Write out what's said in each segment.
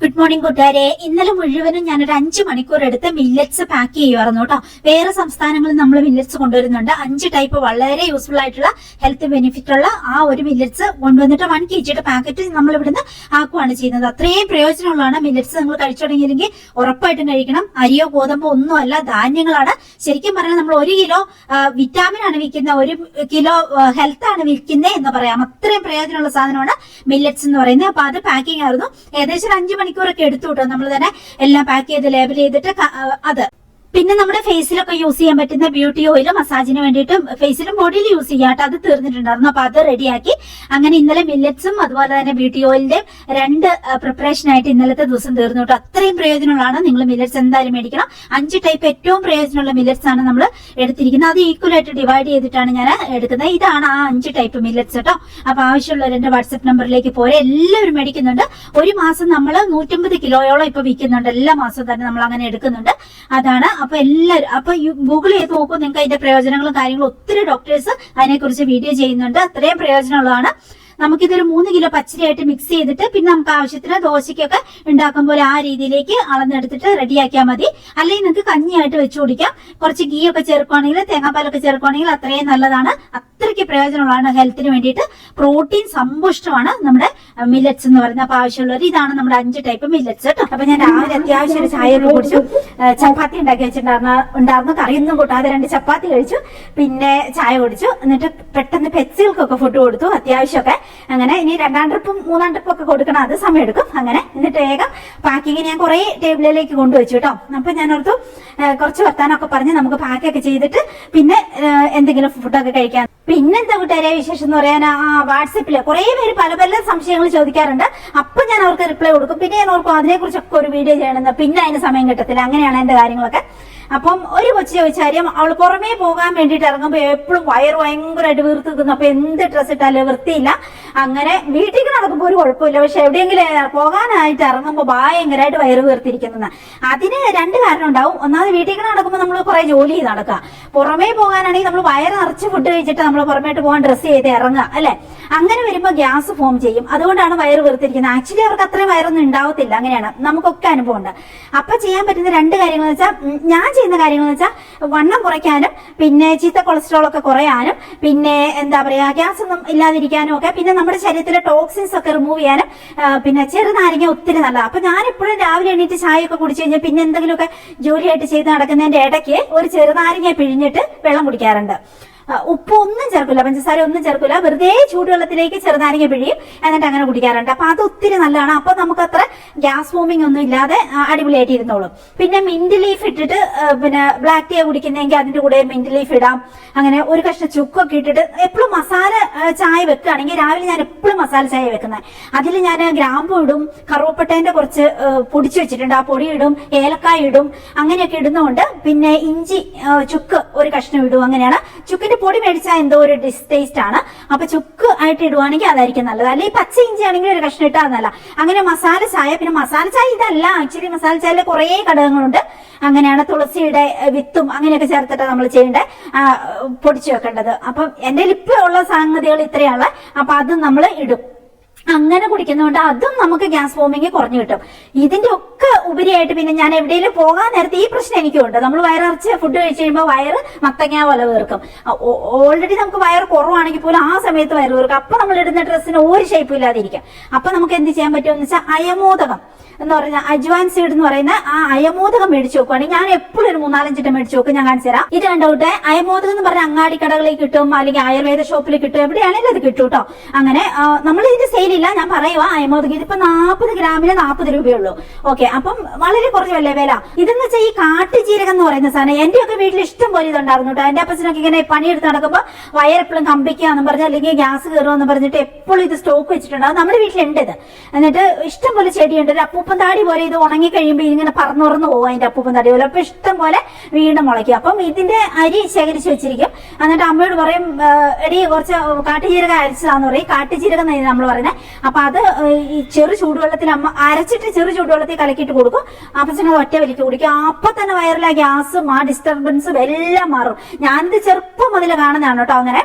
Good morning കൂട്ടുകാരെ. ഇന്നലെ മുഴുവനും ഞാനൊരു 5 മണിക്കൂർ എടുത്ത് മില്ലറ്റ്സ് പാക്ക് ചെയ്യുമായിരുന്നു കേട്ടോ. വേറെ സംസ്ഥാനങ്ങളിൽ നമ്മൾ മില്ലറ്റ്സ് കൊണ്ടുവരുന്നുണ്ട്. 5 ടൈപ്പ് വളരെ യൂസ്ഫുൾ ആയിട്ടുള്ള ഹെൽത്ത് ബെനിഫിറ്റ് ഉള്ള ആ ഒരു മില്ലറ്റ്സ് കൊണ്ടുവന്നിട്ട് 1 kg പാക്കറ്റ് നമ്മൾ ഇവിടുന്ന് ആക്കുവാണ് ചെയ്യുന്നത്. അത്രയും പ്രയോജനമുള്ളതാണ് മില്ലറ്റ്സ്. നിങ്ങൾ കഴിച്ചു തുടങ്ങിയില്ലെങ്കിൽ ഉറപ്പായിട്ടും കഴിക്കണം. അരിയോ ഗോതമ്പോ ഒന്നുമല്ല, ധാന്യങ്ങളാണ്. ശരിക്കും പറഞ്ഞാൽ നമ്മൾ 1 കിലോ വിറ്റാമിൻ ആണ് വിൽക്കുന്നത്, 1 കിലോ ഹെൽത്ത് ആണ് വിൽക്കുന്നത് എന്ന് പറയാം. അത്രയും പ്രയോജനമുള്ള സാധനമാണ് മില്ലറ്റ്സ് എന്ന് പറയുന്നത്. അപ്പൊ അത് പാക്കിംഗ് ആയിരുന്നു. ഏകദേശം 5 മണിക്കൂറൊക്കെ എടുത്തു കേട്ടോ. നമ്മൾ തന്നെ എല്ലാം പാക്ക് ചെയ്ത് ലേബൽ ചെയ്തിട്ട് അത് പിന്നെ നമ്മുടെ ഫേസിലൊക്കെ യൂസ് ചെയ്യാൻ പറ്റുന്ന ബ്യൂട്ടി ഓയിൽ മസാജിന് വേണ്ടിയിട്ടും ഫേസിലും ബോഡിയിലും യൂസ് ചെയ്യാട്ടോ. അത് തീർന്നിട്ടുണ്ടായിരുന്നു. അപ്പൊ അത് റെഡിയാക്കി അങ്ങനെ ഇന്നലെ മില്ലറ്റ്സും അതുപോലെ തന്നെ ബ്യൂട്ടി ഓയിലിന്റെയും 2 പ്രിപ്പറേഷൻ ആയിട്ട് ഇന്നലത്തെ ദിവസം തീർന്നു കേട്ടോ. അത്രയും പ്രയോജനമുള്ളതാണ്. നിങ്ങൾ മില്ലറ്റ്സ് എന്തായാലും മേടിക്കണം. 5 ടൈപ്പ് ഏറ്റവും പ്രയോജനമുള്ള മില്ലറ്റ്സ് ആണ് നമ്മൾ എടുത്തിരിക്കുന്നത്. അത് ഈക്വൽ ആയിട്ട് ഡിവൈഡ് ചെയ്തിട്ടാണ് ഞാൻ എടുക്കുന്നത്. ഇതാണ് ആ 5 ടൈപ്പ് മില്ലറ്റ്സ് കേട്ടോ. അപ്പൊ ആവശ്യമുള്ളവർ എന്റെ വാട്സ്ആപ്പ് നമ്പറിലേക്ക് പോരെ. എല്ലാവരും മേടിക്കുന്നുണ്ട്. ഒരു മാസം നമ്മൾ 150 കിലോയോളം ഇപ്പൊ വിൽക്കുന്നുണ്ട്. എല്ലാ മാസവും തന്നെ നമ്മൾ അങ്ങനെ എടുക്കുന്നുണ്ട്. അതാണ്. അപ്പൊ എല്ലാവരും ഗൂഗിൾ ചെയ്ത് നോക്കും. നിങ്ങൾക്ക് അതിന്റെ പ്രയോജനങ്ങളും കാര്യങ്ങളും ഒത്തിരി ഡോക്ടേഴ്സ് അതിനെക്കുറിച്ച് വീഡിയോ ചെയ്യുന്നുണ്ട്. അത്രയും പ്രയോജനമുള്ളതാണ്. നമുക്കിതൊരു 3 കിലോ പച്ചരിയായിട്ട് മിക്സ് ചെയ്തിട്ട് പിന്നെ നമുക്ക് ആവശ്യത്തിന് ദോശയ്ക്കൊക്കെ ഉണ്ടാക്കുമ്പോൾ ആ രീതിയിലേക്ക് അളന്നെടുത്തിട്ട് റെഡിയാക്കിയാൽ മതി. അല്ലെങ്കിൽ നിങ്ങൾക്ക് കഞ്ഞിയായിട്ട് വെച്ചു കുടിക്കാം. കുറച്ച് ഗീ ഒക്കെ ചേർക്കുകയാണെങ്കിൽ, തേങ്ങാപ്പാലൊക്കെ ചേർക്കുകയാണെങ്കിൽ അത്രയും നല്ലതാണ്. അത്രയ്ക്ക് പ്രയോജനമുള്ളതാണ് ഹെൽത്തിന് വേണ്ടിയിട്ട്. പ്രോട്ടീൻ സമ്പുഷ്ടമാണ് നമ്മുടെ മില്ലറ്റ്സ് എന്ന് പറയുന്നത്. അപ്പൊ ആവശ്യമുള്ളവർ ഇതാണ് നമ്മുടെ 5 ടൈപ്പ് മില്ലറ്റ്സ് കേട്ടോ. അപ്പൊ ഞാൻ രാവിലെ അത്യാവശ്യം ഒരു ചായ ഒക്കെ കുടിച്ചു. ചപ്പാത്തി ഉണ്ടാക്കി വെച്ചിട്ടുണ്ടായിരുന്നു. കറിയൊന്നും കൂട്ടാതെ 2 ചപ്പാത്തി കഴിച്ചു. പിന്നെ ചായ കുടിച്ചു. എന്നിട്ട് പെട്ടെന്ന് പെറ്റ്സുകൾക്കൊക്കെ ഫുഡ് കൊടുത്തു അത്യാവശ്യമൊക്കെ. അങ്ങനെ ഇനി 2ാം ട്രിപ്പും 3ാം ട്രിപ്പും ഒക്കെ കൊടുക്കണം. അത് സമയം എടുക്കും. അങ്ങനെ എന്നിട്ട് വേഗം പാക്കിങ് ഞാൻ കുറെ ടേബിളിലേക്ക് കൊണ്ടുവച്ചു കേട്ടോ. അപ്പൊ ഞാൻ ഓർത്തു കുറച്ച് വർത്താനൊക്കെ പറഞ്ഞ് നമുക്ക് പാക്കൊക്കെ ചെയ്തിട്ട് പിന്നെ എന്തെങ്കിലും ഫുഡൊക്കെ കഴിക്കാം. പിന്നെന്താ കൂട്ടുകാരെ വിശേഷം എന്ന് പറയാൻ, വാട്സപ്പില് കുറെ പേര് പല പല സംശയങ്ങൾ ചോദിക്കാറുണ്ട്. അപ്പൊ ഞാൻ അവർക്ക് റിപ്ലൈ കൊടുക്കും. പിന്നെ ഞാൻ ഓർക്കും അതിനെക്കുറിച്ചൊക്കെ ഒരു വീഡിയോ ചെയ്യണമെന്ന്. പിന്നെ അതിന് സമയം കിട്ടത്തില്ല. അങ്ങനെയാണ് എന്റെ കാര്യങ്ങളൊക്കെ. അപ്പം ഒരു കൊച്ചു ചോദിച്ച കാര്യം, അവള് പുറമേ പോകാൻ വേണ്ടിയിട്ട് ഇറങ്ങുമ്പോ എപ്പോഴും വയറ് ഭയങ്കരമായിട്ട് വീർത്ത് നിൽക്കുന്നു. അപ്പൊ എന്ത് ഡ്രസ് ഇട്ടാലും വൃത്തിയില്ല. അങ്ങനെ വീട്ടിൽ നടക്കുമ്പോ ഒരു കുഴപ്പമില്ല. പക്ഷെ എവിടെയെങ്കിലും പോകാനായിട്ട് ഇറങ്ങുമ്പോ ഭയങ്കരമായിട്ട് വയറ് വീർത്തിരിക്കുന്നത്. അതിന് 2 കാരണം ഉണ്ടാവും. ഒന്നാമത് വീട്ടിൽ നടക്കുമ്പോൾ നമ്മൾ കുറെ ജോലി ചെയ്ത് നടക്കുക. പുറമേ പോകാനാണെങ്കിൽ നമ്മൾ വയറ് നിറച്ച് ഫുഡ് കഴിച്ചിട്ട് നമ്മൾ പുറമേട്ട് പോകാൻ ഡ്രസ്സ് ചെയ്ത് ഇറങ്ങുക അല്ലെ. അങ്ങനെ വരുമ്പോൾ ഗ്യാസ് ഫോം ചെയ്യും. അതുകൊണ്ടാണ് വയറ് വീർത്തിരിക്കുന്നത്. ആക്ച്വലി അവർക്ക് അത്രയും വയറൊന്നും ഉണ്ടാവത്തില്ല. അങ്ങനെയാണ്, നമുക്കൊക്കെ അനുഭവം ഉണ്ട്. അപ്പൊ ചെയ്യാൻ പറ്റുന്ന 2 കാര്യങ്ങൾ വെച്ചാൽ, ഞാൻ ചെയ്യുന്ന കാര്യങ്ങൾ വെച്ചാൽ വണ്ണം കുറയ്ക്കാനും പിന്നെ ചീത്ത കൊളസ്ട്രോൾ ഒക്കെ കുറയാനും പിന്നെ എന്താ പറയാ ഗ്യാസ് ഒന്നും ഇല്ലാതിരിക്കാനും ഒക്കെ, പിന്നെ നമ്മുടെ ശരീരത്തിലെ ടോക്സിൻസ് ഒക്കെ റിമൂവ് ചെയ്യാനും പിന്നെ ചെറുനാരങ്ങ ഒത്തിരി നല്ലതാണ്. അപ്പൊ ഞാൻ എപ്പോഴും രാവിലെ എണീറ്റ് ചായ ഒക്കെ കുടിച്ചു കഴിഞ്ഞാൽ പിന്നെ എന്തെങ്കിലുമൊക്കെ ജോലിയായിട്ട് ചെയ്ത് നടക്കുന്നതിന്റെ ഇടയ്ക്ക് ഒരു ചെറുനാരങ്ങ പിഴിഞ്ഞിട്ട് വെള്ളം കുടിക്കാറുണ്ട്. ഉപ്പ് ഒന്നും ചേർക്കില്ല, പഞ്ചസാര ഒന്നും ചേർക്കില്ല. വെറുതെ ചൂടുവെള്ളത്തിലേക്ക് ചെറുനാരങ്ങ പിഴിയും. എന്നിട്ട് അങ്ങനെ കുടിക്കാറുണ്ട്. അപ്പൊ അത് ഒത്തിരി നല്ലതാണ്. അപ്പൊ നമുക്ക് അത്ര ഗ്യാസ് ഫോമിംഗ് ഒന്നും ഇല്ലാതെ അടിപൊളിയായിട്ട് ഇരുന്നോളും. പിന്നെ മിന്റ് ലീഫ് ഇട്ടിട്ട് പിന്നെ ബ്ലാക്ക് ടീ കുടിക്കുന്നെങ്കിൽ അതിന്റെ കൂടെ മിന്റ് ലീഫ് ഇടാം. അങ്ങനെ ഒരു കഷ്ണം ചുക്കൊക്കെ ഇട്ടിട്ട് എപ്പോഴും മസാല ചായ വെക്കുകയാണെങ്കിൽ, രാവിലെ ഞാൻ എപ്പോഴും മസാല ചായ വെക്കുന്നത്. അതിൽ ഞാൻ ഗ്രാമ്പു ഇടും, കറുവപ്പട്ടേന്റെ കുറച്ച് പൊടിച്ചു വെച്ചിട്ടുണ്ട്, ആ പൊടി ഇടും, ഏലക്കായ ഇടും. അങ്ങനെയൊക്കെ ഇടുന്നതുകൊണ്ട് പിന്നെ ഇഞ്ചി ചുക്ക് ഒരു കഷ്ണം ഇടും. അങ്ങനെയാണ്. ചുക്കിന്റെ പൊടി മേടിച്ചാൽ എന്തോ ഒരു ഡിസ്റ്റേസ്റ്റ് ആണ്. അപ്പൊ ചുക്ക് ആയിട്ട് ഇടുവാണെങ്കിൽ അതായിരിക്കും നല്ലത്. അല്ലെങ്കിൽ പച്ച ഇഞ്ചി ആണെങ്കിൽ ഒരു കഷ്ണം ഇട്ടാൽ നല്ല. അങ്ങനെ മസാല ചായ. പിന്നെ മസാല ചായ ഇതല്ല, ആക്ച്വലി മസാല ചായയിലെ കുറെ ഘടകങ്ങളുണ്ട്. അങ്ങനെയാണ്. തുളസിയുടെ വിത്തും അങ്ങനെയൊക്കെ ചേർത്തിട്ട് നമ്മൾ ചെയ്യേണ്ടത്, പൊടിച്ചു വെക്കേണ്ടത്. അപ്പം എന്റെ ഇപ്പൊ ഉള്ള സംഗതികൾ ഇത്രയാണ്. അപ്പൊ അത് നമ്മൾ ഇടും. അങ്ങനെ കുടിക്കുന്നതുകൊണ്ട് അതും നമുക്ക് ഗ്യാസ് ഫോമിങ് കുറഞ്ഞു കിട്ടും. ഇതിന്റെ ഒക്കെ ഉപരിയായിട്ട് പിന്നെ ഞാൻ എവിടെയെങ്കിലും പോകാൻ നേരത്തെ ഈ പ്രശ്നം എനിക്കുണ്ട്. നമ്മൾ വയറിറച്ച് ഫുഡ് കഴിച്ച് കഴിയുമ്പോൾ വയറ് മത്തങ്ങ പോലെ വീർക്കും. ഓൾറെഡി നമുക്ക് വയറ് കുറവാണെങ്കിൽ പോലും ആ സമയത്ത് വയറ് വീർക്കും. അപ്പൊ നമ്മൾ ഇടുന്ന ഡ്രസ്സിന് ഒരു ഷേപ്പും ഇല്ലാതിരിക്കും. അപ്പൊ നമുക്ക് എന്ത് ചെയ്യാൻ പറ്റുമെന്ന് വെച്ചാൽ അയമോദകം എന്ന് പറഞ്ഞ അജ്വാൻ സീഡ് എന്ന് പറയുന്ന ആ അയമോദകം മേടിച്ചു നോക്കുവാണെങ്കിൽ, ഞാൻ എപ്പോഴും ഒരു 3-4 ഇട്ടം മേടിച്ചു നോക്കും. ഞാൻ കാണിച്ചു തരാം. ഇത് കണ്ടോട്ടെ. അയമോദകം എന്ന് പറഞ്ഞ അങ്ങാടി കടകളിൽ കിട്ടും, അല്ലെങ്കിൽ ആയുർവേദ ഷോപ്പിൽ കിട്ടും. എവിടെയാണെങ്കിലും അത് കിട്ടും കേട്ടോ. അങ്ങനെ നമ്മൾ ഇതിന്റെ സെയിൽ ഇല്ല, ഞാൻ പറയുക. അയമോദകം ഇതിപ്പോ 40 ഗ്രാമിന് 40 രൂപയുള്ളൂ. ഓക്കെ. അപ്പം വളരെ കുറഞ്ഞല്ലേ വില. ഇതെന്ന് വെച്ചാൽ ഈ കാട്ടുജീരകം എന്ന് പറയുന്ന സാധനം എന്റെയൊക്കെ വീട്ടിൽ ഇഷ്ടം പോലെ ഇതുണ്ടായിരുന്നു കേട്ടോ. എന്റെ അപ്പച്ചനൊക്കെ ഇങ്ങനെ പണിയെടുത്ത് നടക്കുമ്പോൾ വയറെപ്പോഴും കമ്പിക്കാന്ന് പറഞ്ഞ് അല്ലെങ്കിൽ ഗ്യാസ് കയറുമെന്ന് പറഞ്ഞിട്ട് എപ്പോഴും ഇത് സ്റ്റോക്ക് വെച്ചിട്ടുണ്ടാവും. നമ്മുടെ വീട്ടിലുണ്ട് ഇത്. എന്നിട്ട് ഇഷ്ടം പോലെ ചെടിയുണ്ട്. ഒരു അപ്പൂപ്പൻ താടി പോലെ ഇത് ഉണങ്ങി കഴിയുമ്പോൾ ഇതിങ്ങനെ പറന്നുറന്ന് പോകും. അതിന്റെ അപ്പൂപ്പൻ താടി പോലെ. അപ്പൊ ഇഷ്ടം പോലെ വീണ്ടും മുളയ്ക്കും. അപ്പം ഇതിന്റെ അരി ശേഖരിച്ച് വെച്ചിരിക്കും. എന്നിട്ട് അമ്മയോട് പറയും, എടി കുറച്ച് കാട്ടുജീരകം അരിച്ചതാന്ന് പറയും. കാട്ടുജീരകം നമ്മൾ പറയുന്നത് അപ്പൊ അത് ഈ ചെറു ചൂടുവെള്ളത്തിൽ അമ്മ അരച്ചിട്ട് ചെറു ചൂടുവെള്ളത്തിൽ കലക്കിയിട്ട് കൊടുക്കും. അപ്പച്ചനത് ഒറ്റ വലിക്ക് കുടിക്കും. അപ്പൊ തന്നെ വയറിലെ ഗ്യാസും ആ ഡിസ്റ്റർബൻസും എല്ലാം മാറും. ഞാനിത് ചെറുപ്പം മുതൽ കാണുന്നതാണ് കേട്ടോ അങ്ങനെ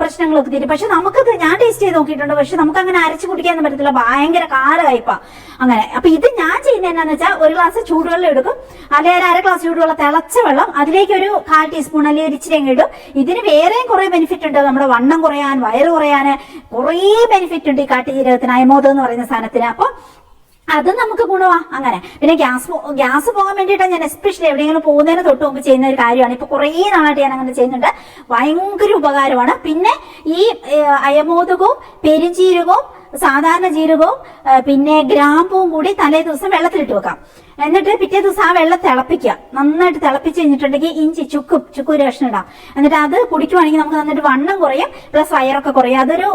പ്രശ്നങ്ങളൊക്കെ തീരും. പക്ഷെ നമുക്കത് ഞാൻ ടേസ്റ്റ് ചെയ്ത് നോക്കിയിട്ടുണ്ട്. പക്ഷെ നമുക്ക് അങ്ങനെ അരച്ചു കുടിക്കാനൊന്നും പറ്റത്തില്ല, ഭയങ്കര കാരവായിപ്പാ അങ്ങനെ. അപ്പൊ ഇത് ഞാൻ ചെയ്യുന്നത് എന്നാന്ന് വെച്ചാൽ ഒരു ഗ്ലാസ് ചൂടുവെള്ളം എടുക്കും, അല്ലെങ്കിൽ അര ഗ്ലാസ് ചൂടുവെള്ളം, തിളച്ച വെള്ളം, അതിലേക്ക് ഒരു 1/4 ടീസ്പൂൺ അല്ലെങ്കിൽ ഒരു ഇച്ചിരി അങ്ങ് ഇടും. ഇതിന് വേറെയും കുറെ ബെനിഫിറ്റ് ഉണ്ട്. നമ്മുടെ വണ്ണം കുറയാൻ, വയറ് കുറയാൻ കുറെ ബെനിഫിറ്റ് ഉണ്ട് ഈ കാട്ടുജീരകത്തിന്, അയമോദം എന്ന് പറയുന്ന സാധനത്തിന്. അപ്പൊ അത് നമുക്ക് ഗുണമാ അങ്ങനെ. പിന്നെ ഗ്യാസ് പോകാൻ വേണ്ടിയിട്ടാണ് ഞാൻ എസ്പെഷ്യലി എവിടെയെങ്കിലും പോകുന്നതിന് തൊട്ട് മുമ്പ് ചെയ്യുന്ന ഒരു കാര്യമാണ്. ഇപ്പൊ കുറേ നാളായിട്ട് ഞാൻ അങ്ങനെ ചെയ്യുന്നുണ്ട്, ഭയങ്കര ഉപകാരമാണ്. പിന്നെ ഈ അയമോദകവും പെരുംജീരകവും സാധാരണ ജീരകവും പിന്നെ ഗ്രാമ്പൂവും കൂടി തലേ ദിവസം വെള്ളത്തിലിട്ട് വെക്കാം. എന്നിട്ട് പിറ്റേ ദിവസം ആ വെള്ളം തിളപ്പിക്കുക. നന്നായിട്ട് തിളപ്പിച്ച് കഴിഞ്ഞിട്ടുണ്ടെങ്കിൽ ഇഞ്ചി ചുക്ക് ഒരു കഷ്ണം ഇടാം. എന്നിട്ട് അത് കുടിക്കുവാണെങ്കിൽ നമുക്ക് നന്നായിട്ട് വണ്ണം കുറയും, പ്ലസ് വയറൊക്കെ കുറയും. അതൊരു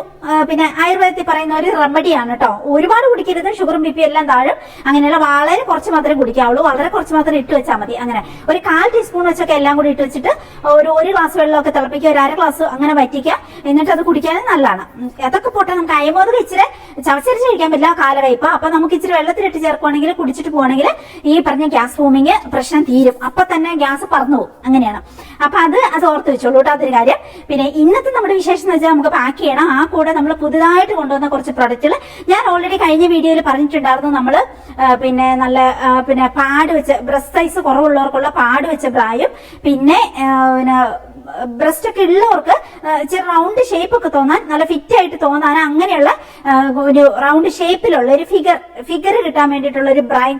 പിന്നെ ആയുർവേദത്തിൽ പറയുന്ന ഒരു റെമഡിയാണ് കേട്ടോ. ഒരുപാട് കുടിക്കരുത്, ഷുഗറും ബി പി എല്ലാം താഴും. അങ്ങനെയുള്ള വളരെ കുറച്ച് മാത്രമേ കുടിക്കാവുള്ളൂ, വളരെ കുറച്ച് മാത്രം ഇട്ട് വെച്ചാൽ മതി. അങ്ങനെ ഒരു 1/4 ടീസ്പൂൺ വെച്ചൊക്കെ എല്ലാം കൂടി ഇട്ട് വെച്ചിട്ട് ഒരു ഗ്ലാസ് വെള്ളമൊക്കെ തിളപ്പിക്കുക, ഒരു അര ഗ്ലാസ് അങ്ങനെ വറ്റിക്കുക. എന്നിട്ട് അത് കുടിക്കാനും നല്ലതാണ്. അതൊക്കെ പോട്ടെ, നമുക്ക് അയമോദകം ഇച്ചിരി ചവച്ചരിച്ച് കഴിക്കാൻ പറ്റില്ല, കാലകയ്പ. അപ്പൊ നമുക്ക് ഇച്ചിരി വെള്ളത്തിലിട്ട് ചേർക്കുവാണെങ്കിൽ കുടിച്ചിട്ട് പോവാണെങ്കിൽ ഈ പറഞ്ഞ ഗ്യാസ് ഫോമിങ് പ്രശ്നം തീരും. അപ്പൊ തന്നെ ഗ്യാസ് പറന്നു പോകും. അങ്ങനെയാണ്. അപ്പൊ അത് ഓർത്ത് വെച്ചോളൂ കേട്ടോ, അതൊരു കാര്യം. പിന്നെ ഇന്നത്തെ നമ്മുടെ വിശേഷം എന്ന് വെച്ചാൽ നമുക്ക് പാക്ക് ചെയ്യണം. ആ കൂടെ നമ്മൾ പുതുതായിട്ട് കൊണ്ടുവന്ന കുറച്ച് പ്രൊഡക്റ്റുകൾ ഞാൻ ഓൾറെഡി കഴിഞ്ഞ വീഡിയോയിൽ പറഞ്ഞിട്ടുണ്ടായിരുന്നു. നമ്മള് പിന്നെ നല്ല പിന്നെ പാഡ് വെച്ച് ബ്രസ്റ്റ് സൈസ് കുറവുള്ളവർക്കുള്ള പാഡ് വെച്ച ബ്രായും പിന്നെ ബ്രസ്റ്റ് ഒക്കെ ഉള്ളവർക്ക് ഇച്ചിരി റൗണ്ട് ഷേപ്പ് ഒക്കെ തോന്നാൻ, നല്ല ഫിറ്റ് ആയിട്ട് തോന്നാൻ, അങ്ങനെയുള്ള ഒരു റൗണ്ട് ഷേപ്പിലുള്ള ഒരു ഫിഗർ കിട്ടാൻ വേണ്ടിയിട്ടുള്ള ഒരു ബ്രൈൻ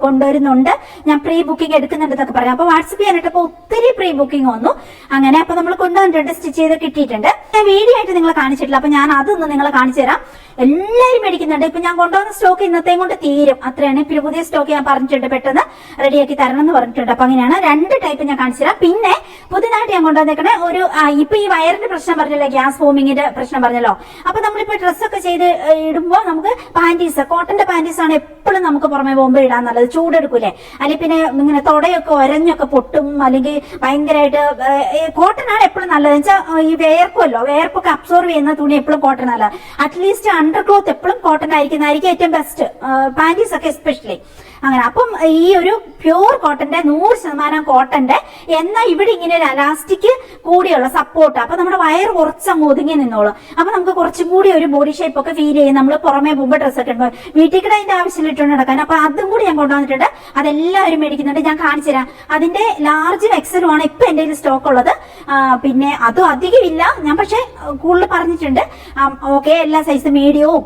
കൊണ്ടുവരുന്നുണ്ട്. ഞാൻ പ്രീ ബുക്കിംഗ് എടുക്കുന്നുണ്ടെന്നൊക്കെ പറയാം. അപ്പൊ വാട്സപ്പ് ചെയ്യാനായിട്ട് ഒത്തിരി പ്രീ ബുക്കിംഗ് വന്നു. അങ്ങനെ അപ്പൊ നമ്മൾ കൊണ്ടുവന്നിട്ടുണ്ട്, സ്റ്റിച്ച് ചെയ്ത് കിട്ടിയിട്ടുണ്ട്. ഞാൻ വീഡിയോ ആയിട്ട് നിങ്ങളെ കാണിച്ചിട്ടില്ല, അപ്പൊ ഞാൻ അതൊന്ന് നിങ്ങളെ കാണിച്ചു തരാം. എല്ലാവരും മേടിക്കുന്നുണ്ട്. ഇപ്പൊ ഞാൻ കൊണ്ടുവന്ന സ്റ്റോക്ക് ഇന്നത്തെയും കൊണ്ട് തീരും, അത്രയാണ്. പിന്നെ പുതിയ സ്റ്റോക്ക് ഞാൻ പറഞ്ഞിട്ടുണ്ട്, പെട്ടെന്ന് റെഡിയാക്കി തരണം എന്ന് പറഞ്ഞിട്ടുണ്ട്. അപ്പൊ അങ്ങനെയാണ് 2 ടൈപ്പ് ഞാൻ കാണിച്ചു തരാം. പിന്നെ പുതിയതായിട്ട് ഞാൻ കൊണ്ടുവന്നേക്കണേ ഒരു ഇപ്പൊ ഈ വയറിന്റെ പ്രശ്നം പറഞ്ഞല്ലോ, ഗ്യാസ് ഫോമിങ്ങിന്റെ പ്രശ്നം പറഞ്ഞല്ലോ. അപ്പൊ നമ്മളിപ്പോ ഡ്രസ്സൊക്കെ ചെയ്ത് ഇടുമ്പോൾ നമുക്ക് പാന്റീസ്, കോട്ടന്റെ പാന്റീസ് ആണ് എപ്പോഴും നമുക്ക് പുറമെ പോകുമ്പോൾ ഇടാൻ നല്ലത്. ചൂടെടുക്കൂലേ, അല്ലെങ്കിൽ പിന്നെ ഇങ്ങനെ തൊടയൊക്കെ ഒരഞ്ഞൊക്കെ പൊട്ടും, അല്ലെങ്കിൽ ഭയങ്കരമായിട്ട് കോട്ടൺ ആണ് എപ്പോഴും നല്ലത്. വെച്ചാൽ ഈ വേർപ്പൊക്കെ അബ്സോർവ് ചെയ്യുന്ന തുണി എപ്പോഴും കോട്ടൺ അല്ല. അറ്റ്ലീസ്റ്റ് അണ്ടർ ക്ലോത്ത് എപ്പോഴും കോട്ടൺ ആയിരിക്കുന്നതായിരിക്കും ഏറ്റവും ബെസ്റ്റ്, പാന്റീസ് ഒക്കെ എസ്പെഷ്യലി അങ്ങനെ. അപ്പം ഈ ഒരു പ്യൂർ കോട്ടന്റെ 100% കോട്ടന്റെ എന്നാൽ ഇവിടെ ഇങ്ങനെ ഒരു അലാസ്റ്റിക് കൂടിയുള്ള സപ്പോർട്ട്, അപ്പൊ നമ്മുടെ വയറ് കുറച്ചങ്ങ് ഒതുങ്ങി നിന്നോളും. അപ്പൊ നമുക്ക് കുറച്ചും കൂടി ഒരു ബോഡി ഷേപ്പ് ഒക്കെ ഫീൽ ചെയ്യും. നമ്മൾ പുറമെ മുമ്പ് ഡ്രസ്സൊക്കെ ഇടുമ്പോൾ വീട്ടിൽ കൂടെ അതിന്റെ ആവശ്യമില്ല ഇട്ടുകൊണ്ട് നടക്കാൻ. അപ്പൊ അതും കൂടി ഞാൻ കൊണ്ടുവന്നിട്ടുണ്ട്, അതെല്ലാവരും മേടിക്കുന്നുണ്ട്. ഞാൻ കാണിച്ചു തരാം. അതിന്റെ ലാർജും എക്സലും ആണ് ഇപ്പൊ എന്റെ സ്റ്റോക്ക് ഉള്ളത്. പിന്നെ അതും അധികം ഇല്ല, ഞാൻ പക്ഷെ കൂടുതൽ പറഞ്ഞിട്ടുണ്ട്. ഓക്കെ, എല്ലാ സൈസ് മീഡിയവും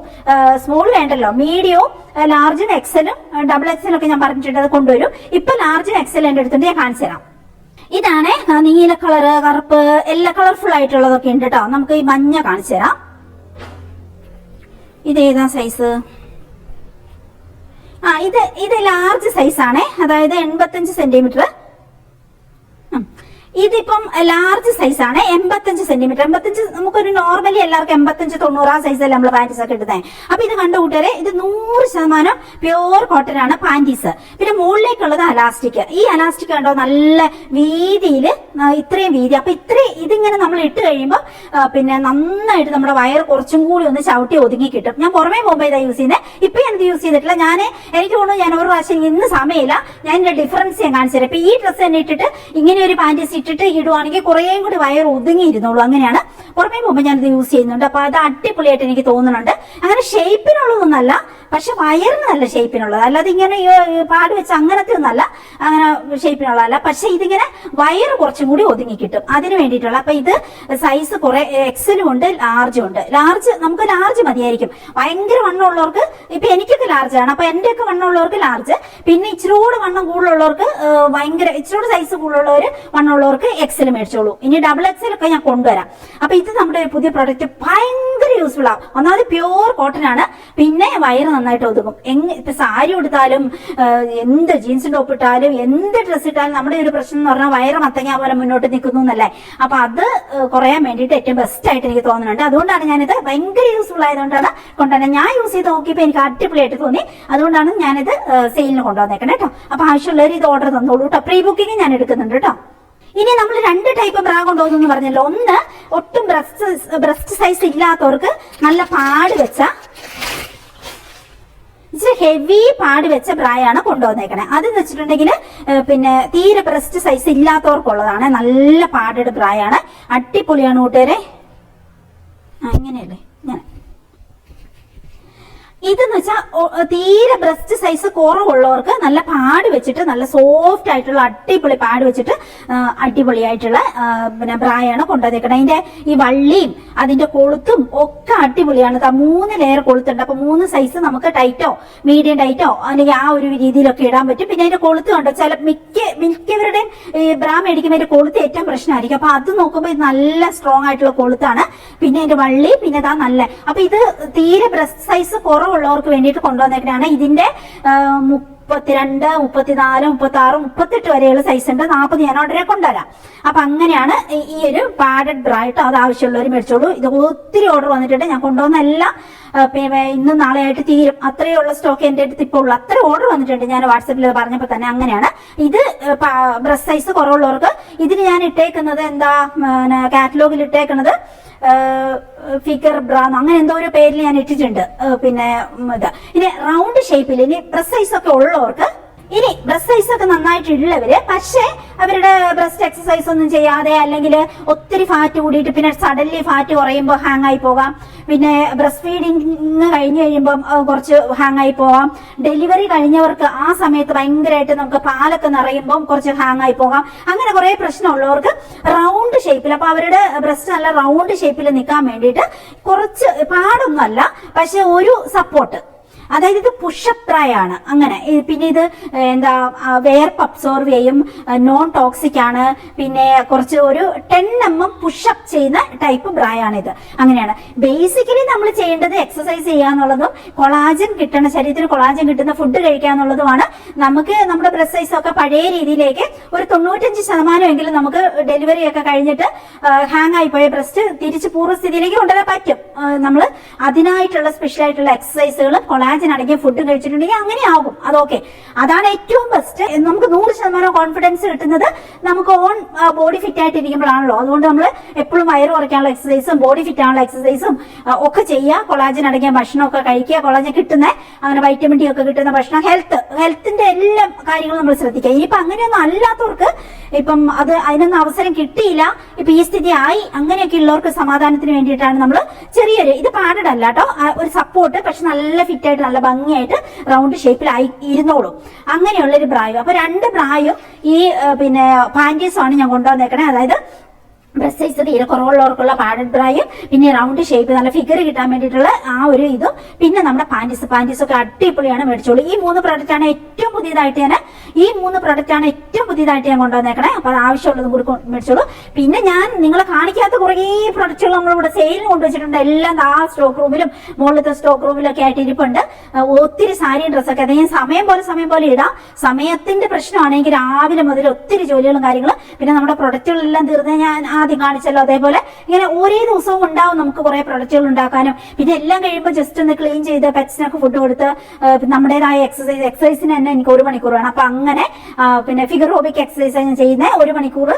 സ്മോൾ വേണ്ടല്ലോ, മീഡിയവും ലാർജും എക്സലും ഡബിൾ എക്സലും ഒക്കെ ഞാൻ പറഞ്ഞിട്ടുണ്ട്, അത് കൊണ്ടുവരും. ഇപ്പൊ ലാർജും എക്സലും എന്റെ അടുത്തുണ്ട്, ഞാൻ കാണിച്ചു തരാം. ഇതാണ് നീല കളറ്, കറുപ്പ്, എല്ലാ കളർഫുൾ ആയിട്ടുള്ളതൊക്കെ ഉണ്ട് കേട്ടോ. നമുക്ക് ഈ മഞ്ഞ കാണിച്ചു തരാം. ഇതേതാ സൈസ്? ഇത് ലാർജ് സൈസ് ആണേ, അതായത് 85 സെന്റിമീറ്റർ. ഇതിപ്പം ലാർജ് സൈസ് ആണ്, 85 സെന്റിമീറ്റർ. 85 നമുക്കൊരു നോർമലി എല്ലാവർക്കും 85-90 ആ സൈസല്ലേ നമ്മൾ പാന്റീസ് ഒക്കെ ഇടുന്നത്. അപ്പൊ ഇത് കണ്ടു കൂട്ടുകാരെ, ഇത് 100% പ്യൂർ കോട്ടൺ ആണ് പാന്റീസ്. പിന്നെ മുകളിലേക്കുള്ളത് അലാസ്റ്റിക്. ഈ അലാസ്റ്റിക് കണ്ടോ, നല്ല വീതിയിൽ, ഇത്രയും വീതി. അപ്പൊ ഇതിങ്ങനെ നമ്മൾ ഇട്ട് കഴിയുമ്പോൾ പിന്നെ നന്നായിട്ട് നമ്മുടെ വയർ കുറച്ചും കൂടി ഒന്ന് ചവിട്ടി ഒതുങ്ങി കിട്ടും. ഞാൻ പുറമേ പോകുമ്പോൾ ഇതാ യൂസ് ചെയ്യുന്നത്. ഇപ്പൊ ഞാനിത് യൂസ് ചെയ്തിട്ടില്ല. എനിക്ക് തോന്നുന്നു ഞാൻ ഒരു പ്രാവശ്യം, ഇന്ന് സമയമില്ല, ഞാൻ ഇതിന്റെ ഡിഫറൻസ് ഞാൻ കാണിച്ചു തരാം. ഇപ്പൊ ഈ ഡ്രസ്സ് തന്നെ ഇട്ടിട്ട് ഇങ്ങനെ ഒരു പാന്റീസ് ഇട്ടിട്ട് ഇടുവാണെങ്കിൽ കുറേയും കൂടി വയർ ഒതുങ്ങിയിരുന്നുള്ളൂ. അങ്ങനെയാണ് പുറമേ പോകുമ്പോൾ ഞാനിത് യൂസ് ചെയ്യുന്നുണ്ട്. അപ്പൊ അത് അടിപൊളിയായിട്ട് എനിക്ക് തോന്നുന്നുണ്ട്. അങ്ങനെ ഷേപ്പിനുള്ളതൊന്നല്ല, പക്ഷെ വയറിന് നല്ല ഷേപ്പിനുള്ളത്, അല്ലാതെ ഇങ്ങനെ പാട് വെച്ച് അങ്ങനത്തെ ഒന്നല്ല, അങ്ങനെ ഷേപ്പിനുള്ളതല്ല. പക്ഷെ ഇതിങ്ങനെ വയറ് കുറച്ചും കൂടി ഒതുങ്ങി കിട്ടും, അതിന് വേണ്ടിയിട്ടുള്ള. അപ്പൊ ഇത് സൈസ് കുറെ എക്സലും ഉണ്ട്, ലാർജും ഉണ്ട്. നമുക്ക് ലാർജ് മതിയായിരിക്കും. ഭയങ്കര വണ്ണമുള്ളവർക്ക്, ഇപ്പൊ എനിക്കൊക്കെ ലാർജ് ആണ്, അപ്പൊ എന്റെ ഒക്കെ വണ്ണമുള്ളവർക്ക് ലാർജ്. പിന്നെ ഇച്ചിരൂടെ വണ്ണം കൂടുതലുള്ളവർക്ക്, ഇച്ചിരൂടെ സൈസ് കൂടുതലുള്ളവർ വണ്ണമുള്ളവർക്ക് എക്സൽ മേടിച്ചോളൂ. ഇനി ഡബിൾ എക്സൽ ഒക്കെ ഞാൻ കൊണ്ടുവരാം. അപ്പൊ ഇത് നമ്മുടെ ഒരു പുതിയ പ്രൊഡക്റ്റ്, ഭയങ്കര യൂസ്ഫുൾ ആണ്. ഒന്നാമത് പ്യൂർ കോട്ടൺ ആണ്, പിന്നെ വയറ് നന്നായിട്ട് ഒതുങ്ങും. ഇപ്പൊ സാരി ഉടുത്താലും, എന്ത് ജീൻസ് ടോപ്പ് ഇട്ടാലും, എന്ത് ഡ്രസ് ഇട്ടാലും നമ്മുടെ ഒരു പ്രശ്നം എന്ന് പറഞ്ഞാൽ വയറ് മത്തങ്ങ പോലെ മുന്നോട്ട് നിൽക്കുന്നു എന്നല്ലേ. അപ്പൊ അത് കുറയാൻ വേണ്ടിയിട്ട് ഏറ്റവും ബെസ്റ്റ് ആയിട്ട് എനിക്ക് തോന്നുന്നുണ്ട്. അതുകൊണ്ടാണ് ഞാനിത് ഭയങ്കര യൂസ്ഫുൾ ആയതുകൊണ്ടാണ് കൊണ്ടുവന്നത്. ഞാൻ യൂസ് ചെയ്ത് നോക്കിയപ്പോൾ എനിക്ക് അടിപൊളിയായിട്ട് തോന്നി, അതുകൊണ്ടാണ് ഞാനിത് സെയിലിന് കൊണ്ടുവന്നേക്കണേ കേട്ടോ. അപ്പൊ ആവശ്യമുള്ളവർ ഇത് ഓർഡർ തന്നോളൂ കേട്ടോ. പ്രീ ബുക്കിംഗ് ഞാൻ എടുക്കുന്നുണ്ട് കേട്ടോ. ഇനി നമ്മൾ 2 ടൈപ്പ് ബ്രാ കൊണ്ടുപോകുന്നു പറഞ്ഞല്ലോ. ഒന്ന്, ഒട്ടും ബ്രസ്റ്റ് സൈസ് ഇല്ലാത്തവർക്ക് നല്ല പാട് വെച്ച ഹെവി പാട് വെച്ച ബ്രായാണ് കൊണ്ടുവന്നേക്കണേ. അതെന്ന് വെച്ചിട്ടുണ്ടെങ്കിൽ പിന്നെ തീരെ ബ്രസ്റ്റ് സൈസ് ഇല്ലാത്തവർക്കുള്ളതാണ്. നല്ല പാടഡ് ബ്രായാണ്, അടിപൊളിയാണ് കൂട്ടുകാരെ. ഇങ്ങനെയല്ലേ ഞാൻ ഇതെന്ന് വെച്ചാൽ തീരെ ബ്രസ്റ്റ് സൈസ് കുറവുള്ളവർക്ക് നല്ല പാട് വെച്ചിട്ട് നല്ല സോഫ്റ്റ് ആയിട്ടുള്ള അടിപൊളി പാട് വെച്ചിട്ട് അടിപൊളിയായിട്ടുള്ള പിന്നെ ബ്രായാണ് കൊണ്ടുവന്നേക്കണം. അതിന്റെ ഈ വള്ളിയും അതിന്റെ കൊളുത്തും ഒക്കെ അടിപൊളിയാണ്. 3 ലെയർ കൊളുത്തുണ്ട്. അപ്പൊ 3 സൈസ് നമുക്ക് ടൈറ്റോ മീഡിയം ടൈറ്റോ അല്ലെങ്കിൽ ആ ഒരു രീതിയിലൊക്കെ ഇടാൻ പറ്റും. പിന്നെ അതിന്റെ കൊളുത്ത് കണ്ടോ, മിക്കവരുടെയും ബ്രാ മേടിക്കുമ്പോൾ അതിന്റെ കൊളുത്ത് ഏറ്റവും പ്രശ്നമായിരിക്കും. അപ്പൊ അത് നോക്കുമ്പോൾ ഇത് നല്ല സ്ട്രോങ് ആയിട്ടുള്ള കൊളുത്താണ്. പിന്നെ അതിന്റെ വള്ളി പിന്നെ ഇതാ നല്ല. അപ്പൊ ഇത് തീരെ ബ്രസ്റ്റ് സൈസ് കുറവുള്ളവർക്ക് വേണ്ടിയിട്ട് കൊണ്ടുവന്നേക്കാണ്. ഇതിന്റെ 32, 34, 36, 38 വരെയുള്ള സൈസ് ഉണ്ട്. 40 ഞാൻ ഉടനെ കൊണ്ടുവരാം. അപ്പൊ അങ്ങനെയാണ് ഈ ഒരു പാഡഡ് ബ്രാ ആയിട്ട്. അത് ആവശ്യമുള്ളവർ മേടിച്ചോളൂ. ഇത് ഒത്തിരി ഓർഡർ വന്നിട്ടുണ്ട്. ഞാൻ കൊണ്ടുവന്ന എല്ലാം ഇന്നും നാളെ ആയിട്ട് തീരും. അത്രയുള്ള സ്റ്റോക്ക് എന്റെ അടുത്ത് ഇപ്പോൾ ഉള്ളു. അത്ര ഓർഡർ വന്നിട്ടുണ്ട്. ഞാൻ വാട്സാപ്പിൽ പറഞ്ഞപ്പോൾ തന്നെ. അങ്ങനെയാണ് ഇത് ബ്രസ്റ്റ് സൈസ് കുറവുള്ളവർക്ക്. ഇതിന് ഞാൻ ഇട്ടേക്കുന്നത് എന്താ, കാറ്റലോഗിൽ ഇട്ടേക്കുന്നത് ഫിഗർ ബ്രാ അങ്ങനെ എന്തോ ഒരു പേരിൽ ഞാൻ ഇട്ടിട്ടുണ്ട്. പിന്നെ ഇത് ഇനി റൗണ്ട് ഷേപ്പിൽ ഇനി ബ്രസ്റ്റ് സൈസ് ഒക്കെ ഉള്ളവർക്ക്, ഇനി ബ്രസ്റ്റ് സൈസ് ഒക്കെ നന്നായിട്ടുള്ളവര് പക്ഷേ അവരുടെ ബ്രസ്റ്റ് എക്സസൈസ് ഒന്നും ചെയ്യാതെ അല്ലെങ്കിൽ ഒത്തിരി ഫാറ്റ് കൂടിയിട്ട് പിന്നെ സഡൻലി ഫാറ്റ് കുറയുമ്പോൾ ഹാങ് ആയി പോകാം. പിന്നെ ബ്രസ്റ്റ് ഫീഡിങ് കഴിഞ്ഞ് കഴിയുമ്പോൾ കുറച്ച് ഹാങ് ആയി പോകാം. ഡെലിവറി കഴിഞ്ഞവർക്ക് ആ സമയത്ത് ഭയങ്കരമായിട്ട് നമുക്ക് പാലൊക്കെ നിറയുമ്പോൾ കുറച്ച് ഹാങ് ആയി പോകാം. അങ്ങനെ കുറെ പ്രശ്നമുള്ളവർക്ക് റൗണ്ട് ഷേപ്പിൽ, അപ്പൊ അവരുടെ ബ്രസ്റ്റ് നല്ല റൗണ്ട് ഷേപ്പിൽ നിൽക്കാൻ വേണ്ടിയിട്ട് കുറച്ച് പാടൊന്നുമല്ല പക്ഷെ ഒരു സപ്പോർട്ട്, അതായത് ഇത് പുഷപ്പ് ബ്രായാണ്. അങ്ങനെ പിന്നെ ഇത് എന്താ വേർപ്പ് അബ്സോർവ് ചെയ്യും, നോൺ ടോക്സിക് ആണ്. പിന്നെ കുറച്ച് ഒരു 10 mm പുഷപ്പ് ചെയ്യുന്ന ടൈപ്പ് ബ്രായാണ് ഇത്. അങ്ങനെയാണ് ബേസിക്കലി നമ്മൾ ചെയ്യേണ്ടത്. എക്സസൈസ് ചെയ്യാന്നുള്ളതും കൊളാജൻ കിട്ടണ, ശരീരത്തിന് കൊളാജൻ കിട്ടുന്ന ഫുഡ് കഴിക്കാന്നുള്ളതുമാണ്. നമുക്ക് നമ്മുടെ ബ്രസ്റ്റ് സൈസ് ഒക്കെ പഴയ രീതിയിലേക്ക് ഒരു 95% നമുക്ക് ഡെലിവറി ഒക്കെ കഴിഞ്ഞിട്ട് ഹാങ് ആയി പോയ ബ്രസ്റ്റ് തിരിച്ച് പൂർവ്വസ്ഥിതിയിലേക്ക് കൊണ്ടുവരാൻ പറ്റും. നമ്മൾ അതിനായിട്ടുള്ള സ്പെഷ്യൽ ആയിട്ടുള്ള എക്സസൈസുകളും കൊളാജൻ അടങ്ങിയ ഫുഡ് കഴിച്ചിട്ടുണ്ടെങ്കിൽ അങ്ങനെ ആകും. അതൊക്കെ അതാണ് ഏറ്റവും ബെസ്റ്റ്. നമുക്ക് 100% കോൺഫിഡൻസ് കിട്ടുന്നത് നമുക്ക് ഓൺ ബോഡി ഫിറ്റ് ആയിട്ട് ഇരിക്കുമ്പോഴാണല്ലോ. അതുകൊണ്ട് നമ്മൾ എപ്പോഴും വയറ് കുറയ്ക്കാനുള്ള എക്സസൈസും ബോഡി ഫിറ്റ് ആനുള്ള എക്സസൈസും ഒക്കെ ചെയ്യുക. കൊളാജൻ അടങ്ങിയ ഭക്ഷണമൊക്കെ കഴിക്കുക. കൊളാജൻ കിട്ടുന്ന അങ്ങനെ വൈറ്റമിൻ ഡി ഒക്കെ കിട്ടുന്ന ഭക്ഷണം, ഹെൽത്തിന്റെ എല്ലാ കാര്യങ്ങളും നമ്മൾ ശ്രദ്ധിക്കുക. ഇനിയിപ്പോ അങ്ങനെയൊന്നും അല്ലാത്തവർക്ക്, ഇപ്പം അതിനൊന്നും അവസരം കിട്ടിയില്ല, ഇപ്പൊ ഈ സ്ഥിതി ആയി, അങ്ങനെയൊക്കെ ഉള്ളവർക്ക് സമാധാനത്തിന് വേണ്ടിയിട്ടാണ് നമ്മൾ ചെറിയൊരു, ഇത് പാഡഡ് അല്ല കേട്ടോ, ഒരു സപ്പോർട്ട്, പക്ഷെ നല്ല ഫിറ്റ് ആയിട്ട് നല്ല ഭംഗിയായിട്ട് റൗണ്ട് ഷേപ്പിലായി ഇരുന്നോളും. അങ്ങനെയുള്ളൊരു ബ്രായും. അപ്പൊ 2 ബ്രായും ഈ പിന്നെ പാൻറ്റീസും ആണ് ഞാൻ കൊണ്ടുവന്നേക്കണേ. അതായത് ബ്രസ്റ്റ് സൈസ് തീരെ കുറവുള്ളവർക്കുള്ള പാഡഡ് ബ്രായും പിന്നെ റൗണ്ട് ഷേപ്പ് നല്ല ഫിഗർ കിട്ടാൻ വേണ്ടിയിട്ടുള്ള ആ ഒരു ഇതും പിന്നെ നമ്മുടെ പാൻറ്റീസ് ഒക്കെ അടിപൊളിയാണ്. മേടിച്ചോളൂ. ഈ 3 പ്രോഡക്റ്റ് ആണ് ഏറ്റവും പുതിയതായിട്ട് ഞാൻ കൊണ്ടുവന്നേക്കണേ. അപ്പൊ അത് ആവശ്യമുള്ളതും കൂടി മേടിച്ചോളൂ. പിന്നെ ഞാൻ നിങ്ങളെ കാണിക്കാത്ത കുറേ പ്രൊഡക്റ്റുകൾ നമ്മളിവിടെ സെയിലിന് കൊണ്ടുവച്ചിട്ടുണ്ട്. എല്ലാം ആ സ്റ്റോക്ക് റൂമിലും മുകളിലത്തെ സ്റ്റോക്ക് റൂമിലൊക്കെ ആയിട്ട് ഇരിപ്പുണ്ട്. ഒത്തിരി സാരി ഡ്രസ്സൊക്കെ അത് ഞാൻ സമയം പോലെ ഇടാം. സമയത്തിന്റെ പ്രശ്നമാണെങ്കിൽ രാവിലെ മുതൽ ഒത്തിരി ജോലികളും കാര്യങ്ങളും. പിന്നെ നമ്മുടെ പ്രൊഡക്റ്റുകളെല്ലാം തീർന്ന് ഞാൻ ആദ്യം കാണിച്ചല്ലോ, അതേപോലെ ഇങ്ങനെ ഓരോ ദിവസവും ഉണ്ടാവും നമുക്ക് കുറെ പ്രൊഡക്റ്റുകൾ ഉണ്ടാക്കാനും. പിന്നെ എല്ലാം കഴിയുമ്പോൾ ജസ്റ്റ് ഒന്ന് ക്ലീൻ ചെയ്ത് പെറ്റ്സിനൊക്കെ ഫുഡ് കൊടുത്ത് നമ്മുടേതായ എക്സസൈസിന് തന്നെ എനിക്ക് 1 മണിക്കൂർ വേണം. അപ്പൊ അങ്ങനെ പിന്നെ ഫിഗർ റോബിക് എക്സസൈസ് ഞാൻ ചെയ്യുന്നത് 1 മണിക്കൂർ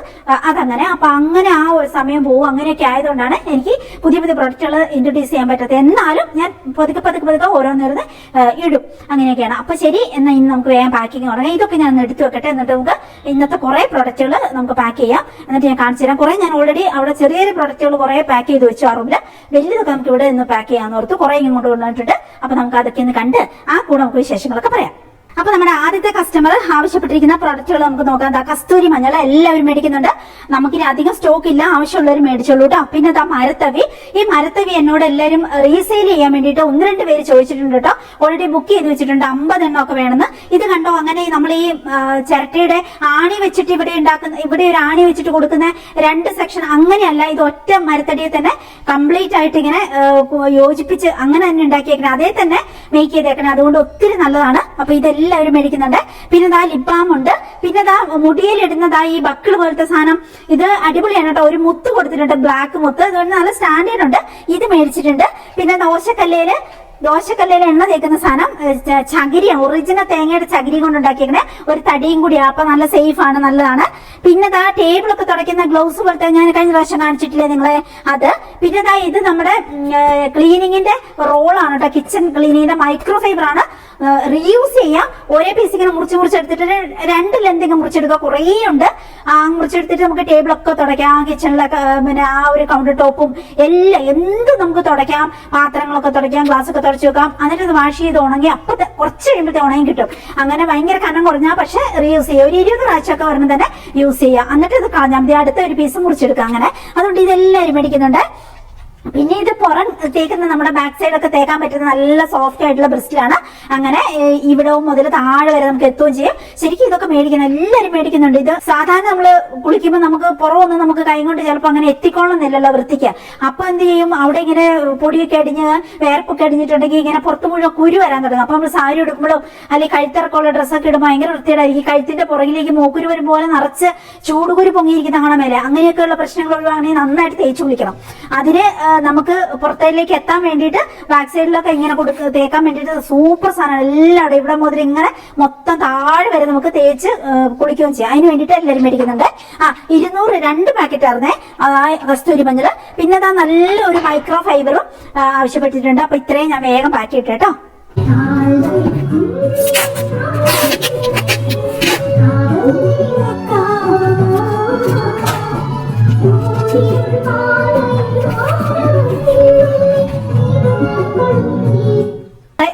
അതങ്ങനെ. അപ്പൊ അങ്ങനെ ആ ഒരു സമയം പോകും. അങ്ങനെയൊക്കെ ആയതുകൊണ്ടാണ് എനിക്ക് പുതിയ പ്രൊഡക്റ്റുകൾ ഇൻട്രൊഡ്യൂസ് ചെയ്യാൻ പറ്റാത്തത്. എന്നാലും ഞാൻ പതുക്കെ ഓരോന്നിരുന്ന് ഇടും. അങ്ങനെയൊക്കെയാണ്. അപ്പൊ ശരി, എന്നാൽ ഇന്ന് നമുക്ക് വേഗം പാക്കിങ് തുടങ്ങാം. ഇതൊക്കെ ഞാൻ എടുത്തു വെക്കട്ടെ. എന്നിട്ട് നമുക്ക് ഇന്നത്തെ കുറെ പ്രൊഡക്റ്റുകൾ നമുക്ക് പാക്ക് ചെയ്യാം. എന്നിട്ട് ഞാൻ കാണിച്ചു തരാം. കുറെ ഞാൻ ഓൾറെഡി അവിടെ ചെറിയ പ്രൊഡക്റ്റുകൾ കുറെ പാക്ക് ചെയ്ത് വെച്ചു. ആ റൂമില് വലിയതൊക്കെ നമുക്ക് ഇവിടെ നിന്ന് പാക്ക് ചെയ്യാന്ന് ഓർത്ത് കുറെ ഇങ്ങോട്ട് കൊണ്ടുവന്നിട്ടുണ്ട്. അപ്പൊ നമുക്ക് അതൊക്കെ ഒന്ന് കണ്ട് ആ കൂടെ നമുക്ക് വിശേഷങ്ങളൊക്കെ പറയാം. അപ്പൊ നമ്മുടെ ആദ്യത്തെ കസ്റ്റമർ ആവശ്യപ്പെട്ടിരിക്കുന്ന പ്രൊഡക്റ്റുകൾ നമുക്ക് നോക്കാം. കസ്തൂരി മഞ്ഞൾ എല്ലാവരും മേടിക്കുന്നുണ്ട്. നമുക്കിനി അധികം സ്റ്റോക്ക് ഇല്ല, ആവശ്യമുള്ളവർ മേടിച്ചോളൂ കേട്ടോ. പിന്നെ മരത്തവി. ഈ മരത്തവി എന്നോട് എല്ലാവരും റീസെയിൽ ചെയ്യാൻ വേണ്ടിയിട്ട് 1-2 പേര് ചോദിച്ചിട്ടുണ്ട് കേട്ടോ. ഓൾറെഡി ബുക്ക് ചെയ്ത് വെച്ചിട്ടുണ്ട്. 50 എണ്ണം ഒക്കെ വേണമെന്ന്. ഇത് കണ്ടോ, അങ്ങനെ നമ്മൾ ഈ ചിരട്ടയുടെ ആണി വെച്ചിട്ട് ഇവിടെ ഒരു ആണി വെച്ചിട്ട് കൊടുക്കുന്ന 2 സെക്ഷൻ അങ്ങനെയല്ല. ഇത് ഒറ്റ മരത്തടിയെ തന്നെ കംപ്ലീറ്റ് ആയിട്ട് ഇങ്ങനെ യോജിപ്പിച്ച് അങ്ങനെ തന്നെ ഉണ്ടാക്കിയേക്കണേ, അതേ തന്നെ മേക്ക് ചെയ്തേക്കണേ. അതുകൊണ്ട് ഒത്തിരി നല്ലതാണ്. അപ്പൊ ഇതെല്ലാം എല്ലാവരും മേടിക്കുന്നുണ്ട്. പിന്നെ ലിബാം ഉണ്ട്. പിന്നെ മുടിയിലിടുന്നതാ ഈ ബക്കിൾ പോലത്തെ സാധനം. ഇത് അടിപൊളിയാണ് കേട്ടോ. ഒരു മുത്ത് കൊടുത്തിട്ടുണ്ട്, ബ്ലാക്ക് മുത്ത്. അതുകൊണ്ട് നല്ല സ്റ്റാൻഡേർഡ് ഉണ്ട്. ഇത് മേടിച്ചിട്ടുണ്ട്. പിന്നെ ദോശക്കല്ലേല് ദോശക്കല്ലിൽ എണ്ണ തേക്കുന്ന സാധനം ചകിരിയാണ്, ഒറിജിനൽ തേങ്ങയുടെ ചകിരി കൊണ്ട് ഉണ്ടാക്കിയേക്കണേ, ഒരു തടിയും കൂടിയാണ്. അപ്പൊ നല്ല സേഫ് ആണ്, നല്ലതാണ്. പിന്നെ ദാ ടേബിളൊക്കെ തുടയ്ക്കുന്ന ഗ്ലൗസ് പോലത്തെ ഞാൻ കഴിഞ്ഞ പ്രാവശ്യം കാണിച്ചിട്ടില്ലേ നിങ്ങളെ, അത്. പിന്നെ ദാ ഇത് നമ്മുടെ ക്ലീനിങ്ങിന്റെ റോളാണ് കേട്ടോ, കിച്ചൺ ക്ലീനിങ്ങിന്റെ മൈക്രോ ഫൈബർ ആണ്. റീയൂസ് ചെയ്യാം. ഒരേ പീസ് ഇങ്ങനെ മുറിച്ചെടുത്തിട്ട് 2 ലെന്ത് മുറിച്ചെടുക്കുക, കുറേ ഉണ്ട്. മുറിച്ചെടുത്തിട്ട് നമുക്ക് ടേബിളൊക്കെ തുടയ്ക്കാം, കിച്ചണിലൊക്കെ പിന്നെ ആ ഒരു കൗണ്ടർ ടോപ്പും എല്ലാം എന്ത് നമുക്ക് തുടയ്ക്കാം, പാത്രങ്ങളൊക്കെ തുടയ്ക്കാം, ഗ്ലാസ് ഒക്കെ തുടച്ചു വെക്കാം. എന്നിട്ട് ഇത് വാഷ് ചെയ്ത് ഉണങ്ങി അപ്പൊ കുറച്ച് കഴിയുമ്പോഴത്തെ ഉണങ്ങി കിട്ടും. അങ്ങനെ ഭയങ്കര കനം കുറഞ്ഞാൽ പക്ഷെ റീയൂസ് ചെയ്യുക, ഒരു 20 പ്രാവശ്യമൊക്കെ വരുമ്പോൾ തന്നെ യൂസ് ചെയ്യുക. എന്നിട്ട് ഇത് കളഞ്ഞാൽ മതി, അടുത്ത ഒരു പീസ് മുറിച്ചെടുക്കുക. അങ്ങനെ അതുകൊണ്ട് ഇതെല്ലാവരും മേടിക്കുന്നുണ്ട്. പിന്നെ ഇത് പുറം തേക്കുന്ന നമ്മുടെ ബാക്ക് സൈഡൊക്കെ തേക്കാൻ പറ്റുന്ന നല്ല സോഫ്റ്റ് ആയിട്ടുള്ള ബ്രിസ്റ്റിലാണ്. അങ്ങനെ ഇവിടെ മുതൽ താഴെ വരെ നമുക്ക് എത്തുകയും ചെയ്യും. ശരിക്കും ഇതൊക്കെ മേടിക്കണം, എല്ലാവരും മേടിക്കുന്നുണ്ട്. ഇത് സാധാരണ നമ്മൾ കുളിക്കുമ്പോൾ നമുക്ക് പുറമൊന്നും നമുക്ക് കൈ കൊണ്ട് ചിലപ്പോൾ അങ്ങനെ എത്തിക്കൊള്ളുന്നില്ലല്ലോ വൃത്തിക്ക്. അപ്പൊ എന്ത് ചെയ്യും, അവിടെ ഇങ്ങനെ പൊടിയൊക്കെ അടിഞ്ഞ് വേർപ്പൊക്കെ അടിഞ്ഞിട്ടുണ്ടെങ്കിൽ ഇങ്ങനെ പുറത്ത് മുഴുവൻ കുരു വരാൻ തുടങ്ങും. അപ്പൊ നമ്മൾ സാരി എടുക്കുമ്പോഴും അല്ലെങ്കിൽ കഴുത്തിറക്കമുള്ള ഡ്രസ്സൊക്കെ ഇടുമ്പോൾ ഭയങ്കര വൃത്തിയായിരിക്കും. കഴുത്തിന്റെ പുറകിലേക്ക് മൂക്കുരു വരും പോലെ നിറച്ച് ചൂടുകുരു പൊങ്ങിയിരിക്കുന്ന കാണാൻ മേലെ. അങ്ങനെയൊക്കെയുള്ള പ്രശ്നങ്ങൾ ഒഴിവാണെങ്കിൽ നന്നായിട്ട് തേച്ച് കുളിക്കണം. അതിന് നമുക്ക് പുറത്തേക്ക് എത്താൻ വേണ്ടിയിട്ട് ബാക്ക് സൈഡിലൊക്കെ ഇങ്ങനെ തേക്കാൻ വേണ്ടിയിട്ട് സൂപ്പർ സാധനം. എല്ലാവരും ഇവിടെ മുതൽ ഇങ്ങനെ മൊത്തം താഴെ വരെ നമുക്ക് തേച്ച് കുളിക്കുകയും ചെയ്യാം. അതിന് വേണ്ടിയിട്ട് എല്ലാവരും മേടിക്കുന്നുണ്ട്. 202 പാക്കറ്റ് ആയിരുന്നേ കസ്തൂരി മഞ്ഞൾ. പിന്നെ അതാ നല്ലൊരു മൈക്രോ ഫൈബറും ആവശ്യപ്പെട്ടിട്ടുണ്ട്. അപ്പൊ ഇത്രയും ഞാൻ വേഗം പാക്ക് ചെയ്തിട്ട് കേട്ടോ.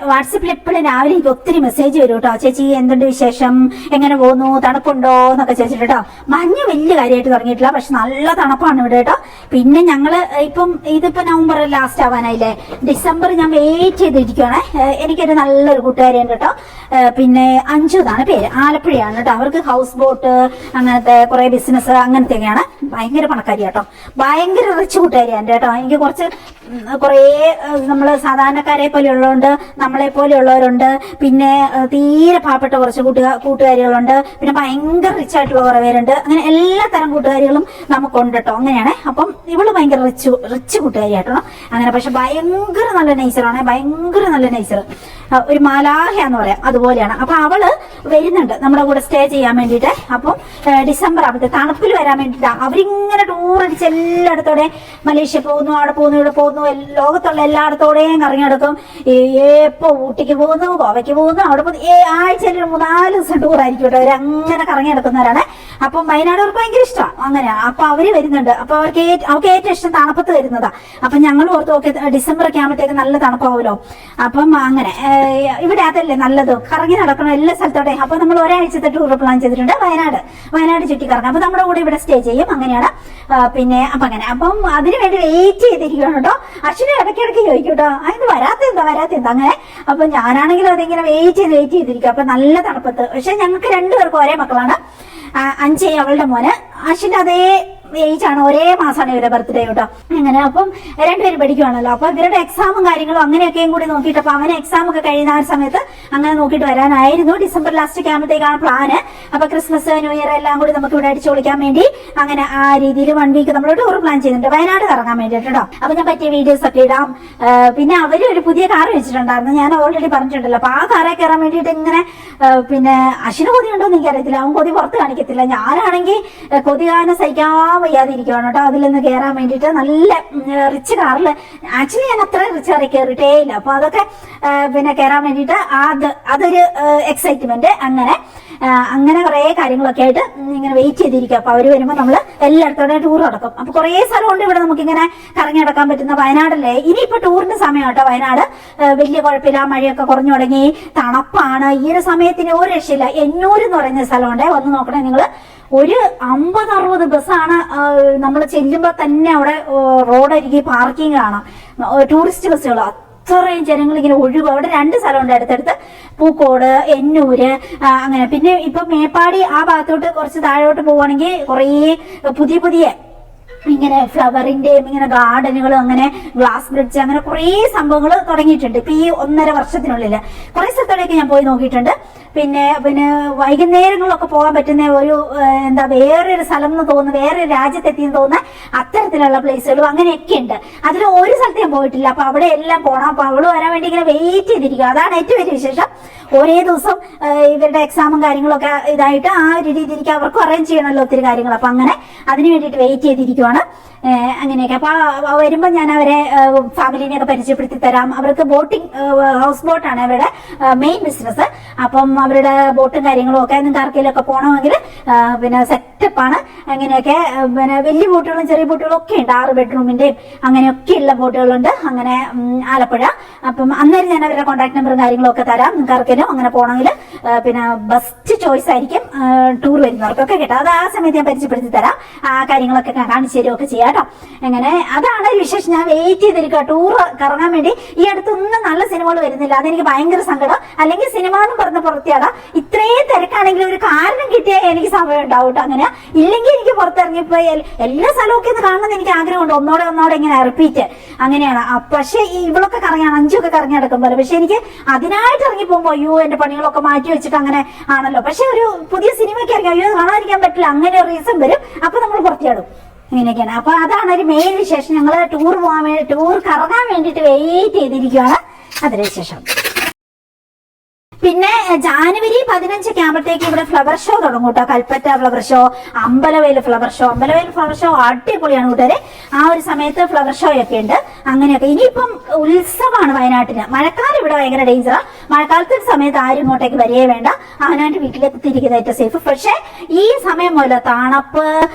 വാട്സപ്പിൽ എപ്പോഴും രാവിലെ എനിക്ക് ഒത്തിരി മെസ്സേജ് വരും കേട്ടോ. ചേച്ചി എന്തുണ്ട് വിശേഷം, എങ്ങനെ പോകുന്നു, തണുപ്പുണ്ടോ എന്നൊക്കെ ചോദിച്ചിട്ട് കേട്ടോ. മഞ്ഞ് വലിയ കാര്യമായിട്ട് തുടങ്ങിയിട്ടില്ല, പക്ഷെ നല്ല തണുപ്പാണ് ഇവിടെ കേട്ടോ. പിന്നെ ഞങ്ങള് ഇതിപ്പോ നവംബർ ലാസ്റ്റ് ആവാനായില്ലേ, ഡിസംബർ ഞാൻ വെയിറ്റ് ചെയ്തിരിക്കുകയാണ്. എനിക്കൊരു നല്ലൊരു കൂട്ടുകാരിയുണ്ട് കേട്ടോ. പിന്നെ അഞ്ചു എന്നാണ് പേര്, ആലപ്പുഴയാണ് കേട്ടോ. അവർക്ക് ഹൗസ് ബോട്ട് അങ്ങനത്തെ കുറെ ബിസിനസ് അങ്ങനത്തെയൊക്കെയാണ്. ഭയങ്കര പണക്കാരി കേട്ടോ, ഭയങ്കര റിച്ച് കൂട്ടുകാരിയാണ് കേട്ടോ. എനിക്ക് കുറേ നമ്മള് സാധാരണക്കാരെ പോലെ ഉള്ളതുകൊണ്ട് നമ്മളെ പോലെയുള്ളവരുണ്ട്. പിന്നെ തീരെ പാവപ്പെട്ട കുറച്ച് കൂട്ടുകാരികളുണ്ട്. പിന്നെ ഭയങ്കര റിച്ച് ആയിട്ടുള്ള കുറെ പേരുണ്ട്. അങ്ങനെ എല്ലാ തരം കൂട്ടുകാരികളും നമുക്കുണ്ട് കേട്ടോ. അങ്ങനെയാണ്. അപ്പം ഇവള് ഭയങ്കര റിച്ച് കൂട്ടുകാരിയായിട്ടോ. അങ്ങനെ പക്ഷെ ഭയങ്കര നല്ല നേച്ചറാണ്, ഭയങ്കര നല്ല നേച്ചർ. ഒരു മാലാഹയാന്ന് പറയാം, അതുപോലെയാണ്. അപ്പൊ അവള് വരുന്നുണ്ട് നമ്മുടെ കൂടെ സ്റ്റേ ചെയ്യാൻ വേണ്ടിയിട്ട്. അപ്പം ഡിസംബർ ആവുമ്പത്തെ തണുപ്പിൽ വരാൻ വേണ്ടിയിട്ടാ അവരിങ്ങനെ ടൂർ അടിച്ച് എല്ലായിടത്തോടെ മലേഷ്യ പോകുന്നു, അവിടെ പോകുന്നു, ഇവിടെ പോകുന്നു, ലോകത്തുള്ള എല്ലായിടത്തോടെയും കറങ്ങി നടക്കും. എപ്പോ ഊട്ടിക്ക് പോകുന്നു, ഗോവയ്ക്ക് പോകുന്നു, അവിടെ പോകുന്നു. ആഴ്ചയിൽ 3-4 ദിവസം ടൂർ ആയിരിക്കും കേട്ടോ. അവരങ്ങനെ കറങ്ങി നടക്കുന്നവരാണ്. അപ്പം വയനാട് അവർക്ക് ഭയങ്കര ഇഷ്ടമാണ്. അങ്ങനെ അപ്പൊ അവര് വരുന്നുണ്ട്. അപ്പൊ അവർക്ക് ഏറ്റവും ഇഷ്ടം തണുപ്പത്ത് വരുന്നതാ. അപ്പൊ ഞങ്ങൾ ഓർത്ത് ഓക്കെ ഡിസംബർ ഒക്കെ ആകുമ്പോഴത്തേക്ക് നല്ല തണുപ്പാവുമല്ലോ. അപ്പം അങ്ങനെ ഇവിടെ അതല്ലേ നല്ലത്, കറങ്ങി നടക്കണം എല്ലാ സ്ഥലത്തോടെ. അപ്പൊ നമ്മൾ ഒരാഴ്ചത്തെ ടൂർ പ്ലാൻ ചെയ്തിട്ടുണ്ട്. വയനാട് ചുറ്റി കറങ്ങാം. അപ്പൊ നമ്മുടെ കൂടെ ഇവിടെ സ്റ്റേ ചെയ്യും. അങ്ങനെയാണ്. പിന്നെ അപ്പൊ അങ്ങനെ അപ്പം അതിനുവേണ്ടി വെയിറ്റ് ചെയ്തിരിക്കുകയാണ് കേട്ടോ. അശ്വിനി ഇടയ്ക്കിടയ്ക്ക് ചോദിക്കും കേട്ടോ, അതിന് വരാത്തെന്താ അങ്ങനെ. അപ്പൊ ഞാനാണെങ്കിലും അതിങ്ങനെ വെയിറ്റ് ചെയ്തിരിക്കും. അപ്പൊ നല്ല തണുപ്പത്ത്. പക്ഷെ ഞങ്ങൾക്ക് 2 പേർക്കും ഒരേ മക്കളാണ്. 5 അവളുടെ മോന്, അശ്വിന്റെ അതേ ഏജ് ആണ്, ഒരേ മാസമാണ് ഇവരുടെ ബർത്ത്ഡേ കേട്ടോ. അങ്ങനെ അപ്പം 2 പേരും പഠിക്കുവാണല്ലോ. അപ്പൊ ഇവരുടെ എക്സാമും കാര്യങ്ങളും അങ്ങനെയൊക്കെയും കൂടി നോക്കിയിട്ട് അപ്പൊ അവന് എക്സാം ഒക്കെ കഴിയുന്ന ആ സമയത്ത് അങ്ങനെ നോക്കിയിട്ട് വരാനായിരുന്നു. ഡിസംബർ ലാസ്റ്റ് ആകുമ്പോഴത്തേക്കാണ് പ്ലാന്. അപ്പൊ ക്രിസ്മസ്, ന്യൂ ഇയർ എല്ലാം കൂടി നമുക്ക് ഇവിടെ അടിച്ചു പൊളിക്കാൻ വേണ്ടി അങ്ങനെ ആ രീതിയിൽ 1 വീക്ക് നമ്മൾ ടൂർ പ്ലാൻ ചെയ്തിട്ടുണ്ട്, വയനാട് കറങ്ങാൻ വേണ്ടിയിട്ട് കേട്ടോ. അപ്പൊ ഞാൻ പറ്റിയ വീഡിയോസ് ഒക്കെ ഇടാം. പിന്നെ അവര് ഒരു പുതിയ കാർ വെച്ചിട്ടുണ്ടായിരുന്നു, ഞാൻ ഓൾറെഡി പറഞ്ഞിട്ടുണ്ടല്ലോ. അപ്പൊ ആ കാറെ കയറാൻ വേണ്ടിയിട്ട് ഇങ്ങനെ പിന്നെ അശ്വിന് കൊതി ഉണ്ടോ എന്ന് എനിക്കറിയത്തില്ല, അവൻ കൊതി പുറത്ത് കാണിക്കത്തില്ല. ഞാനാണെങ്കിൽ കൊതി കാരണം സഹിക്കാൻ വയ്യാതിരിക്കുവാണ് കേട്ടോ. അതിലൊന്ന് കയറാൻ വേണ്ടിയിട്ട് നല്ല റിച്ച് കാറിൽ. ആക്ച്വലി ഞാൻ അത്ര റിച്ച് കാറിൽ കയറിയിട്ടേ ഇല്ല. അപ്പൊ അതൊക്കെ പിന്നെ കയറാൻ വേണ്ടിയിട്ട് അതൊരു എക്സൈറ്റ്മെന്റ്. അങ്ങനെ കുറെ കാര്യങ്ങളൊക്കെ ആയിട്ട് ഇങ്ങനെ വെയിറ്റ് ചെയ്തിരിക്കും. അപ്പൊ അവര് വരുമ്പോൾ നമ്മൾ എല്ലായിടത്തോടെ ടൂർ നടക്കും. അപ്പൊ കുറെ സ്ഥലമുണ്ട് ഇവിടെ നമുക്ക് ഇങ്ങനെ കറങ്ങി നടക്കാൻ പറ്റുന്ന. വയനാടല്ലേ ഇനിയിപ്പോ ടൂറിന്റെ സമയം കേട്ടോ. വയനാട് വലിയ കുഴപ്പമില്ല, മഴയൊക്കെ കുറഞ്ഞു തുടങ്ങി, തണുപ്പാണ്. ഈ ഒരു സമയത്തിന് ഒരു രക്ഷയില്ല. എന്നൂര് എന്ന് പറയുന്ന സ്ഥലമുണ്ട്, വന്ന് നോക്കണേ നിങ്ങള്. ഒരു 50-60 ബസ്സാണ് നമ്മൾ ചെല്ലുമ്പോ തന്നെ അവിടെ റോഡരികെ പാർക്കിംഗ് കാണാം, ടൂറിസ്റ്റ് ബസ്സുകൾ. അത്രയും ജനങ്ങൾ ഇങ്ങനെ ഒഴുകും. അവിടെ 2 സ്ഥലമുണ്ട് അടുത്തടുത്ത്, പൂക്കോട്, എന്നൂര്, അങ്ങനെ. പിന്നെ ഇപ്പൊ മേപ്പാടി ആ ഭാഗത്തോട്ട് കുറച്ച് താഴോട്ട് പോവുകയാണെങ്കിൽ കുറേ പുതിയ ഇങ്ങനെ ഫ്ലവറിന്റെയും ഇങ്ങനെ ഗാർഡനുകളും അങ്ങനെ ഗ്ലാസ് ബ്രിഡ്ജ് അങ്ങനെ കുറെ സംഭവങ്ങൾ തുടങ്ങിയിട്ടുണ്ട് ഇപ്പൊ ഈ 1.5 വർഷത്തിനുള്ളിൽ. കുറെ സ്ഥലത്തോടെയൊക്കെ ഞാൻ പോയി നോക്കിയിട്ടുണ്ട്. പിന്നെ പിന്നെ വൈകുന്നേരങ്ങളിലൊക്കെ പോകാൻ പറ്റുന്ന ഒരു എന്താ വേറൊരു സ്ഥലം എന്ന് തോന്നുന്നു, വേറൊരു രാജ്യത്തെത്തിയെന്ന് തോന്നുന്ന അത്തരത്തിലുള്ള പ്ലേസുകളും അങ്ങനെയൊക്കെ ഉണ്ട്. അതിൽ ഒരു സ്ഥലത്ത് ഞാൻ പോയിട്ടില്ല. അപ്പൊ അവിടെ എല്ലാം പോകണം. അപ്പൊ അവള് വരാൻ വേണ്ടി ഇങ്ങനെ വെയിറ്റ് ചെയ്തിരിക്കുക. അതാണ് ഏറ്റവും വലിയ വിശേഷം. ഒരേ ദിവസം ഇവരുടെ എക്സാമും കാര്യങ്ങളൊക്കെ ഇതായിട്ട് ആ ഒരു രീതിയിലേക്ക് അവർക്കും അറേഞ്ച് ചെയ്യണമല്ലോ ഒത്തിരി കാര്യങ്ങൾ. അപ്പൊ അങ്ങനെ അതിന് വേണ്ടിയിട്ട് വെയിറ്റ് ചെയ്തിരിക്കുവാണ്. അങ്ങനെയൊക്കെ. അപ്പൊ വരുമ്പോൾ ഞാൻ അവരെ ഫാമിലിനെയൊക്കെ പരിചയപ്പെടുത്തി തരാം. അവർക്ക് ബോട്ടിംഗ്, ഹൗസ് ബോട്ടാണ് അവരുടെ മെയിൻ ബിസിനസ്. അപ്പം അവരുടെ ബോട്ടും കാര്യങ്ങളും ഒക്കെ നിങ്ങൾക്ക് ആർക്കെങ്കിലൊക്കെ പോകണമെങ്കിൽ പിന്നെ സെറ്റപ്പാണ്. അങ്ങനെയൊക്കെ പിന്നെ വലിയ ബോട്ടുകളും ചെറിയ ബോട്ടുകളും ഒക്കെ ഉണ്ട്. 6 ബെഡ്റൂമിന്റെയും അങ്ങനെയൊക്കെയുള്ള ബോട്ടുകളുണ്ട്. അങ്ങനെ ആലപ്പുഴ. അപ്പം അന്നേരം ഞാൻ അവരുടെ കോൺടാക്ട് നമ്പറും കാര്യങ്ങളും ഒക്കെ തരാം. നിങ്ങൾക്ക് ആർക്കെങ്കിലും അങ്ങനെ പോകണമെങ്കിൽ പിന്നെ ബെസ്റ്റ് ചോയ്സ് ആയിരിക്കും ടൂർ വരുന്നവർക്കൊക്കെ കേട്ടോ. അത് ആ സമയത്ത് ഞാൻ പരിചയപ്പെടുത്തി തരാം. ആ കാര്യങ്ങളൊക്കെ കാണിച്ചു തരുമൊക്കെ ചെയ്യാം കേട്ടോ. അങ്ങനെ അതാണ് വിശേഷം. ഞാൻ വെയിറ്റ് ചെയ്തിരിക്കുക ടൂർ കറങ്ങാൻ വേണ്ടി. ഈ അടുത്തൊന്നും നല്ല സിനിമകൾ വരുന്നില്ല. അതെനിക്ക് ഭയങ്കര സങ്കടം. അല്ലെങ്കിൽ സിനിമ എന്ന് പറഞ്ഞ പുറത്തിയാടാ. ഇത്രയും തിരക്കാണെങ്കിൽ ഒരു കാരണം കിട്ടിയാൽ എനിക്ക് സമയം ഉണ്ടാവും കേട്ടോ. അങ്ങനെ ഇല്ലെങ്കിൽ എനിക്ക് പുറത്തിറങ്ങിപ്പോ എല്ലാ സ്ഥലമൊക്കെ ഒന്ന് കാണണമെന്ന് എനിക്ക് ആഗ്രഹമുണ്ട്. ഒന്നോടെ ഇങ്ങനെ റിപ്പീറ്റ് അങ്ങനെയാണ്. പക്ഷെ ഇവളൊക്കെ കറങ്ങിയാണ്, അഞ്ചൊക്കെ കറങ്ങി നടക്കും പോലെ. പക്ഷെ എനിക്ക് അതിനായിട്ട് ഇറങ്ങി പോകുമ്പോ അയ്യോ എന്റെ പണികളൊക്കെ മാറ്റി വെച്ചിട്ട് അങ്ങനെ ആണല്ലോ. പക്ഷെ ഒരു പുതിയ സിനിമയ്ക്ക് ഇറങ്ങി അയ്യോ കാണാതിരിക്കാൻ പറ്റില്ല, അങ്ങനെ ഒരു റീസൺ വരും. അപ്പൊ നമ്മൾ പുറത്തിയാടും. ഇങ്ങനെയൊക്കെയാണ്. അപ്പൊ അതാണ് ഒരു മെയിൻ വിശേഷം. ഞങ്ങള് ടൂർ കറങ്ങാൻ വേണ്ടിയിട്ട് വെയിറ്റ് ചെയ്തിരിക്കുകയാണ്. അതിന് വിശേഷം. പിന്നെ ജാനുവരി 15 ആകുമ്പോഴത്തേക്ക് ഇവിടെ ഫ്ലവർ ഷോ തുടങ്ങും കേട്ടോ. Kalpetta flower show, Ambalavayal flower show. Ambalavayal flower show അടിപൊളിയാണ് കൂട്ടുകാരെ. ആ ഒരു സമയത്ത് ഫ്ലവർ ഷോ ഒക്കെ ഉണ്ട്. അങ്ങനെയൊക്കെ. ഇനിയിപ്പം ഉത്സവമാണ് വയനാട്ടിന്. മഴക്കാലം ഇവിടെ ഭയങ്കര ഡേഞ്ചറാണ്. മഴക്കാലത്തെ സമയത്ത് ആരും ഇങ്ങോട്ടേക്ക് വരികയേ വേണ്ട. അവനവന്റെ വീട്ടിലേക്ക് തിരിക്കുന്നത് ഏറ്റവും സേഫ്. പക്ഷെ ഈ സമയം പോലെ തണുപ്പ്,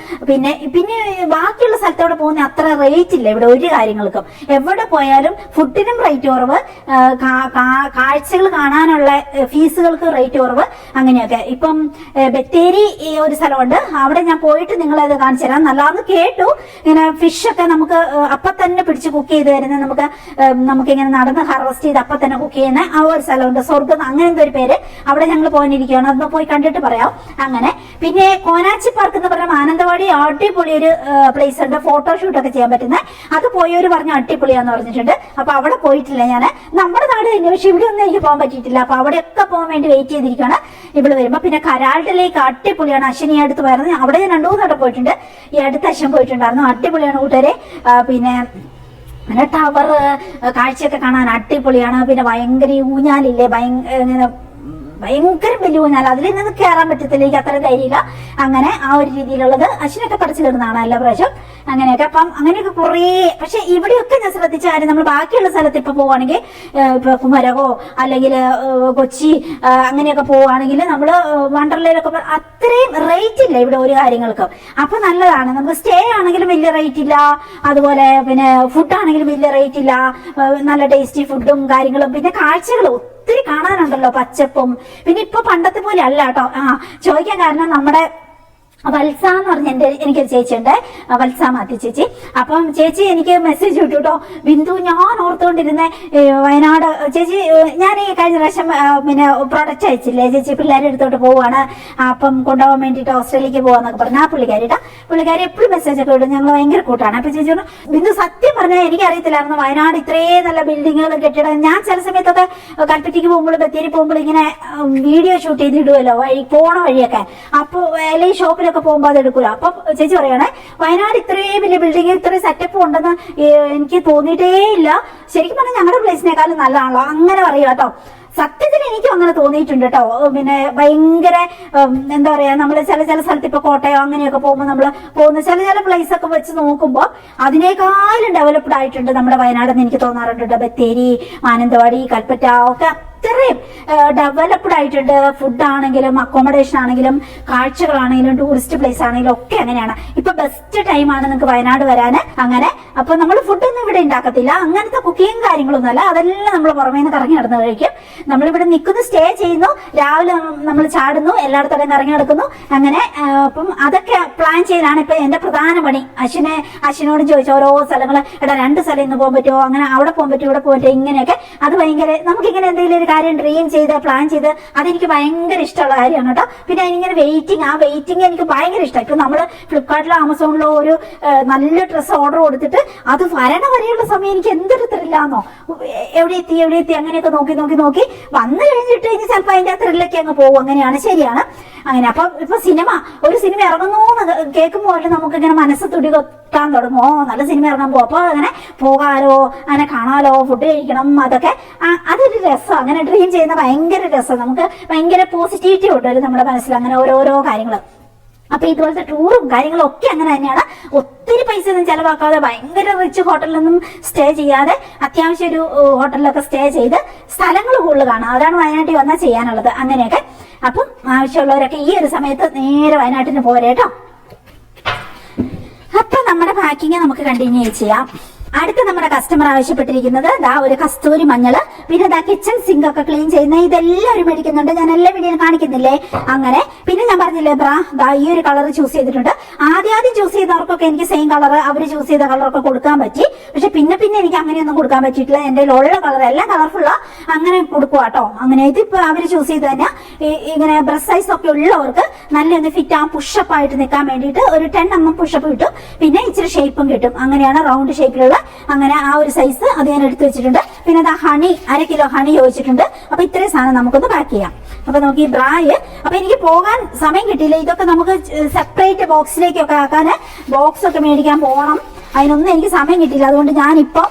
പിന്നെ ബാക്കിയുള്ള സ്ഥലത്തോടെ പോകുന്ന അത്ര റേറ്റ് ഇല്ല ഇവിടെ ഒരു കാര്യങ്ങൾക്കും. എവിടെ പോയാലും ഫുഡിനും റേറ്റ് കുറവ്, കാഴ്ചകൾ കാണാനുള്ള ഫീസുകൾക്ക് റേറ്റ് കുറവ്. അങ്ങനെയൊക്കെ. ഇപ്പം ബത്തേരി ഒരു സ്ഥലമുണ്ട്. അവിടെ ഞാൻ പോയിട്ട് നിങ്ങളത് കാണിച്ചു തരാം. നല്ലതെന്ന് കേട്ടു. ഇങ്ങനെ ഫിഷൊക്കെ നമുക്ക് അപ്പം തന്നെ പിടിച്ച് കുക്ക് ചെയ്ത് തരുന്നത്, നമുക്കിങ്ങനെ നടന്ന് ഹാർവസ്റ്റ് ചെയ്ത് അപ്പം തന്നെ കുക്ക് ചെയ്യുന്ന ആ ഒരു സ്ഥലമുണ്ട്. സ്വർഗ്ഗം അങ്ങനത്തെ ഒരു പേര്. അവിടെ ഞങ്ങൾ പോകാനിരിക്കുകയാണ്. അതൊന്ന് പോയി കണ്ടിട്ട് പറയാം. അങ്ങനെ. പിന്നെ കോനാച്ചി പാർക്ക് എന്ന് പറഞ്ഞ മാനന്തവാടി അടിപൊളി ഒരു പ്ലേസ് ഉണ്ട്. ഫോട്ടോഷൂട്ടൊക്കെ ചെയ്യാൻ പറ്റുന്ന. അത് പോയവർ പറഞ്ഞ അടിപൊളിയാന്ന് പറഞ്ഞിട്ടുണ്ട്. അപ്പൊ അവിടെ പോയിട്ടില്ല ഞാൻ. നമ്മുടെ നാട് തന്നെ. പക്ഷെ ഇവിടെ ഒന്നും എനിക്ക് പോകാൻ പറ്റിയിട്ടില്ല. അപ്പൊ അവിടെയൊക്കെ പോകാൻ വേണ്ടി വെയിറ്റ് ചെയ്തിരിക്കുകയാണ് ഇവിടെ വരുമ്പോ. പിന്നെ കരാൾട്ടിലേക്ക് അടിപൊളിയാണ്. അശ്വിനി അടുത്ത് വരുന്നത്. അവിടെ ഞാൻ 2-3 വട്ടം പോയിട്ടുണ്ട്. ഈ അടുത്ത അശ്വൻ പോയിട്ടുണ്ടായിരുന്നു. അടിപൊളിയാണ് കൂട്ടുകാരെ. പിന്നെ അങ്ങനെ ടവർ കാഴ്ചയൊക്കെ കാണാൻ അടിപൊളിയാണ്. പിന്നെ ഭയങ്കര ഊഞ്ഞാലില്ലേ, ഭയങ്കര വലിയ ഊഞ്ഞാൽ. അതിൽ നിന്ന് കയറാൻ പറ്റത്തില്ല. എനിക്ക് അത്ര ധൈര്യമില്ല. അങ്ങനെ ആ ഒരു രീതിയിലുള്ളത് അശ്വിനൊക്കെ പഠിച്ചു കിടന്നതാണ് എല്ലാ പ്രാവശ്യം. അങ്ങനെയൊക്കെ. അപ്പം അങ്ങനെയൊക്കെ കുറേ. പക്ഷെ ഇവിടെയൊക്കെ ഞാൻ ശ്രദ്ധിച്ച കാര്യം, നമ്മൾ ബാക്കിയുള്ള സ്ഥലത്ത് ഇപ്പൊ പോവാണെങ്കിൽ, ഇപ്പൊ കുമരകോ അല്ലെങ്കിൽ കൊച്ചി അങ്ങനെയൊക്കെ പോവുകയാണെങ്കിൽ നമ്മൾ വണ്ടർലയിലൊക്കെ അത്രയും റേറ്റ് ഇല്ല ഇവിടെ ഒരു കാര്യങ്ങൾക്കും. അപ്പൊ നല്ലതാണ്. നമുക്ക് സ്റ്റേ ആണെങ്കിലും വലിയ റേറ്റ് ഇല്ല. അതുപോലെ പിന്നെ ഫുഡ് ആണെങ്കിലും വലിയ റേറ്റ് ഇല്ല. നല്ല ടേസ്റ്റി ഫുഡും കാര്യങ്ങളും പിന്നെ കാഴ്ചകളും ഒത്തിരി കാണാനുണ്ടല്ലോ. പച്ചപ്പും. പിന്നെ ഇപ്പൊ പണ്ടത്തെ പോലെ അല്ല കേട്ടോ. ചോദിക്കാൻ കാരണം നമ്മുടെ വത്സ എന്ന് പറഞ്ഞ എനിക്കൊരു ചേച്ചിയുണ്ട്, വത്സ മാത്യു ചേച്ചി. അപ്പം ചേച്ചി എനിക്ക് മെസ്സേജ് വിട്ടു കേട്ടോ. ബിന്ദു, ഞാൻ ഓർത്തുകൊണ്ടിരുന്ന വയനാട് ചേച്ചി, ഞാൻ ഈ കഴിഞ്ഞ പ്രാവശ്യം പിന്നെ പ്രൊഡക്റ്റ് അയച്ചില്ലേ ചേച്ചി, പിള്ളേരെ എടുത്തോട്ട് പോവാണ്, അപ്പം കൊണ്ടുപോകാൻ വേണ്ടിയിട്ട് ഓസ്ട്രേലിയക്ക് പോവാന്നൊക്കെ പറഞ്ഞു. ആ പുള്ളിക്കാരി എപ്പോഴും മെസ്സേജ് ഒക്കെ വിടും. ഞങ്ങൾ ഭയങ്കര കൂട്ടാണ്. അപ്പൊ ചേച്ചി പറഞ്ഞു, ബിന്ദു സത്യം പറഞ്ഞാൽ എനിക്കറിയത്തില്ലായിരുന്നു വയനാട് ഇത്രയും നല്ല ബിൽഡിങ്ങുകൾ കെട്ടിടം. ഞാൻ ചില സമയത്തൊക്കെ കൽപ്പറ്റയ്ക്ക് പോകുമ്പോൾ ബത്തേരി പോകുമ്പോൾ ഇങ്ങനെ വീഡിയോ ഷൂട്ട് ചെയ്തിടുമല്ലോ പോണ വഴിയൊക്കെ. അപ്പൊ ഈ ഷോപ്പിൽ ഒക്കെ പോകുമ്പോ അത് എടുക്കൂല. അപ്പൊ ചേച്ചി പറയണേ, വയനാട് ഇത്രയും വലിയ ബിൽഡിംഗ് ഇത്രയും സെറ്റപ്പ് ഉണ്ടെന്ന് എനിക്ക് തോന്നിയിട്ടേ ഇല്ല. ശരിക്കും പറഞ്ഞാൽ ഞങ്ങളുടെ പ്ലേസിനേക്കാളും നല്ലതാണല്ലോ. അങ്ങനെ പറയാ കേട്ടോ. സത്യത്തിൽ എനിക്കും അങ്ങനെ തോന്നിയിട്ടുണ്ട് കേട്ടോ. പിന്നെ ഭയങ്കര എന്താ പറയാ, നമ്മള് ചില സ്ഥലത്ത് ഇപ്പൊ കോട്ടയം അങ്ങനെയൊക്കെ പോകുമ്പോൾ നമ്മള് പോകുന്ന ചില പ്ലേസ് ഒക്കെ വെച്ച് നോക്കുമ്പോൾ അതിനേക്കാളും ഡെവലപ്ഡ് ആയിട്ടുണ്ട് നമ്മുടെ വയനാട് എന്ന് എനിക്ക് തോന്നാറുണ്ട്. ബത്തേരി, മാനന്തവാടി, കൽപ്പറ്റ ഒക്കെ അത്രയും ഡെവലപ്ഡ് ആയിട്ടുണ്ട്. ഫുഡ് ആണെങ്കിലും അക്കോമഡേഷൻ ആണെങ്കിലും കാഴ്ചകളാണെങ്കിലും ടൂറിസ്റ്റ് പ്ലേസ് ആണെങ്കിലും ഒക്കെ അങ്ങനെയാണ്. ഇപ്പൊ ബെസ്റ്റ് ടൈമാണ് നിങ്ങൾക്ക് വയനാട് വരാന്. അങ്ങനെ. അപ്പൊ നമ്മൾ ഫുഡൊന്നും ഇവിടെ ഉണ്ടാക്കത്തില്ല. അങ്ങനത്തെ കുക്കിങ് കാര്യങ്ങളൊന്നും അല്ല. അതെല്ലാം നമ്മൾ പുറമേ നിന്ന് കറങ്ങി നടന്നു കഴിക്കും. നമ്മളിവിടെ നിൽക്കുന്നു, സ്റ്റേ ചെയ്യുന്നു, രാവിലെ നമ്മൾ ചാടുന്നു, എല്ലായിടത്തോടെയും കറങ്ങി നടക്കുന്നു. അങ്ങനെ. അപ്പം അതൊക്കെ പ്ലാൻ ചെയ്താണ് ഇപ്പൊ എന്റെ പ്രധാന പണി. അശ്വിനോട് ചോദിച്ചു ഓരോ സ്ഥലങ്ങള്, എടാ 2 സ്ഥലം ഇന്ന് പോകാൻ പറ്റുമോ, അങ്ങനെ അവിടെ പോകാൻ പറ്റുമോ, ഇവിടെ പോകാൻ പറ്റുമോ, ഇങ്ങനെയൊക്കെ. അത് ഭയങ്കര നമുക്കിങ്ങനെ എന്തെങ്കിലും ഒരു കാര്യം കാര്യം ഡ്രീം ചെയ്ത് പ്ലാൻ ചെയ്ത് അതെനിക്ക് ഭയങ്കര ഇഷ്ടമുള്ള കാര്യമാണ് കേട്ടോ. പിന്നെ അതിനിങ്ങനെ വെയിറ്റിംഗ് എനിക്ക് ഭയങ്കര ഇഷ്ടമാണ്. ഇപ്പൊ നമ്മള് ഫ്ലിപ്കാർട്ടിലോ ആമസോണിലോ ഒരു നല്ല ഡ്രസ്സ് ഓർഡർ കൊടുത്തിട്ട് അത് വരെയുള്ള സമയം എനിക്ക് എന്തൊരു ത്രില്ലാന്നോ. എവിടെ എത്തി അങ്ങനെയൊക്കെ നോക്കി വന്നു കഴിഞ്ഞിട്ട് ഇനി ചിലപ്പോൾ അതിന്റെ ആ ത്രില്ലൊക്കെ അങ്ങ് പോകും. അങ്ങനെയാണ്, ശരിയാണ്. അങ്ങനെ അപ്പൊ ഇപ്പൊ ഒരു സിനിമ ഇറങ്ങുന്നു എന്ന് കേൾക്കുമ്പോൾ നമുക്ക് ഇങ്ങനെ മനസ്സ് തുടികൊട്ടാൻ തുടങ്ങും. നല്ല സിനിമ ഇറങ്ങാൻ പോകും, അപ്പൊ അങ്ങനെ പോകാലോ, അങ്ങനെ കാണാലോ, ഫുഡ് കഴിക്കണം, അതൊക്കെ അതൊരു രസം. അങ്ങനെ ഡ്രീം ചെയ്യുന്ന ഭയങ്കര രസം. നമുക്ക് ഭയങ്കര പോസിറ്റിവിറ്റി കൊണ്ടുവരും നമ്മുടെ മനസ്സിൽ അങ്ങനെ ഓരോരോ കാര്യങ്ങൾ. അപ്പൊ ഇതുപോലത്തെ ടൂറും കാര്യങ്ങളും ഒക്കെ അങ്ങനെ തന്നെയാണ്. ഒത്തിരി പൈസ ഒന്നും ചെലവാക്കാതെ ഭയങ്കര റിച്ച് ഹോട്ടലിലൊന്നും സ്റ്റേ ചെയ്യാതെ അത്യാവശ്യം ഒരു ഹോട്ടലിലൊക്കെ സ്റ്റേ ചെയ്ത് സ്ഥലങ്ങൾ കൂടുതൽ കാണാം. അതാണ് വയനാട്ടിൽ വന്നാൽ ചെയ്യാനുള്ളത്. അങ്ങനെയൊക്കെ അപ്പം ആവശ്യമുള്ളവരൊക്കെ ഈ ഒരു സമയത്ത് നേരെ വയനാട്ടിന് പോരേട്ടോ. അപ്പൊ നമ്മുടെ പാക്കിങ് നമുക്ക് കണ്ടിന്യൂ ചെയ്യാം. അടുത്ത നമ്മുടെ കസ്റ്റമർ ആവശ്യപ്പെട്ടിരിക്കുന്നത് ദാ ഒരു കസ്തൂരി മഞ്ഞള്, പിന്നെ ദാ കിച്ചൺ സിങ്ക് ഒക്കെ ക്ലീൻ ചെയ്യുന്ന ഇതെല്ലാവരും മേടിക്കുന്നുണ്ട്. ഞാൻ എല്ലാ വീഡിയോയും കാണിക്കുന്നില്ലേ. അങ്ങനെ പിന്നെ ഞാൻ പറഞ്ഞില്ലേ ബ്രാ ദാ ഈ ഒരു കളർ ചൂസ് ചെയ്തിട്ടുണ്ട്. ആദ്യം ചൂസ് ചെയ്തവർക്കൊക്കെ എനിക്ക് സെയിം കളർ അവർ ചൂസ് ചെയ്ത കളറൊക്കെ കൊടുക്കാൻ പറ്റി. പക്ഷെ പിന്നെ എനിക്ക് അങ്ങനെയൊന്നും കൊടുക്കാൻ പറ്റിയിട്ടില്ല. എന്റെ ഉള്ള കളർ എല്ലാം കളർഫുള്ള അങ്ങനെ കൊടുക്കുക കേട്ടോ. അങ്ങനെ ഇതിപ്പോ അവർ ചൂസ് ചെയ്ത് തന്നെ ഇങ്ങനെ ബ്രസ്റ്റ് സൈസ് ഒക്കെ ഉള്ളവർക്ക് നല്ലൊന്ന് ഫിറ്റ് ആ പുഷപ്പ് ആയിട്ട് നിൽക്കാൻ വേണ്ടിയിട്ട് ഒരു 10 mm പുഷപ്പ് കിട്ടും. പിന്നെ ഇച്ചിരി ഷേപ്പും കിട്ടും. അങ്ങനെയാണ് റൗണ്ട് ഷേപ്പിലുള്ള അങ്ങനെ ആ ഒരു സൈസ് അത് ഞാൻ എടുത്തു വെച്ചിട്ടുണ്ട്. പിന്നെ അത് ഹണി 1 കിലോ ഹണി ചോദിച്ചിട്ടുണ്ട്. അപ്പൊ ഇത്രയും സാധനം നമുക്കൊന്ന് പാക്ക് ചെയ്യാം. അപ്പൊ നമുക്ക് ഈ ബ്രായ് അപ്പൊ എനിക്ക് പോകാൻ സമയം കിട്ടിയില്ല. ഇതൊക്കെ നമുക്ക് സെപ്പറേറ്റ് ബോക്സിലേക്കൊക്കെ ആക്കാൻ ബോക്സ് ഒക്കെ മേടിക്കാൻ പോകണം. അതിനൊന്നും എനിക്ക് സമയം കിട്ടിയില്ല. അതുകൊണ്ട് ഞാനിപ്പോ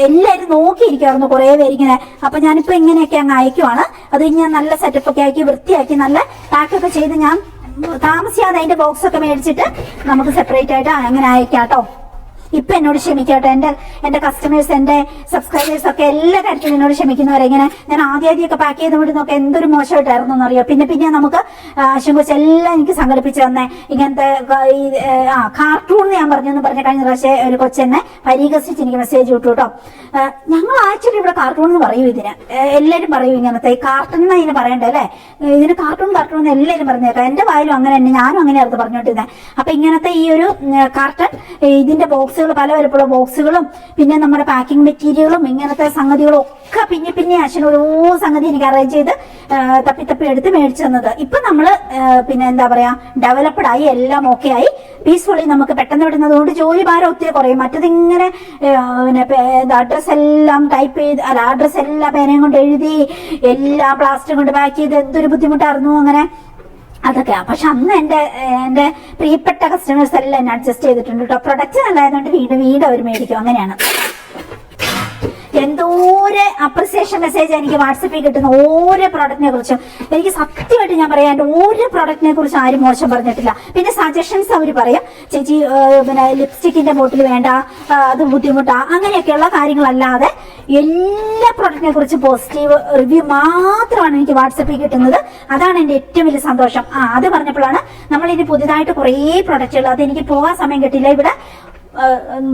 എല്ലാവരും നോക്കിയിരിക്കുമായിരുന്നു കുറെ പേരിങ്ങനെ. അപ്പൊ ഞാനിപ്പോ ഇങ്ങനെയൊക്കെ അങ്ങ് അയക്കുവാണ്. അത് ഞാൻ നല്ല സെറ്റപ്പ് ഒക്കെ ആക്കി വൃത്തിയാക്കി നല്ല പാക്കൊക്കെ ചെയ്ത് ഞാൻ താമസിയാതെ അതിന്റെ ബോക്സ് ഒക്കെ മേടിച്ചിട്ട് നമുക്ക് സെപ്പറേറ്റ് ആയിട്ട് അങ്ങനെ അയക്കാം കേട്ടോ. ഇപ്പൊ എന്നോട് ക്ഷമിക്കട്ടെ എന്റെ കസ്റ്റമേഴ്സ്, എന്റെ സബ്സ്ക്രൈബേഴ്സ് ഒക്കെ എല്ലാ കാര്യത്തിലും എന്നോട് ക്ഷമിക്കുന്നവരെ. ഇങ്ങനെ ഞാൻ ആദ്യമൊക്കെ പാക്ക് ചെയ്ത് വിടുന്നൊക്കെ എന്തൊരു മോശമായിട്ടായിരുന്നു എന്നറിയോ. പിന്നെ നമുക്ക് ആശുപത്രി എല്ലാം എനിക്ക് സംഘടിപ്പിച്ചു തന്നെ. ഇങ്ങനത്തെ കാർട്ടൂൺ ഞാൻ പറഞ്ഞെന്ന് പറഞ്ഞ കഴിഞ്ഞ പ്രാവശ്യം ഒരു കൊച്ചെന്നെ പരിഹസിച്ച് എനിക്ക് മെസ്സേജ് വിട്ടു കേട്ടോ. ഞങ്ങൾ ആക്ച്വലി ഇവിടെ കാർട്ടൂൺ എന്ന് പറയൂ ഇതിന്. എല്ലാവരും പറയും ഇങ്ങനത്തെ കാർട്ടൂൺ എന്ന് ഇതിന് പറയണ്ടേ അല്ലേ. ഇതിന് കാർട്ടൂൺ എന്ന് എല്ലാവരും പറഞ്ഞേക്കാം. എന്റെ വായിലും അങ്ങനെ തന്നെ, ഞാനും അങ്ങനെയായിരുന്നു പറഞ്ഞോണ്ടിരുന്നത്. അപ്പൊ ഇങ്ങനത്തെ ഈ ഒരു കാർട്ടൺ ഇതിന്റെ ബോക്സ് പല വലുപ്പമുള്ള ബോക്സുകളും പിന്നെ നമ്മുടെ പാക്കിംഗ് മെറ്റീരിയലും ഇങ്ങനത്തെ സംഗതികളും ഒക്കെ പിന്നെ അച്ഛൻ ഓരോ സംഗതി എനിക്ക് അറേഞ്ച് ചെയ്ത് തപ്പി എടുത്ത് മേടിച്ചു തന്നത്. ഇപ്പൊ നമ്മള് പിന്നെ എന്താ പറയാ ഡെവലപ്ഡ് ആയി, എല്ലാം ഓക്കെ ആയി, പീസ്ഫുള്ളി നമുക്ക് പെട്ടെന്ന് വിടുന്നത് കൊണ്ട് ജോലി ഭാരം ഒത്തിരി കുറയും. മറ്റത് ഇങ്ങനെ അഡ്രസ് എല്ലാം ടൈപ്പ് ചെയ്ത് അഡ്രസ് എല്ലാം പേനയും കൊണ്ട് എഴുതി എല്ലാം പ്ലാസ്റ്റിക് കൊണ്ട് പാക്ക് ചെയ്ത് എന്തൊരു ബുദ്ധിമുട്ടായിരുന്നു അങ്ങനെ അതൊക്കെ. പക്ഷെ അന്ന് എന്റെ പ്രിയപ്പെട്ട കസ്റ്റമേഴ്സ് എല്ലാം എന്നെ അഡ്ജസ്റ്റ് ചെയ്തിട്ടുണ്ട് കേട്ടോ. പ്രൊഡക്റ്റ് നല്ലതായതുകൊണ്ട് വീണ്ടും അവർ മേടിക്കും. അങ്ങനെയാണ്. എന്തോരെ അപ്രിസിയേഷൻ മെസ്സേജ് എനിക്ക് വാട്സപ്പിൽ കിട്ടുന്ന ഓരോ പ്രോഡക്റ്റിനെ കുറിച്ചും. എനിക്ക് സത്യമായിട്ട് ഞാൻ പറയാം, എന്റെ ഓരോ പ്രോഡക്റ്റിനെ കുറിച്ച് ആരും മോശം പറഞ്ഞിട്ടില്ല. പിന്നെ സജഷൻസ് അവർ പറയും, ചേച്ചി പിന്നെ ലിപ്സ്റ്റിക്കിന്റെ ബോട്ടിൽ വേണ്ട, അത് ബുദ്ധിമുട്ടാ, അങ്ങനെയൊക്കെയുള്ള കാര്യങ്ങളല്ലാതെ എല്ലാ പ്രോഡക്റ്റിനെ കുറിച്ച് പോസിറ്റീവ് റിവ്യൂ മാത്രമാണ് എനിക്ക് വാട്സപ്പിൽ കിട്ടുന്നത്. അതാണ് എന്റെ ഏറ്റവും വലിയ സന്തോഷം. അത് പറഞ്ഞപ്പോഴാണ് നമ്മളിനി പുതിയതായിട്ട് കുറേ പ്രോഡക്റ്റുകൾ, അത് എനിക്ക് പോകാൻ സമയം കിട്ടില്ല. ഇവിടെ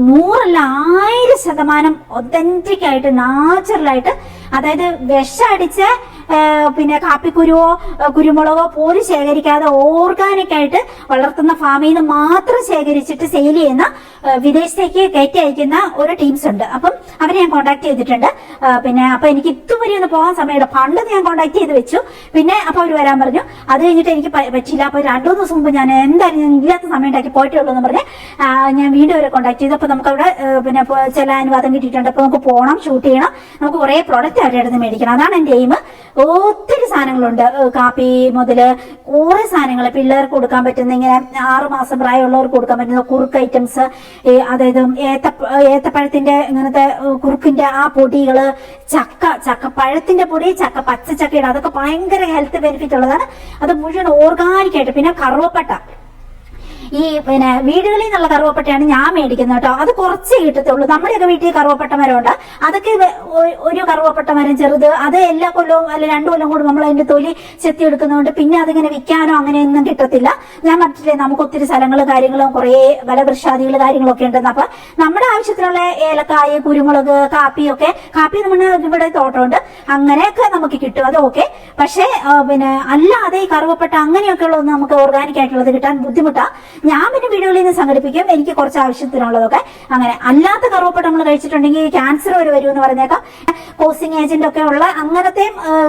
100 അല്ല 1000% ഒതന്റിക് ആയിട്ട് നാച്ചുറലായിട്ട്, അതായത് വിഷമടിച്ച പിന്നെ കാപ്പിക്കുരുവോ കുരുമുളകോ പോലും ശേഖരിക്കാതെ ഓർഗാനിക് ആയിട്ട് വളർത്തുന്ന ഫാമിൽ നിന്ന് മാത്രം ശേഖരിച്ചിട്ട് സെയിൽ ചെയ്യുന്ന വിദേശത്തേക്ക് കയറ്റി അയക്കുന്ന ഒരു ടീംസ് ഉണ്ട്. അപ്പം അവരെ ഞാൻ കോൺടാക്ട് ചെയ്തിട്ടുണ്ട്. പിന്നെ അപ്പൊ എനിക്ക് ഇതുവരെ ഒന്ന് പോകാൻ സമയമില്ല. പണ്ട് ഞാൻ കോൺടാക്ട് ചെയ്ത് വെച്ചു. പിന്നെ അപ്പൊ അവർ വരാൻ പറഞ്ഞു. അത് കഴിഞ്ഞിട്ട് എനിക്ക് പറ്റില്ല. അപ്പൊ 2-3 ദിവസം മുമ്പ് ഞാൻ എന്തായാലും ഞാൻ ഇല്ലാത്ത സമയം ഉണ്ടാക്കി പോയിട്ടേ ഉള്ളൂ എന്ന് പറഞ്ഞ് ഞാൻ വീണ്ടും അവരെ കോൺടാക്ട് ചെയ്തു. അപ്പൊ നമുക്ക് അവിടെ പിന്നെ ചില അനുവാദം കിട്ടിയിട്ടുണ്ട്. അപ്പൊ നമുക്ക് പോകണം, ഷൂട്ട് ചെയ്യണം, നമുക്ക് കുറെ പ്രോഡക്റ്റ് അവരുടെ അടുത്ത് മേടിക്കണം. അതാണ് എന്റെ എയിം. ഒത്തിരി സാധനങ്ങളുണ്ട്. കാപ്പി മുതല് കുറെ സാധനങ്ങൾ പിള്ളേർക്ക് കൊടുക്കാൻ പറ്റുന്ന, ഇങ്ങനെ 6 മാസം പ്രായമുള്ളവർക്ക് കൊടുക്കാൻ പറ്റുന്ന കുറുക്ക് ഐറ്റംസ്, അതായത് ഏത്തപ്പഴത്തിന്റെ ഇങ്ങനത്തെ കുറുക്കിന്റെ ആ പൊടികള്, ചക്കപ്പഴത്തിന്റെ പൊടി, പച്ചച്ചക്കയുടെ, അതൊക്കെ ഭയങ്കര ഹെൽത്ത് ബെനിഫിറ്റ് ഉള്ളതാണ്. അത് മുഴുവൻ ഓർഗാനിക് ആയിട്ട്. പിന്നെ കറുവപ്പട്ട, ഈ പിന്നെ വീടുകളിൽ നിന്നുള്ള കറുവപ്പട്ടയാണ് ഞാൻ മേടിക്കുന്നത് കേട്ടോ. അത് കുറച്ചേ കിട്ടത്തുള്ളൂ. നമ്മുടെയൊക്കെ വീട്ടിൽ കറുവപ്പട്ട മരമുണ്ട്. അതൊക്കെ ഒരു കറുവപ്പട്ട മരം ചെറുത്, അത് എല്ലാ കൊല്ലവും അല്ല 2 കൊല്ലം കൂടി നമ്മൾ അതിന്റെ തൊലി ചെത്തി എടുക്കുന്നതുകൊണ്ട് പിന്നെ അതിങ്ങനെ വിൽക്കാനോ അങ്ങനെയൊന്നും കിട്ടത്തില്ല. ഞാൻ പറഞ്ഞില്ലേ നമുക്ക് ഒത്തിരി സ്ഥലങ്ങളും കാര്യങ്ങളും കുറെ ഫലവൃക്ഷാദികൾ കാര്യങ്ങളൊക്കെ ഉണ്ടെന്ന്. അപ്പൊ നമ്മുടെ ആവശ്യത്തിനുള്ള ഏലക്കായ, കുരുമുളക്, കാപ്പി നമ്മുടെ ഇവിടെ തോട്ടമുണ്ട്, അങ്ങനെയൊക്കെ നമുക്ക് കിട്ടും. അത് ഓക്കെ. പക്ഷെ പിന്നെ അല്ലാതെ ഈ കറുവപ്പട്ട അങ്ങനെയൊക്കെ ഉള്ളതൊന്നും നമുക്ക് ഓർഗാനിക് ആയിട്ടുള്ളത് കിട്ടാൻ ബുദ്ധിമുട്ടാ. ഞാൻ പിന്നെ വീടുകളിൽ നിന്ന് സംഘടിപ്പിക്കും, എനിക്ക് കുറച്ച് ആവശ്യത്തിനുള്ളതൊക്കെ. അങ്ങനെ അല്ലാത്ത കറുവപ്പട്ട നമ്മൾ കഴിച്ചിട്ടുണ്ടെങ്കിൽ ക്യാൻസർ വരെ വരുമെന്ന് പറഞ്ഞേക്കാം. കോസിംഗ് ഏജന്റ് ഒക്കെ ഉള്ള അങ്ങനത്തെ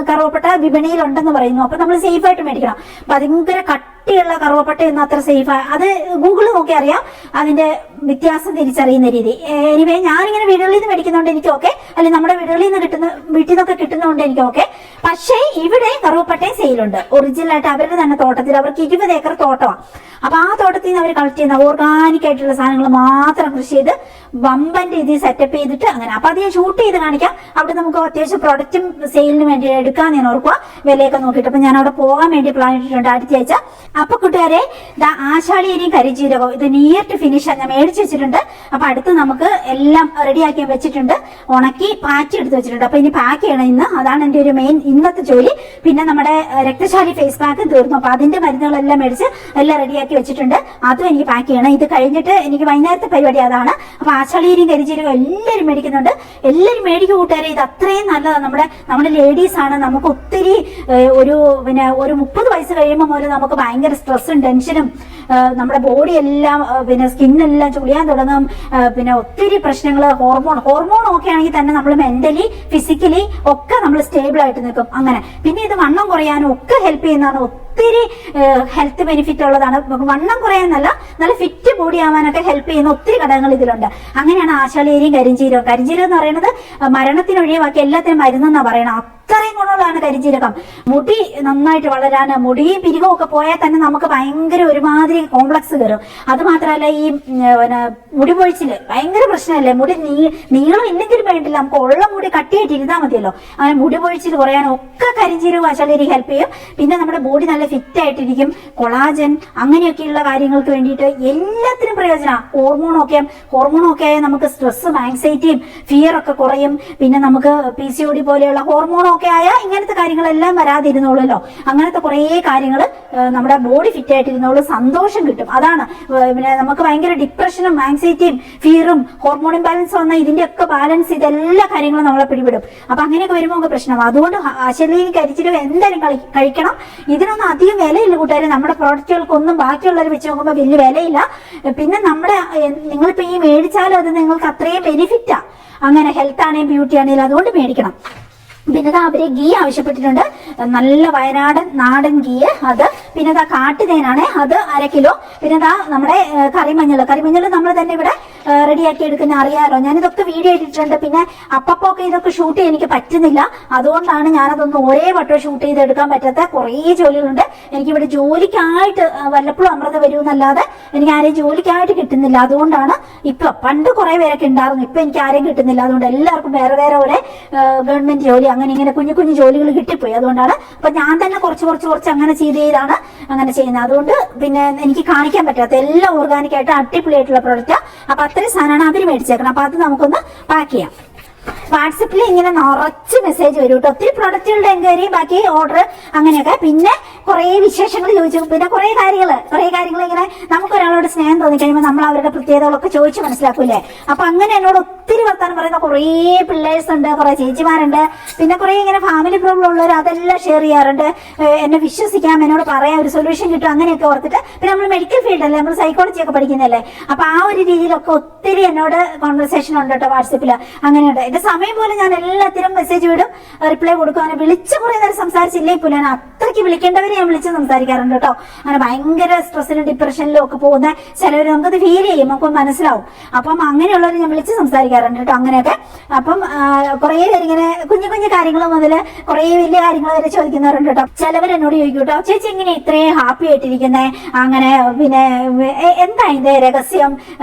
കറുവപ്പട്ട വിപണിയിൽ ഉണ്ടെന്ന് പറയുന്നു. അപ്പൊ നമ്മൾ സേഫ് ആയിട്ട് മേടിക്കണം. ഭയങ്കര കട്ടിയുള്ള കറുവപ്പട്ട ഒന്നും അത്ര സേഫ്, അത് ഗൂഗിളിൽ നോക്കി അറിയാം അതിന്റെ വ്യത്യാസം തിരിച്ചറിയുന്ന രീതി. എനിവേ ഞാനിങ്ങനെ വീടുകളിൽ നിന്ന് മേടിക്കുന്നതുകൊണ്ട് എനിക്ക് ഓക്കെ, അല്ലെങ്കിൽ നമ്മുടെ വീടുകളിൽ നിന്ന് വീട്ടിൽ നിന്നൊക്കെ കിട്ടുന്നതുകൊണ്ട് എനിക്ക് ഓക്കെ. പക്ഷേ ഇവിടെ കറുവപ്പട്ടയും സെയിലുണ്ട്. ഒറിജിനൽ ആയിട്ട് അവരുടെ തന്നെ തോട്ടത്തിൽ, അവർക്ക് 20 ഏക്കർ തോട്ടമാണ്. അപ്പൊ ആ തോട്ടത്തിൽ നിന്ന് അവർ കളക്ട് ചെയ്യുന്ന ഓർഗാനിക് ആയിട്ടുള്ള സാധനങ്ങൾ മാത്രം കൃഷി ചെയ്ത് വമ്പൻ രീതിയിൽ സെറ്റപ്പ് ചെയ്തിട്ട് അങ്ങനെ. അപ്പൊ അത് ഞാൻ ഷൂട്ട് ചെയ്ത് കാണിക്കാം. അവിടെ നമുക്ക് അത്യാവശ്യം പ്രൊഡക്റ്റും സെയിലിന് വേണ്ടി എടുക്കാൻ ഞാൻ ഓർക്കുക, വിലയൊക്കെ നോക്കിയിട്ട്. അപ്പൊ ഞാൻ അവിടെ പോകാൻ വേണ്ടി പ്ലാൻ ഇട്ടിട്ടുണ്ട് അടുത്ത ആഴ്ച. അപ്പൊ കൂട്ടുകാരെ, ആശാളിയരിയും കരിജീരകവും ഇത് നിയർ ടു ഫിനിഷ് ഞാൻ മേടിച്ച് വെച്ചിട്ടുണ്ട്. അപ്പൊ അടുത്ത് നമുക്ക് എല്ലാം റെഡിയാക്കി വെച്ചിട്ടുണ്ട്, ഉണക്കി പാറ്റി എടുത്ത് വെച്ചിട്ടുണ്ട്. അപ്പൊ ഇനി പാക്ക് ചെയ്യണം ഇന്ന്, അതാണ് എന്റെ ഒരു മെയിൻ ഇന്നത്തെ ജോലി. പിന്നെ നമ്മുടെ രക്തശാലി ഫേസ് പാക്ക് തീർന്നു, അപ്പൊ അതിന്റെ മരുന്നുകളെല്ലാം മേടിച്ച് എല്ലാം റെഡിയാക്കി വെച്ചിട്ടുണ്ട്. അതും എനിക്ക് പാക്ക് ചെയ്യണം. ഇത് കഴിഞ്ഞിട്ട് എനിക്ക് വൈകുന്നേരത്തെ പരിപാടി അതാണ്. അപ്പൊ ആശാളിയരിയും കരിജീരകവും എല്ലാവരും മേടിക്കുന്നുണ്ട്. എല്ലാവരും മേടിക്കും കൂട്ടുകാരെ, ഇത് അത്രയും നല്ലതാണ്. നമ്മുടെ ലേഡീസ് ആണ്. നമുക്ക് ഒത്തിരി ഒരു 30 വയസ്സ് കഴിയുമ്പോൾ മുതൽ നമുക്ക് ഭയങ്കര സ്ട്രെസ്സും ടെൻഷനും, നമ്മുടെ ബോഡി എല്ലാം സ്കിന്നെല്ലാം ചുളിയാൻ തുടങ്ങും. ഒത്തിരി പ്രശ്നങ്ങൾ, ഹോർമോൺ ഒക്കെ ആണെങ്കിൽ തന്നെ നമ്മൾ മെന്റലി ഫിസിക്കലി ഒക്കെ നമ്മൾ സ്റ്റേബിൾ ആയിട്ട് നിൽക്കും. അങ്ങനെ പിന്നെ ഇത് വണ്ണം കുറയാനും ഒക്കെ ഹെൽപ്പ് ചെയ്യുന്നതാണ്. ഒത്തിരി ഹെൽത്ത് ബെനിഫിറ്റ് ഉള്ളതാണ്. വണ്ണം കുറയാനല്ല, നല്ല ഫിറ്റ് ബോഡി ആവാനൊക്കെ ഹെൽപ്പ് ചെയ്യുന്ന ഒത്തിരി ഘടകങ്ങൾ ഇതിലുണ്ട്. അങ്ങനെയാണ് ആശാളിയരിയും കരിഞ്ജീരകം. കരിഞ്ജീരകം എന്ന് പറയുന്നത് മരണത്തിനൊഴിവാക്കി എല്ലാത്തിനും മരുന്നെന്നാ പറയണം. അത്രയും ഗുണമുള്ളതാണ് കരിഞ്ജീരകം. മുടി നന്നായിട്ട് വളരാന്, മുടിയും പിരികവും ഒക്കെ പോയാൽ തന്നെ നമുക്ക് ഭയങ്കര ഒരുമാതിരി കോംപ്ലക്സ് കയറും. അത് മാത്രമല്ല ഈ മുടി പൊഴിച്ചില് ഭയങ്കര പ്രശ്നമല്ലേ. മുടി നീളം ഇല്ലെങ്കിലും വേണ്ടില്ല, നമുക്ക് ഉള്ള മുടി കട്ടിയായിട്ട് ഇരുന്നാൽ മതിയല്ലോ. അങ്ങനെ മുടി പൊഴിച്ചിൽ കുറയാനും ഒക്കെ കരിഞ്ജീരകം ആശാളിയരി ഹെൽപ്പ് ചെയ്യും. പിന്നെ നമ്മുടെ ബോഡി നല്ല ഫിറ്റ് ആയിട്ടിരിക്കും. കൊളാജൻ അങ്ങനെയൊക്കെയുള്ള കാര്യങ്ങൾക്ക് വേണ്ടിയിട്ട് എല്ലാത്തിനും പ്രയോജനമാണ്. ഹോർമോണൊക്കെ ആയാൽ നമുക്ക് സ്ട്രെസ്സും ആങ്സൈറ്റിയും ഫിയർ ഒക്കെ കുറയും. പിന്നെ നമുക്ക് PCOD പോലെയുള്ള ഹോർമോണൊക്കെ ആയാൽ ഇങ്ങനത്തെ കാര്യങ്ങളെല്ലാം വരാതിരുന്നോളൂല്ലോ. അങ്ങനത്തെ കുറേ കാര്യങ്ങൾ നമ്മുടെ ബോഡി ഫിറ്റ് ആയിട്ടിരുന്നോളൂ, സന്തോഷം കിട്ടും. അതാണ് പിന്നെ നമുക്ക് ഭയങ്കര ഡിപ്രഷനും ആങ്സൈറ്റിയും ഫിയറും ഹോർമോൺ ഇംബാലൻസ് വന്ന ഇതിന്റെയൊക്കെ ബാലൻസ് ഇതെല്ലാ കാര്യങ്ങളും നമ്മളെ പിടിപെടും. അപ്പൊ അങ്ങനെയൊക്കെ വരുമ്പോൾ നമുക്ക് പ്രശ്നമാണ്. അതുകൊണ്ട് ആശാളിയരി കരിഞ്ജീരകം എന്തായാലും കഴിക്കണം. ഇതിനൊന്നും അധികം വിലയില്ല കൂട്ടുകാരെ. നമ്മുടെ പ്രോഡക്റ്റുകൾക്കൊന്നും ബാക്കിയുള്ളവർ വെച്ച് നോക്കുമ്പോൾ വലിയ വിലയില്ല. പിന്നെ നിങ്ങളിപ്പോ ഈ മേടിച്ചാലും അത് നിങ്ങൾക്ക് അത്രയും ബെനിഫിറ്റാ. അങ്ങനെ ഹെൽത്ത് ആണെങ്കിലും ബ്യൂട്ടി ആണെങ്കിലും അതുകൊണ്ട് മേടിക്കണം. പിന്നെ അവര് ഗീ ആവശ്യപ്പെട്ടിട്ടുണ്ട്, നല്ല നാടൻ ഗീ. അത് പിന്നെ കാട്ടുതേനാണ്, അത് 1/2 കിലോ. പിന്നെ നമ്മുടെ കറിമഞ്ഞൾ നമ്മൾ തന്നെ ഇവിടെ റെഡിയാക്കി എടുക്കുന്ന അറിയാലോ. ഞാനിതൊക്കെ വീഡിയോ ഇട്ടിട്ടുണ്ട്. പിന്നെ അപ്പൊക്കെ ഇതൊക്കെ ഷൂട്ട് ചെയ്യാൻ എനിക്ക് പറ്റുന്നില്ല. അതുകൊണ്ടാണ് ഞാനതൊന്നും ഒരേ വട്ടം ഷൂട്ട് ചെയ്ത് എടുക്കാൻ പറ്റാത്ത കുറേ ജോലികളുണ്ട്. എനിക്കിവിടെ ജോലിക്കായിട്ട് വല്ലപ്പോഴും അമൃത വരുമെന്നല്ലാതെ എനിക്ക് ആരെയും ജോലിക്കായിട്ട് കിട്ടുന്നില്ല. അതുകൊണ്ടാണ് പണ്ട് കുറെ പേരൊക്കെ ഉണ്ടായിരുന്നു, ഇപ്പൊ എനിക്ക് ആരെയും കിട്ടുന്നില്ല. അതുകൊണ്ട് എല്ലാവർക്കും വേറെ ഓരോ ഗവൺമെന്റ് ജോലി അങ്ങനെ ഇങ്ങനെ കുഞ്ഞു ജോലികൾ കിട്ടിപ്പോയി. അതുകൊണ്ടാണ് അപ്പൊ ഞാൻ തന്നെ കുറച്ച് അങ്ങനെ ചെയ്താണ് അങ്ങനെ ചെയ്യുന്നത്. അതുകൊണ്ട് പിന്നെ എനിക്ക് കാണിക്കാൻ പറ്റാത്ത എല്ലാം ഓർഗാനിക് ആയിട്ട് അടിപൊളിയായിട്ടുള്ള പ്രോഡക്റ്റാ. അപ്പൊ അത്രയും സാധനമാണ് അവർ മേടിച്ചേക്കണം. അപ്പൊ അത് നമുക്കൊന്ന് പാക്ക് ചെയ്യാം. വാട്സപ്പിൽ ഇങ്ങനെ നിറച്ച് മെസ്സേജ് വരും കേട്ടോ. ഒത്തിരി പ്രൊഡക്റ്റുകളുടെ എൻക്വയറി, ബാക്കി ഓർഡർ അങ്ങനെയൊക്കെ. പിന്നെ കുറെ വിശേഷങ്ങൾ ചോദിച്ചു. പിന്നെ കുറെ കാര്യങ്ങൾ ഇങ്ങനെ നമുക്ക് ഒരാളോട് സ്നേഹം തോന്നിക്കഴിയുമ്പോൾ നമ്മൾ അവരുടെ പ്രത്യേകതകളൊക്കെ ചോദിച്ചു മനസ്സിലാക്കൂലേ. അപ്പൊ അങ്ങനെ എന്നോട് ഒത്തിരി വർത്താനം പറയുന്ന കുറേ പിള്ളേഴ്സ് ഉണ്ട്, കുറെ ചേച്ചിമാരുണ്ട്. പിന്നെ കുറെ ഇങ്ങനെ ഫാമിലി പ്രോബ്ലം ഉള്ളവർ അതെല്ലാം ഷെയർ ചെയ്യാറുണ്ട്. എന്നെ വിശ്വസിക്കാം, എന്നോട് പറയാം, ഒരു സൊല്യൂഷൻ കിട്ടും, അങ്ങനെയൊക്കെ ഓർത്തിട്ട്. പിന്നെ നമ്മൾ മെഡിക്കൽ ഫീൽഡ് അല്ലേ, നമ്മൾ സൈക്കോളജി ഒക്കെ പഠിക്കുന്നല്ലേ. അപ്പൊ ആ ഒരു രീതിയിലൊക്കെ ഒത്തിരി എന്നോട് കോൺവെർസേഷൻ ഉണ്ട് കേട്ടോ വാട്സപ്പിൽ. അങ്ങനെയുണ്ട്. എന്റെ സമയം പോലെ ഞാൻ എല്ലാത്തിനും മെസ്സേജ് വിടും, റിപ്ലൈ കൊടുക്കും. അങ്ങനെ വിളിച്ച് കുറെ നേരം സംസാരിച്ചില്ലേ പോലും ഞാൻ അത്രയ്ക്ക് വിളിക്കേണ്ടവരെ ഞാൻ വിളിച്ച് സംസാരിക്കാറുണ്ട് കേട്ടോ. അങ്ങനെ ഭയങ്കര സ്ട്രെസ്സിലും ഡിപ്രഷനിലും ഒക്കെ പോകുന്ന ചിലവർ നമുക്കത് ഫീൽ ചെയ്യും, നമുക്ക് മനസ്സിലാവും. അപ്പം അങ്ങനെയുള്ളവർ ഞാൻ വിളിച്ച് സംസാരിക്കാറുണ്ട് കേട്ടോ. അങ്ങനെയൊക്കെ അപ്പം കുറെ പേര് ഇങ്ങനെ കുഞ്ഞു കാര്യങ്ങൾ മുതൽ കുറെ വലിയ കാര്യങ്ങൾ വരെ ചോദിക്കുന്നവരുണ്ട് കേട്ടോ. ചിലവർ എന്നോട് ചോദിക്കും കേട്ടോ, ചേച്ചി ഇങ്ങനെ ഇത്രയും ഹാപ്പി ആയിട്ടിരിക്കുന്നേ, അങ്ങനെ പിന്നെ എന്താ ഇതിന്റെ രഹസ്യം,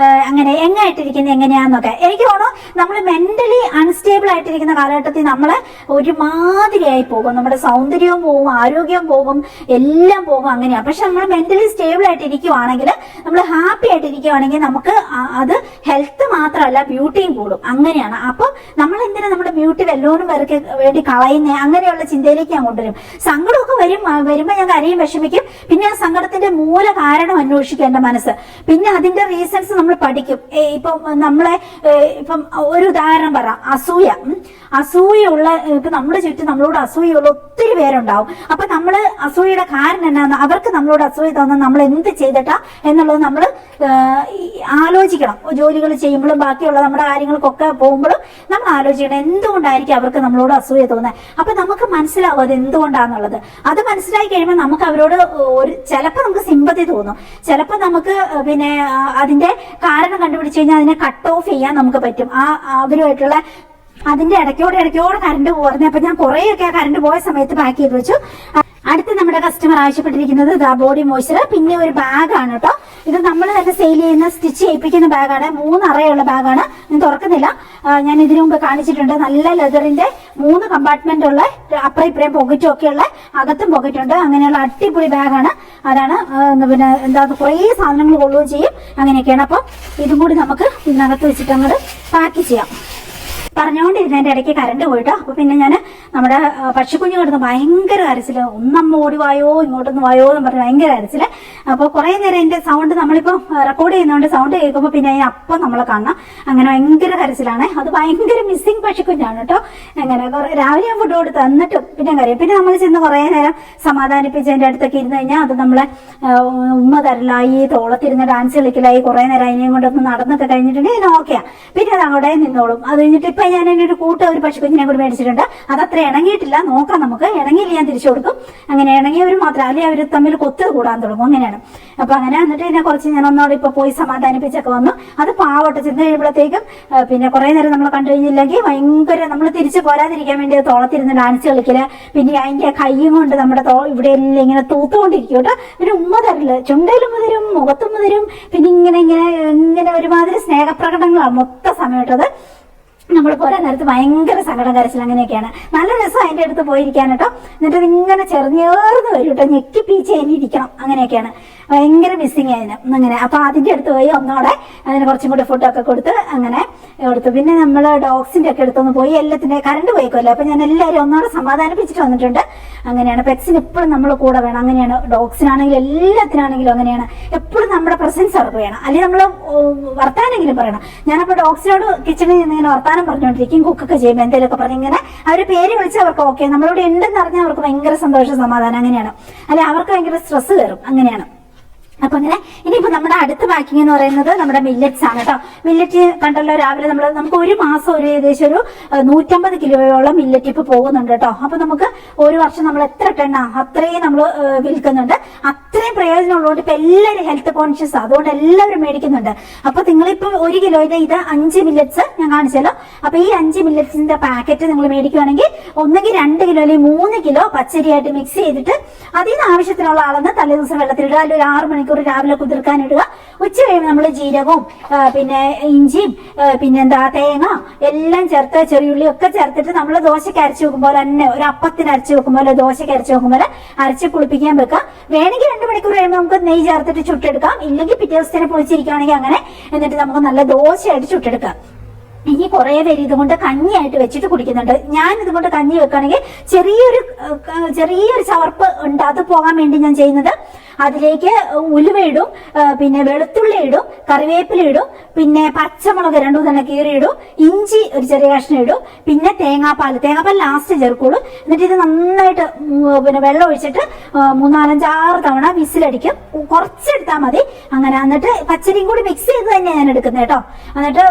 അങ്ങനെ എങ്ങായിട്ടിരിക്കുന്നത് എങ്ങനെയാന്നൊക്കെ. എനിക്ക് തോന്നുന്നു നമ്മൾ മെന്റലി അൺസ്റ്റേബിൾ ആയിട്ടിരിക്കുന്ന കാലഘട്ടത്തിൽ നമ്മള് ഒരുമാതിരിയായി പോകും. നമ്മുടെ സൗന്ദര്യവും പോകും, ആരോഗ്യം പോകും, എല്ലാം പോകും. അങ്ങനെയാണ്. പക്ഷെ നമ്മൾ മെന്റലി സ്റ്റേബിൾ ആയിട്ട് ഇരിക്കുവാണെങ്കിൽ, നമ്മൾ ഹാപ്പി ആയിട്ട് ഇരിക്കുവാണെങ്കിൽ നമുക്ക് അത് ഹെൽത്ത് മാത്രമല്ല ബ്യൂട്ടിയും കൂടും. അങ്ങനെയാണ്. അപ്പൊ നമ്മൾ എന്തിനാ നമ്മുടെ ബ്യൂട്ടി വല്ലോനും പേർക്ക് വേണ്ടി കളയുന്നേ, അങ്ങനെയുള്ള ചിന്തയിലേക്ക് ഞാൻ കൊണ്ടുവരും. സങ്കടമൊക്കെ വരുമ്പോ ഞാൻ കരയും, വിഷമിക്കും. പിന്നെ ആ സങ്കടത്തിന്റെ മൂല കാരണം അന്വേഷിക്കും എന്റെ മനസ്സ്. പിന്നെ അതിന്റെ റീസൺസ് നമ്മൾ പഠിക്കും. ഇപ്പം ഒരു ഉദാഹരണം പറ, അസൂയുള്ള ഇപ്പൊ നമ്മുടെ ചുറ്റും നമ്മളോട് അസൂയുള്ള ഒത്തിരി പേരുണ്ടാവും. അപ്പൊ നമ്മള് അസൂയ അസൂയയുടെ കാരണം എന്നാന്ന്, അവർക്ക് നമ്മളോട് അസൂയ തോന്നുന്നത് നമ്മൾ എന്ത് ചെയ്തിട്ടാ എന്നുള്ളത് നമ്മൾ ആലോചിക്കണം. ജോലികൾ ചെയ്യുമ്പോഴും ബാക്കിയുള്ള നമ്മുടെ കാര്യങ്ങൾക്കൊക്കെ പോകുമ്പോഴും നമ്മൾ ആലോചിക്കണം എന്തുകൊണ്ടായിരിക്കും അവർക്ക് നമ്മളോട് അസൂയ തോന്നുന്നത്. അപ്പൊ നമുക്ക് മനസ്സിലാവും അത് എന്തുകൊണ്ടാന്നുള്ളത്. അത് മനസ്സിലാക്കി കഴിയുമ്പോൾ നമുക്ക് അവരോട് ചിലപ്പോൾ നമുക്ക് സിമ്പതി തോന്നും, ചിലപ്പോൾ നമുക്ക് പിന്നെ അതിന്റെ കാരണം കണ്ടുപിടിച്ച് കഴിഞ്ഞാൽ അതിനെ കട്ട് ഓഫ് ചെയ്യാൻ നമുക്ക് പറ്റും. അവരുമായിട്ടുള്ള അതിന്റെ ഇടയ്ക്കോടെ കറണ്ട് പോകുന്നത്. അപ്പൊ ഞാൻ കുറേയൊക്കെ ആ കറണ്ട് പോയ സമയത്ത് പാക്ക് ചെയ്ത് വെച്ചു. അടുത്ത് നമ്മുടെ കസ്റ്റമർ ആവശ്യപ്പെട്ടിരിക്കുന്നത് ബോഡി മോയ്സ്ചർ, പിന്നെ ഒരു ബാഗാണ് കേട്ടോ. ഇത് നമ്മൾ തന്നെ സെയിൽ ചെയ്യുന്ന സ്റ്റിച്ച് ചെയ്യിപ്പിക്കുന്ന ബാഗാണ്. 3 അറയുള്ള ബാഗാണ്. ഞാൻ തുറക്കുന്നില്ല, ഞാൻ ഇതിനു മുമ്പ് കാണിച്ചിട്ടുണ്ട്. നല്ല ലെതറിന്റെ 3 കമ്പാർട്ട്മെന്റ് ഉള്ള അപ്പുറം ഇപ്പുറം പോക്കറ്റും ഒക്കെ ഉള്ള, അകത്തും പോക്കറ്റ് ഉണ്ട്. അങ്ങനെയുള്ള അടിപൊളി ബാഗാണ്. അതാണ് പിന്നെ എന്താ കുറേ സാധനങ്ങൾ കൊള്ളുകയും ചെയ്യും. അങ്ങനെയൊക്കെയാണ്. അപ്പം ഇതും കൂടി നമുക്ക് ഇതിനകത്ത് വെച്ചിട്ട് അങ്ങോട്ട് പാക്ക് ചെയ്യാം. പറഞ്ഞുകൊണ്ടിരുന്നതിന്റെ ഇടയ്ക്ക് കറണ്ട് പോയിട്ടോ. അപ്പൊ പിന്നെ ഞാൻ നമ്മുടെ പക്ഷിക്കുഞ്ഞു കിടന്ന് ഭയങ്കര കരച്ചില്, ഒന്നമ്മ ഓടി വായോ ഇങ്ങോട്ടൊന്ന് വായോ എന്ന് പറഞ്ഞ് ഭയങ്കര കരച്ചില്. അപ്പൊ കുറെ നേരം എന്റെ സൗണ്ട് നമ്മളിപ്പോ റെക്കോർഡ് ചെയ്യുന്നതുകൊണ്ട് സൗണ്ട് കേൾക്കുമ്പോൾ പിന്നെ അപ്പം നമ്മളെ കാണാം. അങ്ങനെ ഭയങ്കര കരച്ചിലാണ്. അത് ഭയങ്കര മിസ്സിങ് പക്ഷിക്കുഞ്ഞാണ് കേട്ടോ. അങ്ങനെ രാവിലെ ഞാൻ ഫുഡ് കൊടുത്ത് തന്നിട്ടും പിന്നെ കരയും. പിന്നെ നമ്മൾ ചെന്ന് കുറെ നേരം സമാധാനിപ്പിച്ച് എന്റെ അടുത്തൊക്കെ ഇരുന്ന് കഴിഞ്ഞാൽ അത് നമ്മളെ ഉമ്മ തരലായി, തോളത്തിരുന്ന് ഡാൻസ് കളിക്കലായി, കുറെ നേരം അതിനെയും കൊണ്ടൊന്ന് നടന്നൊക്കെ കഴിഞ്ഞിട്ടുണ്ടെങ്കിൽ ഓക്കെയാ. പിന്നെ അത് അവിടെ നിന്നോളും. അത് കഴിഞ്ഞിട്ട് ഇപ്പൊ ഞാൻ എൻ്റെ ഒരു പക്ഷിക്കുഞ്ഞിനെ കൂടി മേടിച്ചിട്ടുണ്ട്. അതത്ര ഇണങ്ങിയിട്ടില്ല, നോക്കാം നമുക്ക്. ഇണങ്ങിയില്ല ഞാൻ തിരിച്ചു കൊടുക്കും. അങ്ങനെ ഇണങ്ങിയവർ മാത്രം, അല്ലെങ്കിൽ അവർ തമ്മിൽ കൊത്ത് കൂടാൻ തുടങ്ങും. അങ്ങനെയാണ്. അപ്പൊ അങ്ങനെ എന്നിട്ട് ഇതിനെ കുറച്ച് ഞാൻ ഒന്നോടെ ഇപ്പൊ പോയി സമാധാനിപ്പിച്ചൊക്കെ വന്നു. അത് പാവട്ടെ ചെന്ന് കഴിയുമ്പോഴത്തേക്കും പിന്നെ കുറെ നേരം നമ്മൾ കണ്ടു കഴിഞ്ഞില്ലെങ്കിൽ ഭയങ്കര നമ്മൾ തിരിച്ചു പോരാതിരിക്കാൻ വേണ്ടി തോളത്തിരുന്ന് ഡാൻസ് കളിക്കല്. പിന്നെ അതിന്റെ കൈയും കൊണ്ട് നമ്മുടെ ഇവിടെ എല്ലാം ഇങ്ങനെ തൂത്തുകൊണ്ടിരിക്കും കേട്ടോ. പിന്നെ ഉമ്മ തരില്ല, ചുണ്ടയിലും തരും, മുഖത്തും തരും. പിന്നെ ഇങ്ങനെ ഒരുമാതിരി സ്നേഹപ്രകടനങ്ങളാണ് മൊത്തം സമയം കേട്ടത്. നമ്മൾ പോരാ നേരത്ത് ഭയങ്കര സങ്കടം കരച്ചിൽ അങ്ങനെയൊക്കെയാണ്. നല്ല രസം അതിന്റെ അടുത്ത് പോയിരിക്കാൻ കേട്ടോ. എന്നിട്ട് ഇങ്ങനെ ചെറുന്നേർന്ന് വരും കേട്ടോ, ഞെക്കി പീച്ച് അതിനിരിക്കണം. അങ്ങനെയൊക്കെയാണ്. ഭയങ്കര മിസ്സിങ് അതിന്. അങ്ങനെ അപ്പൊ അതിന്റെ അടുത്ത് പോയി ഒന്നോടെ അതിന് കുറച്ചും കൂടി ഫുഡൊക്കെ കൊടുത്ത് അങ്ങനെ കൊടുത്തു. പിന്നെ നമ്മൾ ഡോഗ്സിന്റെ ഒക്കെ അടുത്തൊന്ന് പോയി, എല്ലാത്തിന്റെ കറണ്ട് പോയിക്കോല്ലേ. അപ്പൊ ഞാൻ എല്ലാവരും ഒന്നോടെ സമാധാനിപ്പിച്ചിട്ട് വന്നിട്ടുണ്ട്. അങ്ങനെയാണ്. പെറ്റ്സിന് എപ്പോഴും നമ്മൾ കൂടെ വേണം. അങ്ങനെയാണ്. ഡോഗ്സിനാണെങ്കിലും എല്ലാത്തിനാണെങ്കിലും അങ്ങനെയാണ്. എപ്പോഴും നമ്മുടെ പ്രസൻസ് അവർക്ക് വേണം. അല്ലെങ്കിൽ നമ്മൾ വർത്താനെങ്കിലും പറയണം. ഞാനപ്പോൾ ഡോഗ്സിനോട് കിച്ചണിൽ നിന്ന് ഇങ്ങനെ വർത്താനം പറഞ്ഞുകൊണ്ടിരിക്കും, കുക്കൊക്കെ ചെയ്യുമ്പോൾ എന്തെങ്കിലുമൊക്കെ പറഞ്ഞ് ഇങ്ങനെ അവർ പേര് വിളിച്ച് അവർക്ക് ഓക്കെ, നമ്മളോട് ഉണ്ടെന്ന് അറിഞ്ഞാൽ അവർക്ക് ഭയങ്കര സന്തോഷം, സമാധാനം. അങ്ങനെയാണ്. അല്ലെ അവർക്ക് ഭയങ്കര സ്ട്രെസ് കയറും. അങ്ങനെയാണ്. അപ്പൊ അങ്ങനെ ഇനിയിപ്പോ നമ്മുടെ അടുത്ത പാക്കിംഗ് എന്ന് പറയുന്നത് നമ്മുടെ മില്ലറ്റ്സ് ആണ് കേട്ടോ. മില്ലറ്റ് കണ്ടല്ലോ, രാവിലെ നമുക്ക് ഒരു മാസം ഏകദേശം ഒരു 150 കിലോയോളം മില്ലറ്റ് ഇപ്പൊ പോകുന്നുണ്ട് കേട്ടോ. അപ്പൊ നമുക്ക് ഒരു വർഷം നമ്മൾ എത്ര ടണ്ണ അത്രയും നമ്മൾ വിൽക്കുന്നുണ്ട്. അത്രയും പ്രയോജനമുള്ളതുകൊണ്ട് ഇപ്പൊ എല്ലാവരും ഹെൽത്ത് കോൺഷ്യസ്, അതുകൊണ്ട് എല്ലാവരും മേടിക്കുന്നുണ്ട്. അപ്പൊ നിങ്ങളിപ്പോ 1 കിലോയുടെ ഇത് 5 മില്ലറ്റ്സ് ഞാൻ കാണിച്ചല്ലോ. അപ്പൊ ഈ 5 മില്ലറ്റ്സിന്റെ പാക്കറ്റ് നിങ്ങൾ മേടിക്കുകയാണെങ്കിൽ ഒന്നെങ്കിൽ 2 കിലോ അല്ലെങ്കിൽ 3 കിലോ പച്ചരിയായിട്ട് മിക്സ് ചെയ്തിട്ട് അതിന് ആവശ്യത്തിനുള്ള അളന്ന് തലേദിവസം വെള്ളത്തിലിടുക. അല്ലെങ്കിൽ ഒരു 6 മണിക്കൂർ രാവിലെ കുതിർക്കാനിടുക. ഉച്ച കഴിയുമ്പോൾ നമ്മൾ ജീരകവും പിന്നെ ഇഞ്ചിയും പിന്നെന്താ തേങ്ങ എല്ലാം ചേർത്ത് ചെറിയുള്ളി ഒക്കെ ചേർത്തിട്ട് നമ്മൾ ദോശയ്ക്ക് അരച്ചു വെക്കുമ്പോൾ തന്നെ, ഒരു അപ്പത്തിന് അരച്ചു വെക്കുമ്പോൾ, ദോശയ്ക്ക് അരച്ചു വെക്കുമ്പോൾ അരച്ച് പുളിപ്പിക്കാൻ വെക്കാം. വേണമെങ്കിൽ 2 മണിക്കൂർ കഴിയുമ്പോൾ നമുക്ക് നെയ്യ് ചേർത്തിട്ട് ചുട്ടെടുക്കാം. ഇല്ലെങ്കിൽ പിറ്റേ ദിവസത്തിന് പൊളിച്ചിരിക്കുകയാണെങ്കിൽ അങ്ങനെ. എന്നിട്ട് നമുക്ക് നല്ല ദോശയായിട്ട് ചുട്ടെടുക്കാം. ഇനി കുറെ പേര് ഇതുകൊണ്ട് കഞ്ഞിയായിട്ട് വെച്ചിട്ട് കുടിക്കുന്നുണ്ട്. ഞാൻ ഇതുകൊണ്ട് കഞ്ഞി വെക്കുകയാണെങ്കിൽ ചെറിയൊരു ചവർപ്പ് ഉണ്ട്. അത് പോകാൻ വേണ്ടി ഞാൻ ചെയ്യുന്നത്, അതിലേക്ക് ഉലുവയിടും, പിന്നെ വെളുത്തുള്ളി ഇടും, കറിവേപ്പില ഇടും, പിന്നെ പച്ചമുളക് 2 തന്നെ കീറിയിടും, ഇഞ്ചി ഒരു ചെറിയ കഷ്ണം ഇടും, പിന്നെ തേങ്ങാപ്പാൽ ലാസ്റ്റ് ചേർക്കുള്ളൂ. എന്നിട്ട് ഇത് നന്നായിട്ട് പിന്നെ വെള്ളം ഒഴിച്ചിട്ട് 3-4-5-6 തവണ വിസിലടിക്കും. കുറച്ചെടുത്താൽ മതി. അങ്ങനെ എന്നിട്ട് പച്ചരിയും കൂടി മിക്സ് ചെയ്ത് തന്നെ ഞാൻ എടുക്കുന്നത് കേട്ടോ. എന്നിട്ട്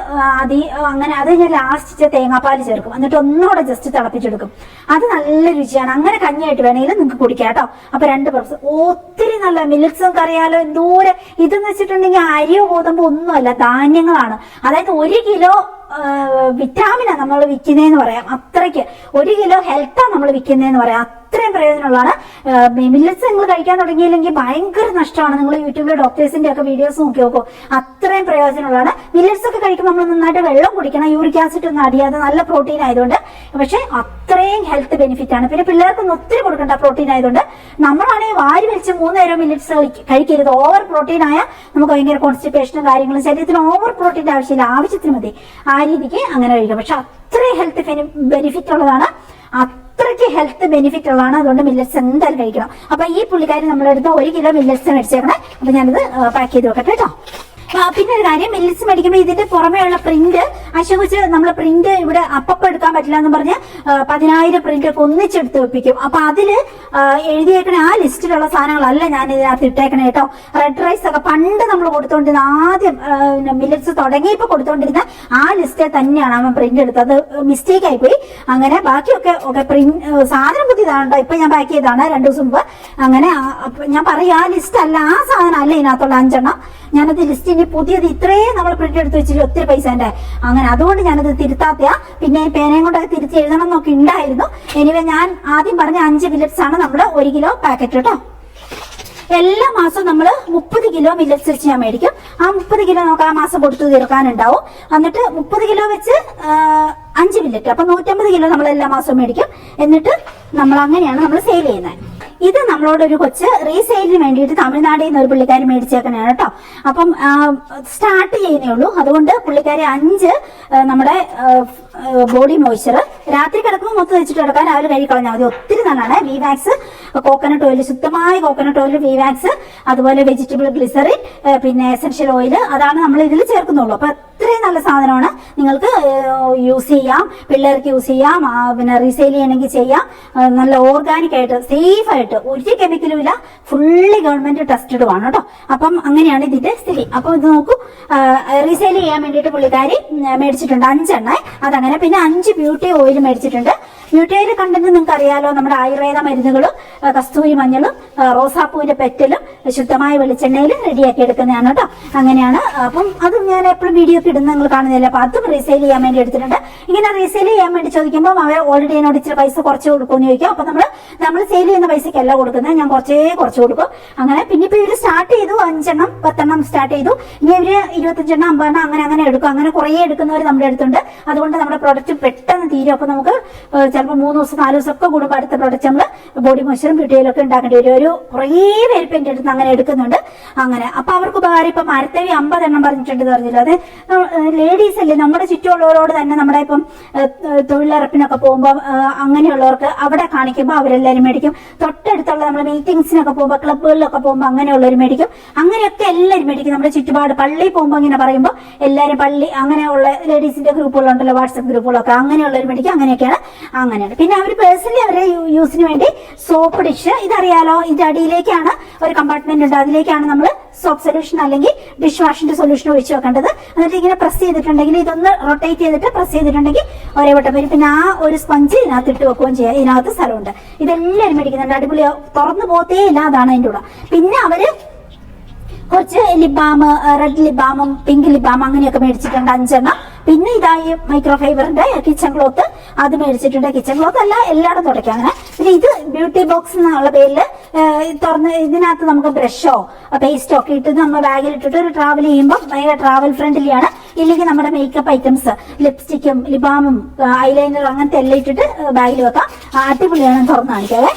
അങ്ങനെ അത് ഞാൻ ലാസ്റ്റ് തേങ്ങാപ്പാൽ ചേർക്കും. എന്നിട്ട് ഒന്നുകൂടെ ജസ്റ്റ് തിളപ്പിച്ചെടുക്കും. അത് നല്ല രുചിയാണ്. അങ്ങനെ കഞ്ഞിയായിട്ട് വേണമെങ്കിൽ നിങ്ങൾക്ക് കുടിക്കാം കേട്ടോ. അപ്പൊ 2 പേർക്ക് ഒത്തിരി നല്ല മില്ലറ്റ്സ് ഒക്കെ അറിയാലോ എന്തോരം. ഇതെന്ന് വെച്ചിട്ടുണ്ടെങ്കിൽ അരിയോ ഗോതമ്പോ ഒന്നുമല്ല, ധാന്യങ്ങളാണ്. അതായത് 1 കിലോ വിറ്റാമിനാ നമ്മൾ വിൽക്കുന്നതെന്ന് പറയാം. അത്രയ്ക്ക് 1 കിലോ ഹെൽത്താ നമ്മൾ വിൽക്കുന്നതെന്ന് പറയാം. അത്രയും പ്രയോജനമുള്ളതാണ്. മില്ലറ്റ്സ് നിങ്ങൾ കഴിക്കാൻ തുടങ്ങിയില്ലെങ്കിൽ ഭയങ്കര നഷ്ടമാണ്. നിങ്ങൾ യൂട്യൂബിലെ ഡോക്ടേഴ്സിന്റെ ഒക്കെ വീഡിയോസ് നോക്കി നോക്കൂ. അത്രയും പ്രയോജനമുള്ളതാണ്. മില്ലറ്റ്സ് ഒക്കെ കഴിക്കുമ്പോൾ നമ്മൾ നന്നായിട്ട് വെള്ളം കുടിക്കണം. യൂറിക് ആസിഡ് ഒന്നും അടിയാതെ, നല്ല പ്രോട്ടീൻ ആയതുകൊണ്ട്. പക്ഷെ അത്രയും ഹെൽത്ത് ബെനിഫിറ്റ് ആണ്. പിന്നെ പിള്ളേർക്കൊന്നും ഒത്തിരി കൊടുക്കണ്ട, പ്രോട്ടീൻ ആയതുകൊണ്ട്. നമ്മളാണെങ്കിൽ വാരി വലിച്ച് 3 നേരം മില്ലറ്റ്സ് കഴിക്കരുത്. ഓവർ പ്രോട്ടീൻ ആയാൽ നമുക്ക് ഭയങ്കര കോൺസ്റ്റിപ്പേഷനും കാര്യങ്ങളും, ശരീരത്തിന് ഓവർ പ്രോട്ടീൻ്റെ ആവശ്യമില്ല, ആവശ്യത്തിന് മതി. ആ രീതിക്ക് അങ്ങനെ കഴിക്കാം. പക്ഷെ അത്രയും ഹെൽത്ത് ബെനിഫിറ്റ് ഉള്ളതാണ്. അത്രയ്ക്ക് ഹെൽത്ത് ബെനിഫിറ്റ് ഉള്ളതാണ്. അതുകൊണ്ട് മില്ലറ്റ്സ് എന്തായാലും കഴിക്കണം. അപ്പൊ ഈ പുള്ളിക്കാരി നമ്മളെടുത്ത് 1 കിലോ മില്ലറ്റ്സ് മേടിച്ചേക്കണേ. അപ്പൊ ഞാനിത് പാക്ക് ചെയ്ത് വെക്കട്ടെ കേട്ടോ. പിന്നെ ഒരു കാര്യം, മില്ലിറ്റ്സ് മേടിക്കുമ്പോൾ ഇതിന്റെ പുറമേയുള്ള പ്രിന്റ് അശോചിച്ച് നമ്മൾ പ്രിന്റ് ഇവിടെ അപ്പപ്പം എടുക്കാൻ പറ്റില്ല എന്ന് പറഞ്ഞ് 10,000 പ്രിന്റ് ഒക്കെ ഒന്നിച്ചെടുത്ത് വെപ്പിക്കും. അപ്പൊ അതില് എഴുതിയേക്കണ ആ ലിസ്റ്റിലുള്ള സാധനങ്ങളല്ല ഞാൻ ഇതിനകത്ത് ഇട്ടേക്കണേ കേട്ടോ. റെഡ് റൈസ് ഒക്കെ പണ്ട് നമ്മൾ കൊടുത്തോണ്ടിരുന്ന, ആദ്യം മില്ലറ്റ്സ് തുടങ്ങിയപ്പോ കൊടുത്തോണ്ടിരുന്ന ആ ലിസ്റ്റ് തന്നെയാണ് അവൻ പ്രിന്റ് എടുത്തത്. മിസ്റ്റേക്ക് ആയിപ്പോയി. അങ്ങനെ ബാക്കിയൊക്കെ പ്രിന്റ് സാധനം പുതിയതാണോ, ഇപ്പൊ ഞാൻ ബാക്കി ചെയ്താണ് 2 ദിവസം മുമ്പ്. അങ്ങനെ ഞാൻ പറയും ആ ലിസ്റ്റ് അല്ല, ആ സാധനം അല്ല ഇതിനകത്തുള്ള 5 എണ്ണം. ഞാനത് ലിസ്റ്റിന് പുതിയത് ഇത്രയും നമ്മൾ പ്രിന്റ് എടുത്ത് വെച്ചിട്ട് ഒത്തിരി പൈസന്റെ, അങ്ങനെ അതുകൊണ്ട് ഞാനത് തിരുത്താത്ത. പിന്നെ പേനയും കൊണ്ടൊക്കെ തിരുത്തി എഴുതണം എന്നൊക്കെ ഉണ്ടായിരുന്നു. എനിവേ ഞാൻ ആദ്യം പറഞ്ഞ 5 മില്ലറ്റ്സ് ആണ് നമ്മുടെ 1 കിലോ പാക്കറ്റ് കേട്ടോ. എല്ലാ മാസവും നമ്മൾ 30 കിലോ മില്ലറ്റ്സ് വെച്ച് ഞാൻ മേടിക്കും. ആ 30 കിലോ നമുക്ക് ആ മാസം കൊടുത്തു തീർക്കാനുണ്ടാവും. എന്നിട്ട് 30 കിലോ വെച്ച് 5 മില്ലറ്റ്, അപ്പൊ 150 കിലോ നമ്മൾ എല്ലാ മാസവും മേടിക്കും. എന്നിട്ട് നമ്മൾ അങ്ങനെയാണ് നമ്മൾ സെയിൽ ചെയ്യുന്നത്. ഇത് നമ്മളോടൊരു കൊച്ച് റീസെയിലിന് വേണ്ടിയിട്ട് തമിഴ്നാട്ടിൽ നിന്ന് ഒരു പുള്ളിക്കാരി മേടിച്ചേക്കണയാണ് കേട്ടോ. അപ്പം സ്റ്റാർട്ട് ചെയ്യുന്നേ ഉള്ളൂ. അതുകൊണ്ട് പുള്ളിക്കാരി 5 നമ്മുടെ ബോഡി മോയ്സ്ചർ രാത്രി കിടക്കുമ്പോൾ മൊത്തം വെച്ചിട്ട് കിടക്കാൻ, രാവിലെ കഴുകി കളഞ്ഞാൽ മതി. ഒത്തിരി നല്ലതാണ്. വിവാക്സ് കോക്കനട്ട് ഓയിൽ, ശുദ്ധമായ കോക്കനട്ട് ഓയിൽ, വിവാക്സ്, അതുപോലെ വെജിറ്റബിൾ ഗ്ലിസറിൻ, പിന്നെ എസൻഷ്യൽ ഓയിൽ, അതാണ് നമ്മൾ ഇതിൽ ചേർക്കുന്നുള്ളൂ. അപ്പൊ അത്രയും നല്ല സാധനമാണ്. നിങ്ങൾക്ക് യൂസ് ചെയ്യാം, പിള്ളേർക്ക് യൂസ് ചെയ്യാം, പിന്നെ റീസെയിൽ ചെയ്യണമെങ്കിൽ ചെയ്യാം. നല്ല ഓർഗാനിക് ആയിട്ട് സേഫ് ആയിട്ട്, ഒരു കെമിക്കലും ഇല്ല, ഫുള്ളി ഗവൺമെന്റ് ടെസ്റ്റഡും ആണ് കേട്ടോ. അപ്പം അങ്ങനെയാണ് ഇതിന്റെ സ്ഥിതി. അപ്പൊ ഇത് നോക്കൂ, റീസെയിൽ ചെയ്യാൻ വേണ്ടിയിട്ട് പുള്ളിക്കാരി മേടിച്ചിട്ടുണ്ട് 5 എണ്ണ. അതങ്ങനെ. പിന്നെ 5 ബ്യൂട്ടി ഓയിൽ മേടിച്ചിട്ടുണ്ട്. ബ്യൂട്ടി ഓയിൽ കണ്ടന്റ് നിങ്ങൾക്ക് അറിയാലോ, നമ്മുടെ ആയുർവേദ മരുന്നുകളും കസ്തൂരി മഞ്ഞളും റോസാപ്പൂവിന്റെ പെറ്റലും ശുദ്ധമായ വെളിച്ചെണ്ണയിൽ റെഡിയാക്കി എടുക്കുന്നതാണ് കേട്ടോ. അങ്ങനെയാണ്. അപ്പം അത് ഞാൻ എപ്പോഴും വീഡിയോ ഒക്കെ ഇടുന്ന നിങ്ങൾ കാണുന്നില്ല. അപ്പൊ അതും റീസെയിൽ ചെയ്യാൻ വേണ്ടി എടുത്തിട്ടുണ്ട്. ഇങ്ങനെ റീസെയിൽ ചെയ്യാൻ വേണ്ടി ചോദിക്കുമ്പോൾ അവർ ഓൾറെഡി എന്നോട് ഇച്ചിരി പൈസ കുറച്ച് കൊടുക്കുമെന്ന് ചോദിക്കും. അപ്പൊ നമ്മൾ സെയിൽ ചെയ്യുന്ന പൈസക്കല്ല കൊടുക്കുന്നത്, ഞാൻ കുറച്ച് കൊടുക്കും. അങ്ങനെ പിന്നെ ഇപ്പൊ ഇവര് സ്റ്റാർട്ട് ചെയ്തു 5 എണ്ണം 10 എണ്ണം സ്റ്റാർട്ട് ചെയ്തു. ഇനി ഇവര് 25 എണ്ണം 50 എണ്ണം അങ്ങനെ എടുക്കും. അങ്ങനെ കുറേ എടുക്കുന്നവർ നമ്മുടെ അടുത്തുണ്ട്. അതുകൊണ്ട് നമ്മുടെ പ്രൊഡക്റ്റ് പെട്ടെന്ന് തീരും. അപ്പൊ നമുക്ക് ചിലപ്പോൾ 3 ദിവസം 4 ദിവസം ഒക്കെ കൂടുമ്പോൾ അടുത്ത പ്രൊഡക്റ്റ് നമ്മൾ ബോഡി മോയ്സ്ചറും ബ്യൂട്ടി ഓയിലും ഒക്കെ ഉണ്ടാക്കേണ്ടി വരും. ഒരു കുറേ പേര് ഇപ്പൊ എന്റെ അടുത്ത് അങ്ങനെ എടുക്കുന്നുണ്ട്. അങ്ങനെ അപ്പൊ അവർക്ക് ഉപകാരം. ഇപ്പൊ മരത്തവി 50 എണ്ണം പറഞ്ഞിട്ടുണ്ട് പറഞ്ഞില്ല. അത് ലേഡീസ് അല്ലേ, നമ്മുടെ ചുറ്റുമുള്ളവരോട് തന്നെ, നമ്മുടെ ഇപ്പം തൊഴിലുറപ്പിനൊക്കെ പോകുമ്പോൾ അങ്ങനെയുള്ളവർക്ക് അവിടെ കാണിക്കുമ്പോൾ അവരെല്ലാവരും മേടിക്കും. തൊട്ടടുത്തുള്ള നമ്മൾ മീറ്റിംഗ്സിനൊക്കെ പോകുമ്പോൾ, ക്ലബ്ബുകളിലൊക്കെ പോകുമ്പോൾ അങ്ങനെയുള്ളവർ മേടിക്കും. അങ്ങനെയൊക്കെ എല്ലാവരും മേടിക്കും. നമ്മുടെ ചുറ്റുപാട് പള്ളിയിൽ പോകുമ്പോൾ ഇങ്ങനെ പറയുമ്പോൾ എല്ലാവരും പള്ളി അങ്ങനെയുള്ള ലേഡീസിന്റെ ഗ്രൂപ്പുകളുണ്ടല്ലോ, വാട്സപ്പ് ഗ്രൂപ്പുകളൊക്കെ, അങ്ങനെയുള്ളവർ മേടിക്കും. അങ്ങനെയൊക്കെയാണ്. പിന്നെ അവർ പേഴ്സണലി അവരെ യൂസിന് വേണ്ടി സോപ്പ് ഡിഷ്, ഇതറിയാലോ, ഇതിന്റെ അടിയിലേക്കാണ് ഒരു കമ്പാർട്ട്മെന്റ് ഉണ്ട്. അതിലേക്കാണ് നമ്മൾ സോപ്പ് സൊല്യൂഷൻ അല്ലെങ്കിൽ ഡിഷ് വാഷിന്റെ സൊല്യൂഷൻ ഒഴിച്ചു വെക്കേണ്ടത്. എന്നിട്ട് ഇങ്ങനെ പ്രസ് ചെയ്തിട്ടുണ്ടെങ്കിൽ, ഇതൊന്ന് റൊട്ടേറ്റ് ചെയ്തിട്ട് പ്രസ് ചെയ്തിട്ടുണ്ടെങ്കിൽ ഒരേ വട്ടം വരും. പിന്നെ ആ ഒരു സ്പഞ്ച് ഇതിനകത്ത് ഇട്ട് വെക്കുകയും ചെയ്യാം. ഇതിനകത്ത് സ്ഥലമുണ്ട്. ഇതെല്ലാവരും മേടിക്കുന്നുണ്ട്. അടിപൊളി, തുറന്നു പോത്തേ ഇല്ല. അതാണ് അതിൻ്റെ കൂടെ. പിന്നെ അവര് കുറച്ച് ലിപ് ബാം, റെഡ് ലിപ് ബാമും പിങ്ക് ലിപ് ബാം അങ്ങനെയൊക്കെ മേടിച്ചിട്ടുണ്ട് 5 എണ്ണം. പിന്നെ ഇതായി മൈക്രോഫൈബറിന്റെ കിച്ചൺ ക്ലോത്ത്, അത് മേടിച്ചിട്ടുണ്ട്. കിച്ചൺ ക്ലോത്ത് അല്ല, എല്ലായിടും തുടയ്ക്കാം അങ്ങനെ. പിന്നെ ഇത് ബ്യൂട്ടി ബോക്സ് എന്നുള്ള പേരിൽ തുറന്ന് ഇതിനകത്ത് നമുക്ക് ബ്രഷോ പേസ്റ്റോ ഒക്കെ ഇട്ട് നമ്മൾ ബാഗിൽ ഇട്ടിട്ട് ഒരു ട്രാവൽ ചെയ്യുമ്പോൾ ഭയങ്കര ട്രാവൽ ഫ്രണ്ട്ലി ആണ്. ഇല്ലെങ്കിൽ നമ്മുടെ മേക്കപ്പ് ഐറ്റംസ്, ലിപ്സ്റ്റിക്കും ലിബാമും ഐലൈനറും അങ്ങനത്തെ എല്ലാം ഇട്ടിട്ട് ബാഗിൽ വെക്കാം. അടിപൊളിയാണ്. തുറന്ന് കാണിക്കാതെ.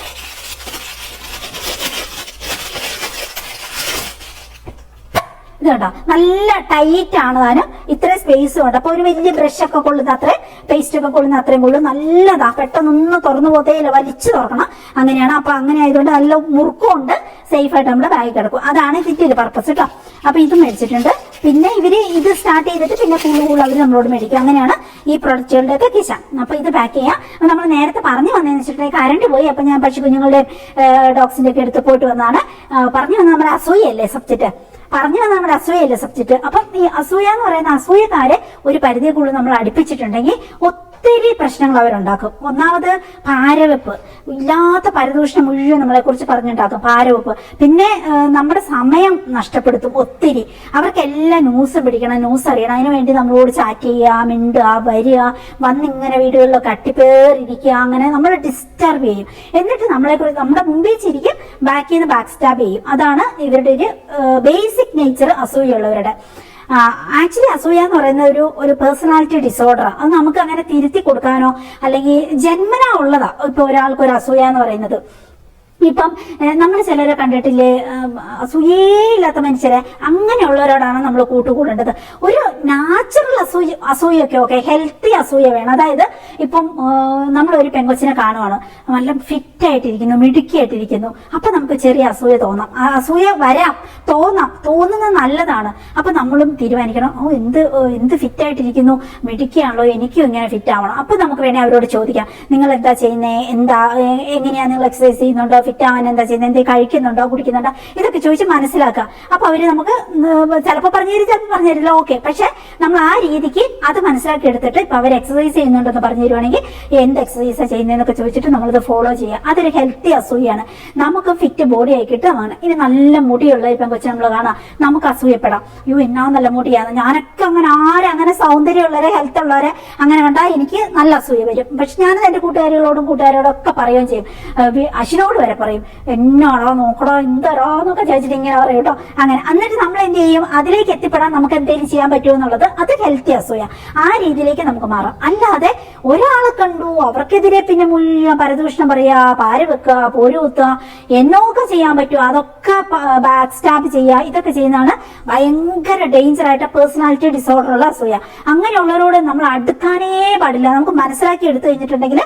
ഇത് കേട്ടോ, നല്ല ടൈറ്റ് ആണ് താനും. ഇത്രയും സ്പേസും ഉണ്ട്. അപ്പൊ ഒരു വലിയ ബ്രഷ് ഒക്കെ കൊള്ളുന്ന അത്രയും, പേസ്റ്റ് ഒക്കെ കൊള്ളുന്ന അത്രയും കൊള്ളും. നല്ലതാ. പെട്ടെന്നൊന്നും തുറന്നു പോത്തേയില്ല, വലിച്ചു തുറക്കണം. അങ്ങനെയാണ്. അപ്പൊ അങ്ങനെ ആയതുകൊണ്ട് നല്ല മുറുക്കമുണ്ട്. സേഫ് ആയിട്ട് നമ്മുടെ ബാഗ് കിടക്കും. അതാണ് ഇതിന്റെ ഒരു പർപ്പസ് കേട്ടോ. അപ്പൊ ഇത് മേടിച്ചിട്ടുണ്ട്. പിന്നെ ഇവര് ഇത് സ്റ്റാർട്ട് ചെയ്തിട്ട് പിന്നെ കൂടുതൽ അവർ നമ്മളോട് മേടിക്കും. അങ്ങനെയാണ് ഈ പ്രൊഡക്റ്റുകളുടെ ഒക്കെ കിച്ചൺ. അപ്പൊ ഇത് പാക്ക് ചെയ്യാം. നമ്മൾ നേരത്തെ പറഞ്ഞു വന്നതെന്ന് വെച്ചിട്ടുണ്ടെങ്കിൽ കറണ്ട് പോയി. അപ്പൊ ഞാൻ പക്ഷി കുഞ്ഞുങ്ങളുടെ ഡോഗ്സിന്റെ ഒക്കെ എടുത്ത് പോയിട്ട് വന്നതാണ്. പറഞ്ഞു വന്ന നമ്മുടെ അസൂയല്ലേ സബ്ജക്റ്റ്, നമ്മുടെ അസൂയല്ലേ സബ്ജക്റ്റ്. അപ്പം ഈ അസൂയ എന്ന് പറയുന്ന അസൂയക്കാരെ ഒരു പരിധിയെ കൂടുതൽ നമ്മൾ അടുപ്പിച്ചിട്ടുണ്ടെങ്കിൽ ഒത്തിരി പ്രശ്നങ്ങൾ അവരുണ്ടാക്കും. ഒന്നാമത് പാരവെപ്പ്, ഇല്ലാത്ത പരദൂഷണം മുഴുവൻ നമ്മളെ കുറിച്ച് പറഞ്ഞുണ്ടാക്കും. പാരവെപ്പ്. പിന്നെ നമ്മുടെ സമയം നഷ്ടപ്പെടുത്തും ഒത്തിരി. അവർക്കെല്ലാം ന്യൂസ് പിടിക്കണം, ന്യൂസ് അറിയണം. അതിനുവേണ്ടി നമ്മളോട് ചാറ്റ് ചെയ്യുക, മിണ്ടുക, വരിക, വന്നിങ്ങനെ വീടുകളിലൊക്കെ അട്ടിപ്പേറിയിരിക്കുക. അങ്ങനെ നമ്മൾ ഡിസ്റ്റർബ് ചെയ്യും. എന്നിട്ട് നമ്മളെ കുറിച്ച് നമ്മുടെ മുമ്പിൽ ചിരിക്കും, ബാക്കിൽ നിന്ന് ബാക്ക് സ്റ്റാബ് ചെയ്യും. അതാണ് ഇവരുടെ ഒരു ബേസിക് നേച്ചർ അസൂയുള്ളവരുടെ. ആക്ച്വലി അസൂയ എന്ന് പറയുന്ന ഒരു പേഴ്സണാലിറ്റി ഡിസോർഡറാണ്. അത് നമുക്ക് അങ്ങനെ തിരുത്തി കൊടുക്കാനോ അല്ലെങ്കിൽ ജന്മനാ ഉള്ളതാ ഇപ്പൊ ഒരാൾക്ക് ഒരു അസൂയ എന്ന് പറയുന്നത്. ഇപ്പം നമ്മൾ ചിലരെ കണ്ടിട്ടില്ലേ, അസൂയയില്ലാത്ത മനുഷ്യരെ, അങ്ങനെയുള്ളവരോടാണ് നമ്മൾ കൂട്ടുകൂടേണ്ടത്. ഒരു നാച്ചുറൽ അസൂയൊക്കെ ഓക്കെ, ഹെൽത്തി അസൂയ വേണം. അതായത് ഇപ്പം നമ്മളൊരു പെങ്കൊച്ചിനെ കാണുവാണ്, നല്ല ഫിറ്റ് ആയിട്ടിരിക്കുന്നു, മിടുക്കിയായിട്ടിരിക്കുന്നു, അപ്പൊ നമുക്ക് ചെറിയ അസൂയ തോന്നാം. ആ അസൂയ വരാം, തോന്നുന്നത് നല്ലതാണ്. അപ്പൊ നമ്മളും തീരുമാനിക്കണം, എന്ത് ഫിറ്റ് ആയിട്ടിരിക്കുന്നു, മിടുക്കിയാണല്ലോ, എനിക്കും ഇങ്ങനെ ഫിറ്റ് ആവണം. അപ്പൊ നമുക്ക് വേണേ അവരോട് ചോദിക്കാം, നിങ്ങൾ എന്താ ചെയ്യുന്നേ, എങ്ങനെയാ നിങ്ങൾ എക്സസൈസ് ചെയ്യുന്നുണ്ടോ, ഫിറ്റ് ആവാൻ എന്താ ചെയ്യുന്നത്, എന്തെങ്കിലും കഴിക്കുന്നുണ്ടോ, കുടിക്കുന്നുണ്ടോ, ഇതൊക്കെ ചോദിച്ച് മനസ്സിലാക്കുക. അപ്പൊ അവര് നമുക്ക് ചിലപ്പോൾ പറഞ്ഞു തരും, ചിലപ്പോൾ പറഞ്ഞു തരില്ല, ഓക്കെ. പക്ഷെ നമ്മൾ ആ രീതിക്ക് അത് മനസ്സിലാക്കി എടുത്തിട്ട് ഇപ്പൊ അവർ എക്സസൈസ് ചെയ്യുന്നുണ്ടെന്ന് പറഞ്ഞു തരുവാണെങ്കിൽ എന്ത് എക്സസൈസാണ് ചെയ്യുന്നതെന്നൊക്കെ ചോദിച്ചിട്ട് നമ്മളത് ഫോളോ ചെയ്യുക. അതൊരു ഹെൽത്തി അസൂയാണ്. നമുക്ക് ഫിറ്റ് ബോഡി ആയി കിട്ടുന്നതാണ്. ഇനി നല്ല മുടിയുള്ള ഇപ്പം കൊച്ചു നമ്മൾ കാണാം, നമുക്ക് അസൂയപ്പെടാം, എന്നാ നല്ല മുടിയാണ്, ഞാനൊക്കെ അങ്ങനെ സൗന്ദര്യമുള്ളവരെ, ഹെൽത്ത് ഉള്ളവരെ അങ്ങനെ കണ്ടാൽ എനിക്ക് നല്ല അസൂയ വരും. പക്ഷെ ഞാനത് എന്റെ കൂട്ടുകാരികളോടും ഒക്കെ പറയുകയും ചെയ്യും. അശ്വിനോട് വരെ പറയും, എന്നാടോ നോക്കടോ എന്തരോ എന്നൊക്കെ ചോദിച്ചിട്ട് ഇങ്ങനെ പറയും കേട്ടോ. അങ്ങനെ എന്നിട്ട് നമ്മൾ എന്ത് ചെയ്യും, അതിലേക്ക് എത്തിപ്പെടാൻ നമുക്ക് എന്തെങ്കിലും ചെയ്യാൻ പറ്റുമോ എന്നുള്ളത്, അത് ഹെൽത്തി അസൂയ. ആ രീതിയിലേക്ക് നമുക്ക് മാറാം. അല്ലാതെ ഒരാളെ കണ്ടു അവർക്കെതിരെ പിന്നെ മുഴുവൻ പരദൂഷണം പറയാ, പാര വെക്കുക, പോര് കുത്തുക, എന്നൊക്കെ ചെയ്യാൻ പറ്റുമോ അതൊക്കെ ബാക്ക് സ്റ്റാബ് ചെയ്യുക, ഇതൊക്കെ ചെയ്യുന്നതാണ് ഭയങ്കര ഡേഞ്ചർ ആയിട്ട് പേഴ്സണാലിറ്റി ഡിസോർഡർ ഉള്ള അസൂയ. അങ്ങനെയുള്ളവരോട് നമ്മൾ അടുക്കാനേ പാടില്ല. നമുക്ക് മനസ്സിലാക്കി എടുത്തു കഴിഞ്ഞിട്ടുണ്ടെങ്കിൽ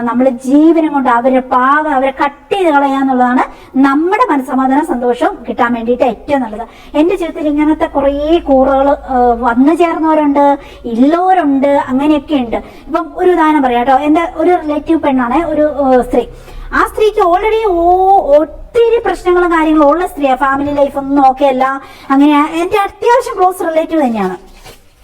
നമ്മൾ ജീവനം കൊണ്ട് അവരെ കട്ട് ചെയ്ത് കളയാന്നുള്ളതാണ് നമ്മുടെ മനസ്സമാധാനം, സന്തോഷം കിട്ടാൻ വേണ്ടിയിട്ട് ഏറ്റവും നല്ലത്. എന്റെ ജീവിതത്തിൽ ഇങ്ങനത്തെ കുറേ കൂറുകൾ വന്നു ചേർന്നവരുണ്ട്, ഉള്ളവരുണ്ട്, അങ്ങനെയൊക്കെ ഉണ്ട്. ഇപ്പം ഒരു ഉദാഹരണം പറയാം കേട്ടോ. എന്റെ ഒരു റിലേറ്റീവ് പെണ്ണാണ്, ഒരു സ്ത്രീ. ആ സ്ത്രീക്ക് ഓൾറെഡി ഒത്തിരി പ്രശ്നങ്ങളും കാര്യങ്ങളും ഉള്ള സ്ത്രീയാണ്. ഫാമിലി ലൈഫ് ഒന്നും ഓക്കെ അല്ല. അങ്ങനെ എന്റെ അത്യാവശ്യം ക്ലോസ് റിലേറ്റീവ് തന്നെയാണ്.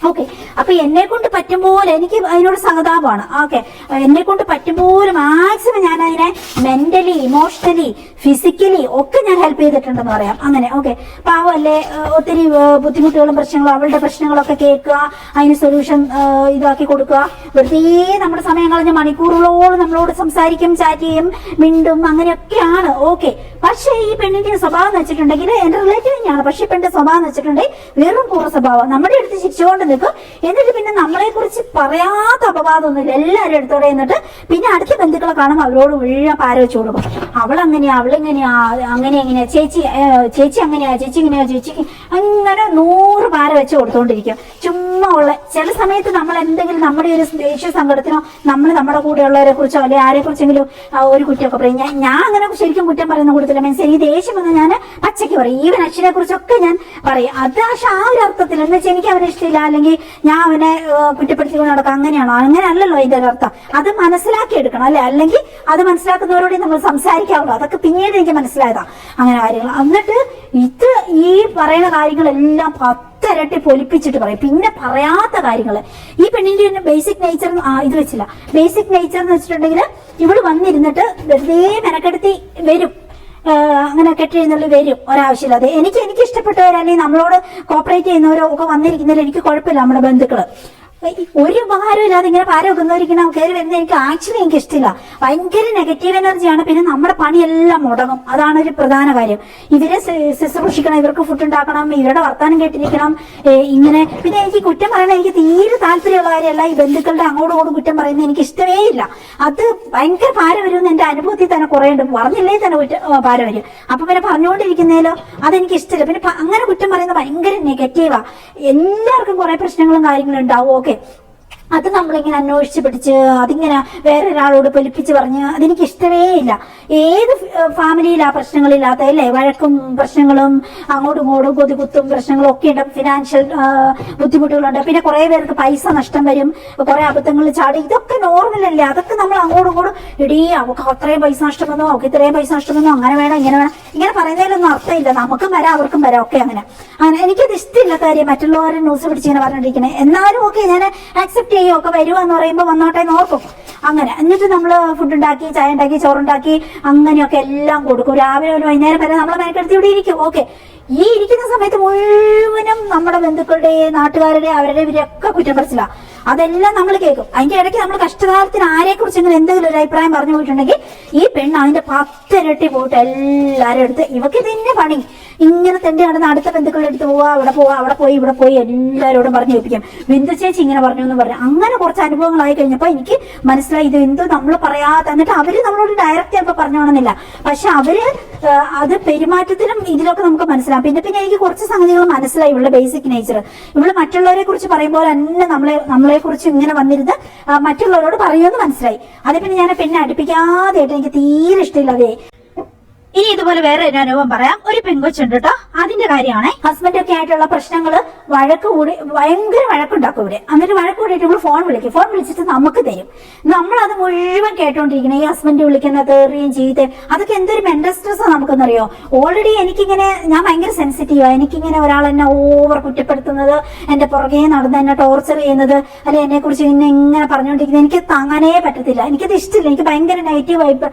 ഓക്കെ. അപ്പൊ എന്നെ കൊണ്ട് പറ്റും പോലെ, എനിക്ക് അതിനോട് സഹതാപമാണ്. ഓക്കെ, എന്നെ കൊണ്ട് പറ്റും പോലെ മാക്സിമം ഞാൻ അതിനെ മെന്റലി, ഇമോഷണലി, ഫിസിക്കലി ഒക്കെ ഞാൻ ഹെൽപ്പ് ചെയ്തിട്ടുണ്ടെന്ന് പറയാം. അങ്ങനെ ഓക്കെ. പാവല്ലേ, ഒത്തിരി ബുദ്ധിമുട്ടുകളും പ്രശ്നങ്ങളും, അവളുടെ പ്രശ്നങ്ങളൊക്കെ കേൾക്കുക, അതിന് സൊല്യൂഷൻ ഇതാക്കി കൊടുക്കുക. വെറുതെ നമ്മുടെ സമയം കളഞ്ഞ മണിക്കൂറുകളോളം നമ്മളോട് സംസാരിക്കും, ചാറ്റ് ചെയ്യും, മിണ്ടും, അങ്ങനെയൊക്കെയാണ്. ഓക്കെ. പക്ഷേ ഈ പെണ്ണിന്റെ സ്വഭാവം എന്ന് വെച്ചിട്ടുണ്ടെങ്കിൽ, എന്റെ റിലേറ്റീവ് തന്നെയാണ്, പക്ഷെ പെണ്ണിന്റെ സ്വഭാവം എന്ന് വെച്ചിട്ടുണ്ടെങ്കിൽ വെറും പൂർവ്വ സ്വഭാവം. നമ്മുടെ അടുത്ത് ചിരിച്ചുകൊണ്ട് നിൽക്കും. എന്നിട്ട് പിന്നെ നമ്മളെ കുറിച്ച് പറയാത്ത അപവാദമൊന്നുമില്ല, എല്ലാവരും എടുത്തോടെ എന്നിട്ട് പിന്നെ അടുത്ത ബന്ധുക്കളെ കാണുമ്പോൾ അവരോട് മുഴുവൻ പാര വെച്ച് കൊടുക്കും. അവളെങ്ങനെയാ, അവളെങ്ങനെയാ, എങ്ങനെയാ, ചേച്ചി അങ്ങനെയാ, ചേച്ചി ഇങ്ങനെയാ, ചേച്ചിക്ക് അങ്ങനെ 100 പാര വെച്ച് കൊടുത്തോണ്ടിരിക്കും. ചുമ്മാ ഉള്ള ചില സമയത്ത് നമ്മൾ എന്തെങ്കിലും നമ്മുടെ ഒരു ദേശീയ സങ്കടത്തിനോ നമ്മുടെ കൂടെയുള്ളവരെ കുറിച്ചോ അല്ലെങ്കിൽ ആരെ കുറിച്ചെങ്കിലും ഒരു കുറ്റമൊക്കെ പറയും. ഞാൻ അങ്ങനെ ശരിക്കും കുറ്റം പറയുന്ന കൂട്ടത്തില്ല. മീൻസ് എനിക്ക് ദേഷ്യം വന്ന് ഞാൻ പച്ചയ്ക്ക് പറയും. ഈവൻ അച്ഛനെ കുറിച്ചൊക്കെ ഞാൻ പറയും. അത് പക്ഷെ ആ ഒരു അർത്ഥത്തിൽ എന്ന് വെച്ചാൽ എനിക്ക് അവനെ ഇഷ്ടമില്ല, അല്ലെങ്കിൽ ഞാൻ അവനെ കുറ്റപ്പെടുത്തിക്കൊണ്ട് നടക്കാം, അങ്ങനെയാണോ? അങ്ങനെ അല്ലല്ലോ ഇതിന്റെ അർത്ഥം. അത് മനസ്സിലാക്കി എടുക്കണം അല്ലെ? അല്ലെങ്കിൽ അത് മനസ്സിലാക്കുന്നവരോട് നമ്മൾ സംസാരിക്കാറുള്ളൂ. അതൊക്കെ പിന്നീട് എനിക്ക് മനസ്സിലായതാ അങ്ങനെ കാര്യങ്ങൾ. എന്നിട്ട് ഇത് ഈ പറയുന്ന കാര്യങ്ങളെല്ലാം 10 ഇരട്ടി പൊലിപ്പിച്ചിട്ട് പറയും. പിന്നെ പറയാത്ത കാര്യങ്ങൾ ഈ പെണ്ണിന്റെ ബേസിക് നേച്ചർ ഇത് വെച്ചില്ല. ബേസിക് നേച്ചർ എന്ന് വെച്ചിട്ടുണ്ടെങ്കിൽ ഇവള് വന്നിരുന്നിട്ട് വെറുതെ മെനക്കെടുത്തി വരും, അങ്ങനെ കെട്ടിയെന്നുള്ളിൽ വരും ഒരാവശ്യമില്ലാതെ. എനിക്ക് ഇഷ്ടപ്പെട്ടവർ അല്ലെങ്കിൽ നമ്മളോട് കോപ്പറേറ്റ് ചെയ്യുന്നവരോ ഒക്കെ വന്നിരിക്കുന്നതിൽ എനിക്ക് കുഴപ്പമില്ല. നമ്മുടെ ബന്ധുക്കള് ഒരു ഉപകാരം ഇല്ലാതെ ഇങ്ങനെ പാര വെക്കുന്നവരിക്കണം കയറി വരുന്നത് എനിക്ക് ആക്ച്വലി എനിക്ക് ഇഷ്ടമില്ല. ഭയങ്കര നെഗറ്റീവ് എനർജിയാണ്. പിന്നെ നമ്മുടെ പണിയെല്ലാം മുടങ്ങും. അതാണ് ഒരു പ്രധാന കാര്യം. ഇവരെ ശുശ്രൂഷിക്കണം, ഇവർക്ക് ഫുഡ് ഉണ്ടാക്കണം, ഇവരുടെ വർത്താനം കേട്ടിരിക്കണം, ഇങ്ങനെ. പിന്നെ എനിക്ക് കുറ്റം പറയണത് എനിക്ക് തീരെ താല്പര്യമുള്ള കാര്യമല്ല. ഈ ബന്ധുക്കളുടെ അങ്ങോട്ടും കുറ്റം പറയുന്നത് എനിക്ക് ഇഷ്ടമേ ഇല്ല. അത് ഭയങ്കര പാര വരുമെന്ന് എന്റെ അനുഭവത്തിൽ തന്നെ കുറെ ഉണ്ട്. പറഞ്ഞില്ലേ തന്നെ പാര വരും. അപ്പൊ പിന്നെ പറഞ്ഞുകൊണ്ടിരിക്കുന്നതിലോ അതെനിക്ക് ഇഷ്ടമില്ല. പിന്നെ അങ്ങനെ കുറ്റം പറയുന്നത് ഭയങ്കര നെഗറ്റീവാ. എല്ലാവർക്കും കുറെ പ്രശ്നങ്ങളും കാര്യങ്ങളും ഉണ്ടാവും. ഓക്കെ, അത് നമ്മളിങ്ങനെ അന്വേഷിച്ച് പിടിച്ച് അതിങ്ങനെ വേറൊരാളോട് പൊലിപ്പിച്ച് പറഞ്ഞ് അതെനിക്ക് ഇഷ്ടമേ ഇല്ല. ഏത് ഫാമിലിയിലാ പ്രശ്നങ്ങളില്ലാത്ത അല്ലേ? വഴക്കും പ്രശ്നങ്ങളും അങ്ങോട്ടും ഇങ്ങോട്ടും കൊതികുത്തും പ്രശ്നങ്ങളും ഒക്കെ ഉണ്ട്. ഫിനാൻഷ്യൽ ബുദ്ധിമുട്ടുകളുണ്ട്. പിന്നെ കുറെ പേർക്ക് പൈസ നഷ്ടം വരും, കുറെ അബദ്ധങ്ങൾ ചാടി. ഇതൊക്കെ നോർമൽ അല്ലേ? അതൊക്കെ നമ്മൾ അങ്ങോട്ടും ഇങ്ങോട്ടും ഇടീ അവർക്ക് അത്രയും പൈസ നഷ്ടം വന്നു, അവർക്ക് ഇത്രയും പൈസ നഷ്ടം വന്നു, അങ്ങനെ വേണം ഇങ്ങനെ വേണം, ഇങ്ങനെ പറയുന്നതിലൊന്നും അർത്ഥമില്ല. നമുക്കും വരാം അവർക്കും വരാം. ഒക്കെ അങ്ങനെ എനിക്കത് ഇഷ്ടമില്ല കാര്യം മറ്റുള്ളവരെ ന്യൂസ് പിടിച്ചിങ്ങനെ പറഞ്ഞിരിക്കണേ. എന്നാലും ഓക്കെ, ഞാൻ ആക്സെപ്റ്റ് ഒക്കെ വരുവാന്ന് പറയുമ്പോൾ വന്നോട്ടെ നോക്കും. അങ്ങനെ എന്നിട്ട് നമ്മള് ഫുഡ് ഉണ്ടാക്കി, ചായ ഉണ്ടാക്കി, ചോറുണ്ടാക്കി, അങ്ങനെയൊക്കെ എല്ലാം കൊടുക്കും. രാവിലെ ഒരു വൈകുന്നേരം വരെ നമ്മൾ മെനക്കെടുത്തി ഇവിടെ ഇരിക്കും. ഓക്കെ, ഈ ഇരിക്കുന്ന സമയത്ത് മുഴുവനും നമ്മുടെ ബന്ധുക്കളുടെ, നാട്ടുകാരുടെ, അവരുടെ ഇവരൊക്കെ കുറ്റം പറച്ചില്ല. അതെല്ലാം നമ്മൾ കേൾക്കും. അതിന്റെ ഇടയ്ക്ക് നമ്മൾ കഷ്ടകാലത്തിന് ആരെ കുറിച്ചെങ്കിലും എന്തെങ്കിലും ഒരു അഭിപ്രായം പറഞ്ഞു പോയിട്ടുണ്ടെങ്കിൽ ഈ പെണ്ണ് അതിന്റെ 10 ഇരട്ടി പോയിട്ട് എല്ലാവരും എടുത്ത്, ഇവക്ക് തന്നെ പണി ഇങ്ങനെ തന്നെ നടന്ന് അടുത്ത ബന്ധുക്കളുടെ അടുത്ത് പോവാ, അവിടെ പോയി ഇവിടെ പോയി എല്ലാവരോടും പറഞ്ഞു കേൾപ്പിക്കാം. ബിന്ദു ചേച്ചി ഇങ്ങനെ പറഞ്ഞു എന്ന് പറഞ്ഞു. അങ്ങനെ കുറച്ച് അനുഭവങ്ങളായി കഴിഞ്ഞപ്പോൾ എനിക്ക് മനസ്സിലായി ഇത് എന്തോ നമ്മൾ പറയാതെ, എന്നിട്ട് അവര് നമ്മളോട് ഡയറക്റ്റ് ചിലപ്പോൾ പറഞ്ഞോണമെന്നില്ല, പക്ഷെ അവര് അത് പെരുമാറ്റത്തിലും ഇതിലൊക്കെ നമുക്ക് മനസ്സിലാവും. പിന്നെ എനിക്ക് കുറച്ച് സംഗതികൾ മനസ്സിലായി ഇവളുടെ ബേസിക് നേച്ചർ. ഇവള് മറ്റുള്ളവരെ കുറിച്ച് പറയുമ്പോൾ തന്നെ നമ്മളെ കുറിച്ച് ഇങ്ങനെ വന്നിരുന്ന് മറ്റുള്ളവരോട് പറയുമെന്ന് മനസ്സിലായി. അത് പിന്നെ ഞാൻ പെണ്ണെ അടുപ്പിക്കാതെയായിട്ട് എനിക്ക് തീരെ ഇഷ്ടമില്ലാതെ. ഇനി ഇതുപോലെ വേറെ ഒരു അനുഭവം പറയാം. ഒരു പെങ്കൊച്ചുണ്ട് കേട്ടോ, അതിന്റെ കാര്യമാണ്. ഹസ്ബൻഡൊക്കെ ആയിട്ടുള്ള പ്രശ്നങ്ങള് ഭയങ്കര വഴക്കുണ്ടാക്കും ഇവിടെ. എന്നിട്ട് വഴക്ക് കൂടിയിട്ട് ഇവള് ഫോൺ വിളിച്ചിട്ട് നമുക്ക് തരും. നമ്മളത് മുഴുവൻ കേട്ടോണ്ടിരിക്കണം. ഈ ഹസ്ബൻഡ് വിളിക്കുന്ന തെറിയും ചീത്തയും അതൊക്കെ എന്തൊരു മെന്റൽ സ്ട്രെസ് നമുക്കെന്നറിയോ. ഓൾറെഡി എനിക്കിങ്ങനെ, ഞാൻ ഭയങ്കര സെൻസിറ്റീവാ. എനിക്കിങ്ങനെ ഒരാൾ എന്നെ ഓവർ കുറ്റപ്പെടുത്തുന്നത്, എന്റെ പുറകെ നടന്ന് എന്നെ ടോർച്ചർ ചെയ്യുന്നത്, അല്ലെ എന്നെ കുറിച്ച് ഇങ്ങനെ പറഞ്ഞുകൊണ്ടിരിക്കുന്നത് എനിക്ക് താങ്ങാനേ പറ്റത്തില്ല. എനിക്കത് ഇഷ്ടമില്ല. എനിക്ക് ഭയങ്കര നെഗറ്റീവ്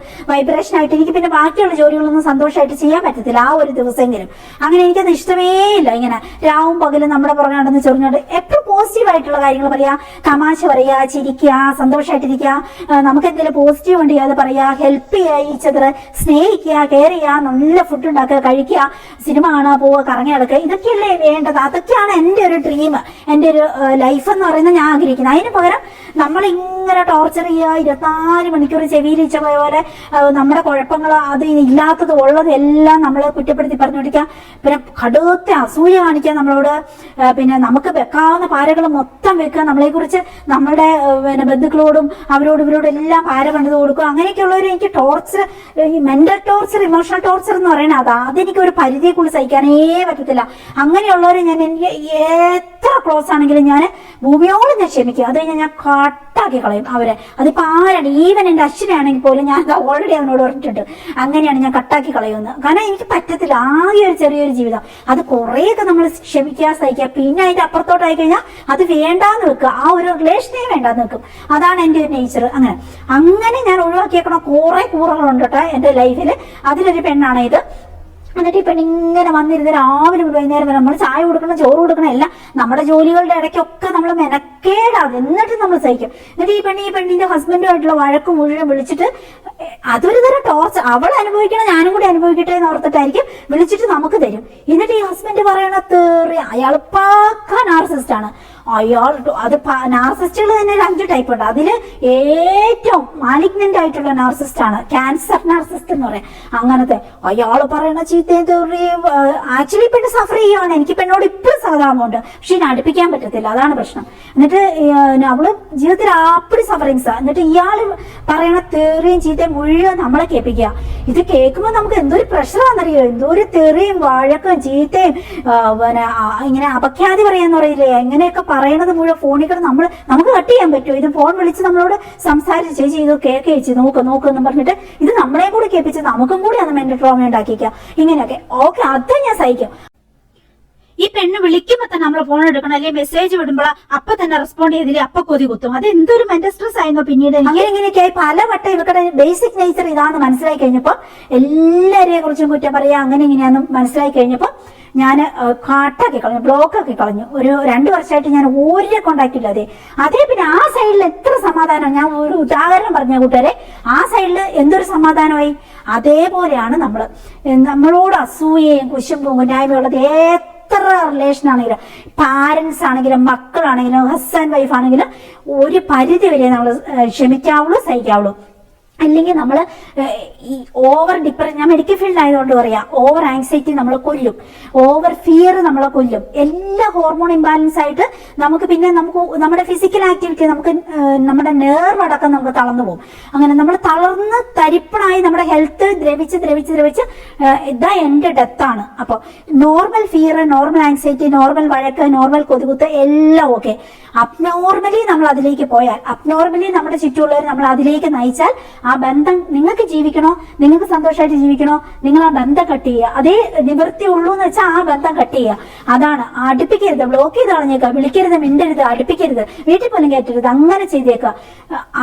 വൈബ്രേഷൻ ആയിട്ട് എനിക്ക് പിന്നെ ബാക്കിയുള്ള ജോലികൾ സന്തോഷമായിട്ട് ചെയ്യാൻ പറ്റത്തില്ല ആ ഒരു ദിവസമെങ്കിലും. അങ്ങനെ എനിക്കത് ഇഷ്ടമേ ഇല്ല. ഇങ്ങനെ രാവും പകലും നമ്മുടെ പുറകെ നടന്ന് ചൊറിഞ്ഞോണ്ട് എപ്പോഴും പോസിറ്റീവ് ആയിട്ടുള്ള കാര്യങ്ങൾ പറയാ, തമാശ പറയാ, ചിരിക്കുക, സന്തോഷമായിട്ടിരിക്കുക, നമുക്ക് എന്തെങ്കിലും പോസിറ്റീവ് ഉണ്ട് അത് പറയാ, ഹെൽപ്പ് ചെയ്യുക, ഈച്ചതർ സ്നേഹിക്കുക, കെയർ ചെയ്യുക, നല്ല ഫുഡ് ഉണ്ടാക്കുക, കഴിക്കുക, സിനിമ കാണുക, പോവുക, കറങ്ങി നടക്കുക, ഇതൊക്കെയല്ലേ വേണ്ടത്. അതൊക്കെയാണ് എൻ്റെ ഒരു ഡ്രീം, എൻ്റെ ഒരു ലൈഫ് എന്ന് പറയുന്നത് ഞാൻ ആഗ്രഹിക്കുന്നത്. അതിന് പകരം നമ്മളിങ്ങനെ ടോർച്ചർ ചെയ്യുക, 24 മണിക്കൂർ ചെവിയിലിച്ച പോലെ നമ്മുടെ കുഴപ്പങ്ങൾ അത് ഇല്ലാത്തത് ഉള്ളത് എല്ലാം നമ്മളെ കുറ്റപ്പെടുത്തി പറഞ്ഞുകൊണ്ടിരിക്കുക, പിന്നെ കടുത്ത അസൂയ കാണിക്കുക നമ്മളോട്, പിന്നെ നമുക്ക് വെക്കാവുന്ന പാരകൾ മൊത്തം വെക്കുക, നമ്മളെ കുറിച്ച് നമ്മുടെ പിന്നെ ബന്ധുക്കളോടും അവരോടും ഇവരോടും എല്ലാം പാര പണിത് കൊടുക്കുക. അങ്ങനെയൊക്കെയുള്ളവർ എനിക്ക് ടോർച്ചർ, ഈ മെന്റൽ ടോർച്ചർ, ഇമോഷണൽ ടോർച്ചർ എന്ന് പറയുന്നത് അതെനിക്ക് ഒരു പരിധിയെക്കുള്ളിൽ സഹിക്കാനേ പറ്റത്തില്ല. അങ്ങനെയുള്ളവരെ ഞാൻ എനിക്ക് എത്ര ക്ലോസ് ആണെങ്കിലും ഞാൻ ഭൂമിയോളം ഞാൻ ക്ഷമിക്കും. അത് കഴിഞ്ഞാൽ ഞാൻ കട്ടാക്കി കളയും അവരെ. അതിപ്പോ ആരാണ്, ഈവൻ എന്റെ അച്ഛനാണെങ്കിൽ പോലും ഞാൻ ഓൾറെഡി അവനോട് പറഞ്ഞിട്ടുണ്ട് അങ്ങനെയാണ് ഞാൻ കട്ടാക്കി കളയുമെന്ന്. കാരണം എനിക്ക് പറ്റത്തില്ല. ആകെ ഒരു ചെറിയൊരു ജീവിതം, അത് കുറേയൊക്കെ നമ്മൾ ക്ഷമിക്കുക, സഹിക്കുക. പിന്നെ അതിന്റെ അപ്പുറത്തോട്ടായി കഴിഞ്ഞാൽ അത് വേണ്ടാന്ന് വെക്കുക, ആ ഒരു റിലേഷനെ വേണ്ടാന്ന് വെക്കും. അതാണ് എന്റെ ഒരു നേച്ചർ. അങ്ങനെ ഞാൻ ഒഴിവാക്കിയേക്കണ കുറെ കൂറകളുണ്ട് കേട്ടോ എന്റെ ലൈഫിൽ. അതിലൊരു പെണ്ണാണ് ഇത്. എന്നിട്ട് ഈ പെണ്ണിങ്ങനെ വന്നിരുന്ന് രാവിലെ മുതൽ വൈകുന്നേരം വരെ നമ്മൾ ചായ കൊടുക്കണം, ചോറ് കൊടുക്കണം, എല്ലാം നമ്മുടെ ജോലികളുടെ ഇടയ്ക്കൊക്കെ നമ്മൾ മെനക്കേടാകും. എന്നിട്ട് നമ്മൾ സഹിക്കും. എന്നിട്ട് ഈ പെണ്ണിന്റെ ഹസ്ബൻഡുമായിട്ടുള്ള വഴക്ക് മുഴുവൻ വിളിച്ചിട്ട് അതൊരു തരം ടോർച്ചർ. അവൾ അനുഭവിക്കണം, ഞാനും കൂടി അനുഭവിക്കട്ടെ എന്ന് ഓർത്തിട്ടായിരിക്കും വിളിച്ചിട്ട് നമുക്ക് തരും. എന്നിട്ട് ഈ ഹസ്ബൻഡ് പറയണ തെറി, അയാൾ പക്കാ നാർസിസ്റ്റ് ആണ്. അയാൾ അത് നാർസിസ്റ്റുകൾ തന്നെ 5 ടൈപ്പ് ഉണ്ട്. അതില് ഏറ്റവും മാലിഗ്നന്റ് ആയിട്ടുള്ള നാർസിസ്റ്റ് ആണ് ക്യാൻസർ നാർസിസ്റ്റ് എന്ന് പറയാം. അങ്ങനത്തെ അയാൾ പറയണ ചീത്തയും തെറിയും. ആക്ച്വലി പെണ്ണ് സഫർ ചെയ്യുവാണ്. എനിക്ക് പെണ്ണോട് ഇപ്പോഴും സഹതാപമുണ്ട്, പക്ഷെ ഇതിനെ അടുപ്പിക്കാൻ പറ്റത്തില്ല, അതാണ് പ്രശ്നം. എന്നിട്ട് അവള് ജീവിതത്തിൽ അപ്പടി സഫറിങ്സാ. എന്നിട്ട് ഇയാള് പറയണ തെറിയും ചീത്തയും മുഴുവൻ നമ്മളെ കേൾപ്പിക്കുക. ഇത് കേൾക്കുമ്പോൾ നമുക്ക് എന്തൊരു പ്രഷറാണെന്നറിയോ. എന്തോരു തെറിയും വഴക്കും ചീത്തയും പിന്നെ ഇങ്ങനെ അപഖ്യാതി പറയാന്ന് പറയില്ലേ, എങ്ങനെയൊക്കെ പറയണത് മുഴുവൻ ഫോണിൽ കൂടെ നമുക്ക് കട്ട് ചെയ്യാൻ പറ്റുമോ? ഇത് ഫോൺ വിളിച്ച് നമ്മളോട് സംസാരിച്ച് ചേച്ചി ഇത് കേൾക്കേച്ചി നോക്ക് എന്ന് പറഞ്ഞിട്ട് ഇത് നമ്മളെ കൂടെ കേൾപ്പിച്ച് നമുക്കും കൂടി അത് മെന്റൽ ട്രോമ ഉണ്ടാക്കിക്കാം. ഇങ്ങനെയൊക്കെ ഓക്കെ, അത് ഞാൻ സഹിക്കും. ഈ പെണ്ണ് വിളിക്കുമ്പോ തന്നെ നമ്മൾ ഫോൺ എടുക്കണം, അല്ലെങ്കിൽ മെസ്സേജ് വിടുമ്പോൾ അപ്പൊ തന്നെ റെസ്പോണ്ട് ചെയ്തില്ലേ അപ്പൊ കൊതി കുത്തും. അത് എന്തൊരു മെന്റൽ സ്ട്രെസ് ആയിരുന്നു. പിന്നീട് ഇങ്ങനെയൊക്കെയായി പലവട്ടം ഇവരുടെ ബേസിക് നേച്ചർ ഇതാന്ന് മനസ്സിലായി കഴിഞ്ഞപ്പോ, എല്ലാരെയെ കുറിച്ചും കുറ്റം പറയാ അങ്ങനെ ഇങ്ങനെയാന്ന് മനസ്സിലായി കഴിഞ്ഞപ്പോ ഞാൻ കാട്ടാക്കി കളഞ്ഞു, ബ്ലോക്ക് ആക്കി കളഞ്ഞു. ഒരു 2 വർഷമായിട്ട് ഞാൻ ഒരു കോണ്ടാക്ട് ഇല്ലാതെ. അതേ പിന്നെ ആ സൈഡിൽ എത്ര സമാധാനം. ഞാൻ ഒരു ഉദാഹരണം പറഞ്ഞ കൂട്ടുകാരെ, ആ സൈഡിൽ എന്തൊരു സമാധാനമായി. അതേപോലെയാണ് നമ്മളോട് അസൂയയും കുശുമ്പും കുന്നായ്മയുള്ളത് എത്ര റിലേഷൻ ആണെങ്കിലും, പാരന്റ്സ് ആണെങ്കിലും മക്കളാണെങ്കിലും ഹസ്ബൻഡ് വൈഫ് ആണെങ്കിലും ഒരു പരിധി വരെ നമ്മൾ ക്ഷമിക്കാവുള്ളൂ, സഹിക്കാവുള്ളൂ. അല്ലെങ്കിൽ നമ്മൾ ഈ ഓവർ ഡിപ്രഷൻ, ഞാൻ മെഡിക്കൽ ഫീൽഡ് ആയതുകൊണ്ട് പറയാം, ഓവർ ആങ്സൈറ്റി നമ്മളെ കൊല്ലും, ഓവർ ഫിയർ നമ്മളെ കൊല്ലും. എല്ലാ ഹോർമോൺ ഇംബാലൻസ് ആയിട്ട് നമുക്ക് പിന്നെ നമ്മുടെ ഫിസിക്കൽ ആക്ടിവിറ്റി നമ്മുടെ നെർവ് അടക്കം നമുക്ക് തളർന്നു പോകും. അങ്ങനെ നമ്മൾ തളർന്ന് തരിപ്പണായി നമ്മുടെ ഹെൽത്ത് ദ്രവിച്ച് ഇതാ എന്റെ ഡെത്താണ്. അപ്പോൾ normal fear, normal anxiety, normal വഴക്ക്, നോർമൽ കൊതുകുത്ത് എല്ലാം ഓക്കെ. അബ്നോർമലി നമ്മൾ അതിലേക്ക് പോയാൽ, അബ്നോർമലി നമ്മുടെ ചുറ്റുമുള്ളവർ നമ്മൾ അതിലേക്ക് നയിച്ചാൽ ആ ആ ബന്ധം നിങ്ങൾക്ക് ജീവിക്കണോ, നിങ്ങൾക്ക് സന്തോഷമായിട്ട് ജീവിക്കണോ, നിങ്ങൾ ആ ബന്ധം കട്ട് ചെയ്യുക. അതേ നിവൃത്തി ഉള്ളൂ എന്ന് വെച്ചാൽ ആ ബന്ധം കട്ട് ചെയ്യുക. അതാണ്. അടുപ്പിക്കരുത്, ബ്ലോക്ക് ചെയ്ത് കളഞ്ഞേക്കുക, വിളിക്കരുത്, മിണ്ടരുത്, അടുപ്പിക്കരുത്, വീട്ടിൽ പോലും കയറ്റരുത്, അങ്ങനെ ചെയ്തേക്കുക.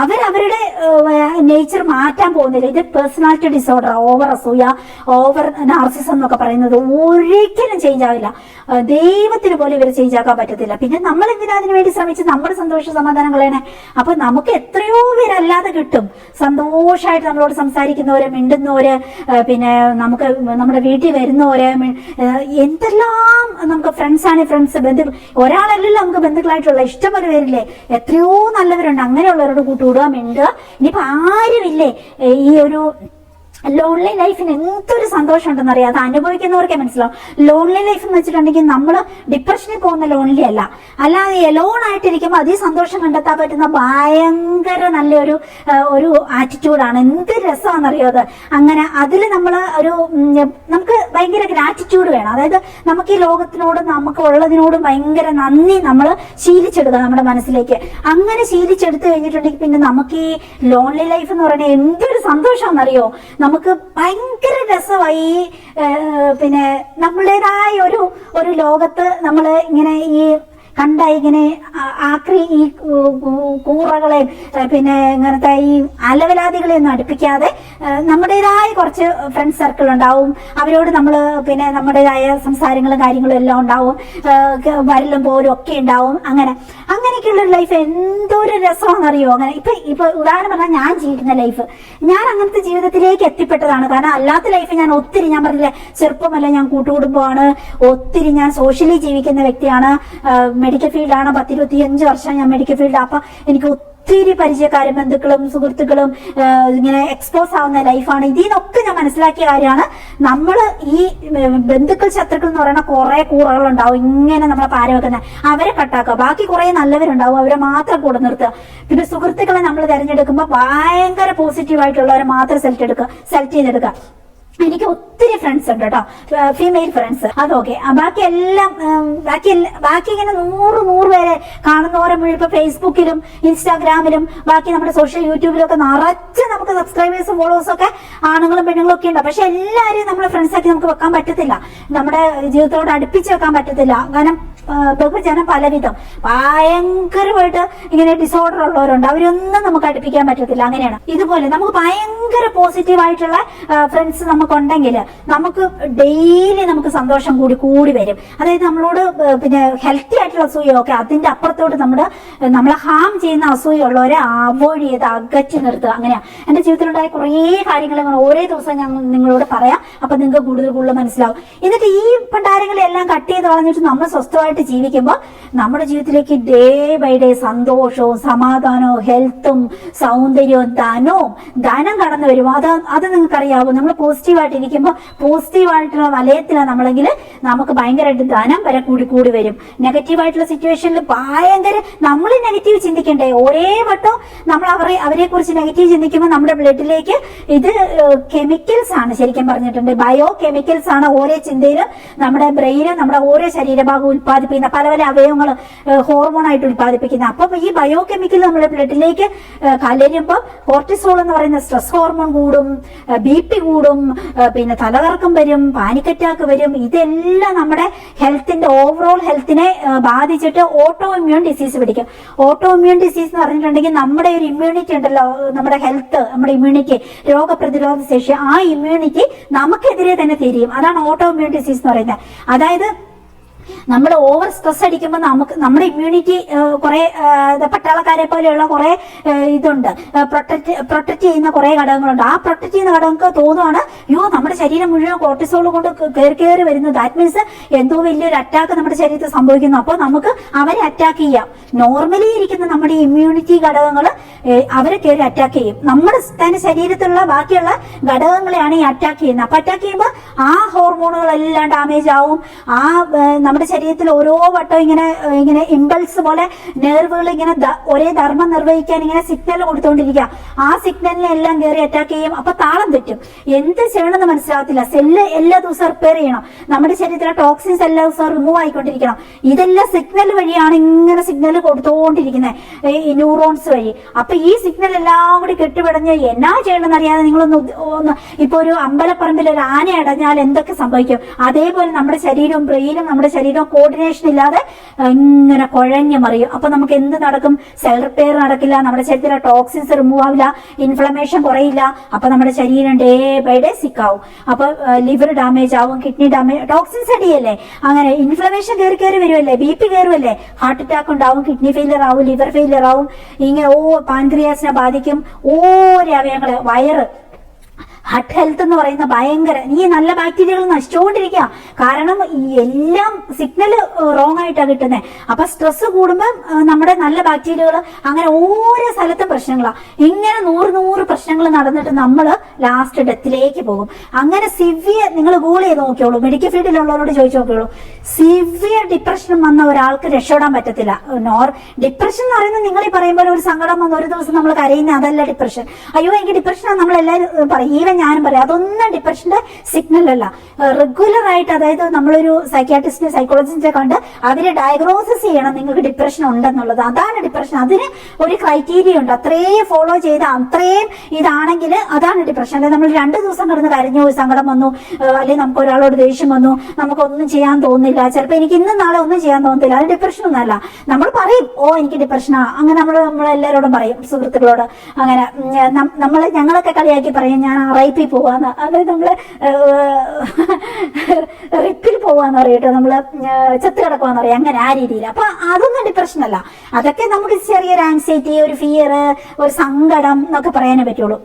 അവരവരുടെ നേച്ചർ മാറ്റാൻ പോകുന്നില്ല. ഇത് പേഴ്സണാലിറ്റി ഡിസോർഡർ, ഓവർ അസൂയ, ഓവർ നാർസിസം എന്നൊക്കെ പറയുന്നത് ഒരിക്കലും ചേഞ്ച് ആവില്ല. ദൈവത്തിന് പോലും ഇവർ ചേഞ്ച് ആക്കാൻ പറ്റത്തില്ല. പിന്നെ നമ്മൾ എന്തിനാ അതിനു വേണ്ടി ശ്രമിച്ച് നമ്മുടെ സന്തോഷ സമാധാനം കളയണേ? അപ്പൊ നമുക്ക് എത്രയോ പേരല്ലാതെ കിട്ടും, സന്തോഷമായിട്ട് നമ്മളോട് സംസാരിക്കുന്നവര്, മിണ്ടുന്നവര്, പിന്നെ നമുക്ക് നമ്മുടെ വീട്ടിൽ വരുന്നവര്, എന്തെല്ലാം നമുക്ക് ഫ്രണ്ട്സ് ആണ്, ഫ്രണ്ട്സ്, ബന്ധുക്കൾ, ഒരാളല്ലല്ലോ നമുക്ക് ബന്ധുക്കളായിട്ടുള്ള ഇഷ്ടംപോലെ പേരില്ലേ, എത്രയോ നല്ലവരുണ്ട്. അങ്ങനെയുള്ളവരോട് കൂട്ടുകൂടുക, മിണ്ടുക. ഇനിയിപ്പോ ആരുമില്ലേ ഈ ഒരു ലോൺലി ലൈഫിന് എന്തൊരു സന്തോഷം ഉണ്ടെന്ന് അറിയാം. അത് അനുഭവിക്കുന്നവർക്കേ മനസ്സിലാവും. ലോൺലി ലൈഫ് എന്ന് വെച്ചിട്ടുണ്ടെങ്കിൽ നമ്മൾ ഡിപ്രഷനിൽ പോകുന്ന ലോൺലി അല്ല, അല്ലാതെ എലോൺ ആയിട്ടിരിക്കുമ്പോൾ അതേ സന്തോഷം കണ്ടെത്താൻ പറ്റുന്ന ഭയങ്കര നല്ലൊരു ഒരു ആറ്റിറ്റ്യൂഡാണ്. എന്ത് രസമാണെന്നറിയോ അത്. അങ്ങനെ അതിൽ നമ്മൾ നമുക്ക് ഭയങ്കര ഗ്രാറ്റിറ്റ്യൂഡ് വേണം. അതായത് നമുക്ക് ഈ ലോകത്തിനോടും നമുക്ക് ഉള്ളതിനോടും ഭയങ്കര നന്ദി നമ്മൾ ശീലിച്ചെടുക്കുക നമ്മുടെ മനസ്സിലേക്ക്. അങ്ങനെ ശീലിച്ചെടുത്ത് കഴിഞ്ഞിട്ടുണ്ടെങ്കിൽ പിന്നെ നമുക്ക് ഈ ലോൺലി ലൈഫ് എന്ന് പറയുന്നത് എന്തൊരു സന്തോഷമാണെന്നറിയോ. നമുക്ക് ഭയങ്കര രസമായി. പിന്നെ നമ്മളുടേതായ ഒരു ലോകത്ത് നമ്മൾ ഇങ്ങനെ ഈ കണ്ട ഇങ്ങനെ ഈ കൂറകളെയും പിന്നെ ഇങ്ങനത്തെ ഈ അലവലാദികളെയൊന്നും അടുപ്പിക്കാതെ നമ്മുടേതായ കുറച്ച് ഫ്രണ്ട് സർക്കിൾ ഉണ്ടാവും. അവരോട് നമ്മൾ പിന്നെ നമ്മുടേതായ സംസാരങ്ങളും കാര്യങ്ങളും എല്ലാം ഉണ്ടാവും, വരലും പോലും ഒക്കെ ഉണ്ടാവും. അങ്ങനെയൊക്കെയുള്ള ഒരു ലൈഫ് എന്തൊരു രസമാണെന്നറിയോ. അങ്ങനെ ഇപ്പൊ ഉദാഹരണം പറഞ്ഞാൽ ഞാൻ ജീവിക്കുന്ന ലൈഫ്, ഞാൻ അങ്ങനത്തെ ജീവിതത്തിലേക്ക് എത്തിപ്പെട്ടതാണ്. കാരണം അല്ലാത്ത ലൈഫ് ഞാൻ ഒത്തിരി, ഞാൻ പറഞ്ഞില്ലേ ചെറുപ്പമല്ല, ഞാൻ കൂട്ടുകുടുംബമാണ്, ഒത്തിരി ഞാൻ സോഷ്യലി ജീവിക്കുന്ന വ്യക്തിയാണ്. മെഡിക്കൽ ഫീൽഡാണ്, 10-25 വർഷം ഞാൻ മെഡിക്കൽ ഫീൽഡ്. അപ്പൊ എനിക്ക് ഒത്തിരി പരിചയക്കാരും ബന്ധുക്കളും സുഹൃത്തുക്കളും ഇങ്ങനെ എക്സ്പോസ് ആവുന്ന ലൈഫാണ്. ഇതിനൊക്കെ ഞാൻ മനസ്സിലാക്കിയ കാര്യമാണ്, നമ്മൾ ഈ ബന്ധുക്കൾ ശത്രുക്കൾ എന്ന് പറയുന്ന കുറെ കൂറകളുണ്ടാവും. ഇങ്ങനെ നമ്മളെ പാര വെക്കുന്ന അവരെ കട്ടാക്കുക, ബാക്കി കുറെ നല്ലവരുണ്ടാവും, അവരെ മാത്രം കൂടെ നിർത്തുക. പിന്നെ സുഹൃത്തുക്കളെ നമ്മൾ തിരഞ്ഞെടുക്കുമ്പോൾ ഭയങ്കര പോസിറ്റീവായിട്ടുള്ളവരെ മാത്രം സെലക്ട് ചെയ്തെടുക്കുക. എനിക്ക് ഒത്തിരി ഫ്രണ്ട്സ് ഉണ്ട് കേട്ടോ, ഫീമെയിൽ ഫ്രണ്ട്സ്, അതൊക്കെ. ബാക്കി ഇങ്ങനെ 100 പേരെ കാണുന്നവരെ മുഴുവൻ ഇപ്പൊ ഫേസ്ബുക്കിലും ഇൻസ്റ്റാഗ്രാമിലും ബാക്കി നമ്മുടെ സോഷ്യൽ യൂട്യൂബിലും ഒക്കെ നിറച്ച് നമുക്ക് സബ്സ്ക്രൈബേഴ്സും ഫോളോവേഴ്സും ഒക്കെ ആണുങ്ങളും പെണ്ണുങ്ങളും ഒക്കെ ഉണ്ട്. പക്ഷെ എല്ലാവരെയും നമ്മളെ ഫ്രണ്ട്സ് ആക്കി നമുക്ക് വെക്കാൻ പറ്റത്തില്ല, നമ്മുടെ ജീവിതത്തോട് അടുപ്പിച്ച് വെക്കാൻ പറ്റത്തില്ല. കാരണം ബഹുജനം പലവിധം ഭയങ്കരമായിട്ട് ഇങ്ങനെ ഡിസോർഡർ ഉള്ളവരുണ്ട്, അവരൊന്നും നമുക്ക് അടുപ്പിക്കാൻ പറ്റത്തില്ല. അങ്ങനെയാണ്. ഇതുപോലെ നമുക്ക് ഭയങ്കര പോസിറ്റീവായിട്ടുള്ള ഫ്രണ്ട്സ് നമുക്കുണ്ടെങ്കിൽ നമുക്ക് ഡെയിലി നമുക്ക് സന്തോഷം കൂടി വരും. അതായത് നമ്മളോട് പിന്നെ ഹെൽത്തി ആയിട്ടുള്ള അസൂയൊക്കെ അതിന്റെ അപ്പുറത്തോട്ട് നമ്മളെ ഹാം ചെയ്യുന്ന അസൂയുള്ളവരെ അവോയ്ഡ് ചെയ്ത് അകറ്റി നിർത്തുക. അങ്ങനെയാ എന്റെ ജീവിതത്തിലുണ്ടായ കുറേ കാര്യങ്ങൾ ഓരോ ദിവസം ഞാൻ നിങ്ങളോട് പറയാം. അപ്പൊ നിങ്ങൾക്ക് കൂടുതൽ മനസ്സിലാവും. എന്നിട്ട് ഈ പണ്ടാരങ്ങളെല്ലാം കട്ട് ചെയ്ത് കളഞ്ഞിട്ട് നമ്മൾ സ്വസ്ഥമായിട്ട് ജീവിക്കുമ്പോൾ നമ്മുടെ ജീവിതത്തിലേക്ക് ഡേ ബൈ ഡേ സന്തോഷവും സമാധാനവും ഹെൽത്തും സൗന്ദര്യവും ധനം കടന്നു വരും. അത് നിങ്ങൾക്കറിയാവും. നമ്മൾ പോസിറ്റീവായിട്ട് ഇരിക്കുമ്പോൾ പോസിറ്റീവായിട്ടുള്ള വലയത്തിലാണ് നമ്മളെങ്കിൽ നമുക്ക് ഭയങ്കരമായിട്ട് ധനം വരെ കൂടി വരും. നെഗറ്റീവായിട്ടുള്ള സിറ്റുവേഷനിൽ ഭയങ്കര നമ്മൾ നെഗറ്റീവ് ചിന്തിക്കണ്ടേ. ഒരേ വട്ടം നമ്മൾ അവരെ കുറിച്ച് നെഗറ്റീവ് ചിന്തിക്കുമ്പോൾ നമ്മുടെ ബ്ലഡിലേക്ക് ഇത് കെമിക്കൽസ് ആണ്, ശരിക്കും പറഞ്ഞിട്ടുണ്ട് ബയോ കെമിക്കൽസ് ആണ് ഓരോ ചിന്തയിലും നമ്മുടെ ബ്രെയിനും നമ്മുടെ ഓരോ ശരീരഭാഗവും ഉത്പാദിപ്പിക്കുന്ന പല അവയവങ്ങൾ ഹോർമോണായിട്ട് ഉത്പാദിപ്പിക്കുന്ന. അപ്പൊ ഈ ബയോ കെമിക്കൽ നമ്മുടെ ബ്ലഡിലേക്ക് കലരുമ്പോൾ കോർട്ടിസോൾ എന്ന് പറയുന്ന സ്ട്രെസ് ഹോർമോൺ കൂടും, BP കൂടും, പിന്നെ തലകറക്കം വരും, പാനിക് അറ്റാക്ക് വരും. ഇതെല്ലാം നമ്മുടെ ഹെൽത്തിന്റെ ഓവറോൾ ഹെൽത്തിനെ ബാധിച്ചിട്ട് ഓട്ടോ ഇമ്മ്യൂൺ ഡിസീസ് പിടിക്കും. ഓട്ടോ ഇമ്മ്യൂൺ ഡിസീസ് എന്ന് പറഞ്ഞിട്ടുണ്ടെങ്കിൽ നമ്മുടെ ഒരു ഇമ്മ്യൂണിറ്റി ഉണ്ടല്ലോ, നമ്മുടെ ഹെൽത്ത്, നമ്മുടെ ഇമ്മ്യൂണിറ്റി, രോഗപ്രതിരോധ ശേഷി, ആ ഇമ്മ്യൂണിറ്റി നമുക്കെതിരെ തന്നെ തിരിയും. അതാണ് ഓട്ടോ ഇമ്മ്യൂൺ ഡിസീസ് എന്ന് പറയുന്നത്. അതായത് നമ്മൾ ഓവർ സ്ട്രെസ് അടിക്കുമ്പോൾ നമ്മുടെ ഇമ്മ്യൂണിറ്റി കുറെ പട്ടാളക്കാരെ പോലെയുള്ള കുറെ ഇതുണ്ട്, പ്രൊട്ടക്ട് ചെയ്യുന്ന കുറെ ഘടകങ്ങളുണ്ട്. ആ പ്രൊട്ടക്ട് ചെയ്യുന്ന ഘടകങ്ങൾക്ക് തോന്നുവാണ് നമ്മുടെ ശരീരം മുഴുവൻ കോർട്ടിസോൾ കൊണ്ട് കയറി വരുന്നു. ദാറ്റ് മീൻസ് എന്തോ വലിയൊരു അറ്റാക്ക് നമ്മുടെ ശരീരത്തിൽ സംഭവിക്കുന്നു. അപ്പോൾ നമുക്ക് അവരെ അറ്റാക്ക് ചെയ്യാം. നോർമലി ഇരിക്കുന്ന നമ്മുടെ ഇമ്മ്യൂണിറ്റി ഘടകങ്ങൾ അവരെ കയറി അറ്റാക്ക് ചെയ്യും. നമ്മുടെ തന്നെ ശരീരത്തിലുള്ള ബാക്കിയുള്ള ഘടകങ്ങളെയാണ് ഈ അറ്റാക്ക് ചെയ്യുന്നത്. അപ്പൊ അറ്റാക്ക് ചെയ്യുമ്പോൾ ആ ഹോർമോണുകളെല്ലാം ഡാമേജ് ആവും. നമ്മുടെ ശരീരത്തിൽ ഓരോ വട്ടം ഇങ്ങനെ ഇങ്ങനെ ഇമ്പൾസ് പോലെ നെർവുകൾ ഇങ്ങനെ ഒരേ ധർമ്മം നിർവഹിക്കാൻ ഇങ്ങനെ സിഗ്നൽ കൊടുത്തുകൊണ്ടിരിക്കുക. ആ സിഗ്നലിനെല്ലാം കയറി അറ്റാക്ക് ചെയ്യും. അപ്പൊ താളം തെറ്റും. എന്ത് ചെയ്യണമെന്ന് മനസ്സിലാകത്തില്ല. സെല്ല് എല്ലാ ദിവസവും റിപ്പയർ ചെയ്യണം. നമ്മുടെ ശരീരത്തിലെ ടോക്സിൻസ് എല്ലാ ദിവസവും റിമൂവ് ആയിക്കൊണ്ടിരിക്കണം. ഇതെല്ലാം സിഗ്നൽ വഴിയാണ് ഇങ്ങനെ സിഗ്നൽ കൊടുത്തുകൊണ്ടിരിക്കുന്നത്, ഈ ന്യൂറോൺസ് വഴി. അപ്പൊ ഈ സിഗ്നൽ എല്ലാം കൂടി കെട്ടുപിടഞ്ഞ് എന്നാ ചെയ്യണമെന്ന് അറിയാതെ നിങ്ങളൊന്ന് ഇപ്പൊ ഒരു അമ്പലപ്പറമ്പിൽ ഒരു ആന അടഞ്ഞാൽ എന്തൊക്കെ സംഭവിക്കും, അതേപോലെ നമ്മുടെ ശരീരവും ബ്രെയിനും നമ്മുടെ ശരീരവും കോർഡിനേഷൻ ഇല്ലാതെ ഇങ്ങനെ കുഴഞ്ഞു മറിയും. അപ്പൊ നമുക്ക് എന്ത് നടക്കും? സെൽ റിപ്പയർ നടക്കില്ല, നമ്മുടെ ശരീരത്തിലെ ടോക്സിൻസ് റിമൂവ് ആവില്ല, ഇൻഫ്ലമേഷൻ കുറയില്ല. അപ്പൊ നമ്മുടെ ശരീരം ഡേ ബൈ ഡേ സിക്ക് ആവും. അപ്പൊ ലിവർ ഡാമേജ് ആവും, കിഡ്നി ഡാമേജ്, ടോക്സിൻസ് അടിയല്ലേ, അങ്ങനെ ഇൻഫ്ലമേഷൻ കയറി വരുമല്ലേ, BP കയറുമല്ലേ, ഹാർട്ട് അറ്റാക്ക് ഉണ്ടാവും, കിഡ്നി ഫെയിലിയർ ആവും, ലിവർ ഫെയിലിയർ ആവും, ഇങ്ങനെ പാൻക്രിയാസിനെ ബാധിക്കും, ഓരോ അവയവങ്ങളെ, വയറ്, ഹട്ട് ഹെൽത്ത് എന്ന് പറയുന്ന ഭയങ്കര, ഈ നല്ല ബാക്ടീരിയകൾ നശിച്ചുകൊണ്ടിരിക്കുക. കാരണം ഈ എല്ലാം സിഗ്നൽ റോങ് ആയിട്ടാണ് കിട്ടുന്നത്. അപ്പൊ സ്ട്രെസ് കൂടുമ്പോൾ നമ്മുടെ നല്ല ബാക്ടീരിയകൾ അങ്ങനെ ഓരോ സ്ഥലത്തും പ്രശ്നങ്ങളാണ്. ഇങ്ങനെ 100 പ്രശ്നങ്ങൾ നടന്നിട്ട് നമ്മൾ ലാസ്റ്റ് ഡെത്തിലേക്ക് പോകും. അങ്ങനെ സിവിയർ, നിങ്ങൾ ഗൂഗിൾ ചെയ്ത് നോക്കിയോളൂ, മെഡിക്കൽ ഫീൽഡിലുള്ളവരോട് ചോദിച്ചു നോക്കിയോളൂ, സിവിയർ ഡിപ്രഷൻ വന്ന ഒരാൾക്ക് രക്ഷപ്പെടാൻ പറ്റത്തില്ല. ഡിപ്രഷൻ എന്ന് പറയുന്നത് നിങ്ങൾ ഈ പറയുമ്പോൾ ഒരു സങ്കടം വന്ന് ഒരു ദിവസം നമ്മൾ കരയുന്ന അതല്ല ഡിപ്രഷൻ. അയ്യോ എനിക്ക് ഡിപ്രഷനാണ് നമ്മളെല്ലാവരും പറയും, ഈവൻ ഞാനും പറയാം. അതൊന്നും ഡിപ്രഷന്റെ സിഗ്നൽ അല്ല. റെഗുലർ ആയിട്ട്, അതായത് നമ്മളൊരു സൈക്യാട്രിസ്റ്റിനെ സൈക്കോളജിസ്റ്റിനെ കണ്ട് അവരെ ഡയഗ്നോസിസ് ചെയ്യണം നിങ്ങൾക്ക് ഡിപ്രഷൻ ഉണ്ടെന്നുള്ളത്. അതാണ് ഡിപ്രഷൻ. അതിന് ഒരു ക്രൈറ്റീരിയ ഉണ്ട്. അത്രയും ഫോളോ ചെയ്ത് അത്രയും ഇതാണെങ്കിൽ അതാണ് ഡിപ്രഷൻ. അതായത് നമ്മൾ 2 ദിവസം കിടന്ന് കരഞ്ഞു, സങ്കടം വന്നു, അല്ലെങ്കിൽ നമുക്ക് ഒരാളോട് ദേഷ്യം വന്നു, നമുക്കൊന്നും ചെയ്യാൻ തോന്നുന്നില്ല, ചിലപ്പോൾ എനിക്ക് ഇന്നും നാളെ ഒന്നും ചെയ്യാൻ തോന്നുന്നില്ല, അത് ഡിപ്രഷൻ ഒന്നല്ല. നമ്മൾ പറയും ഓ എനിക്ക് ഡിപ്രഷനാ, അങ്ങനെ നമ്മളെല്ലാവരോടും പറയും, സുഹൃത്തുക്കളോട്. അങ്ങനെ ഞങ്ങളൊക്കെ കളിയാക്കി പറയും ഞാൻ RIP പോവാന്ന്, അതായത് നമ്മള് റിപ്പിൽ പോവാന്ന് പറയട്ടോ, നമ്മള് ചെത്ത് കിടക്കുവാന്ന് പറയാം, അങ്ങനെ ആ രീതിയിൽ. അപ്പൊ അതൊന്നും ഡിപ്രഷൻ അല്ല. അതൊക്കെ നമുക്ക് ചെറിയൊരു ആൻസൈറ്റി, ഒരു ഫിയർ, ഒരു സങ്കടം എന്നൊക്കെ പറയാനേ പറ്റുള്ളൂ.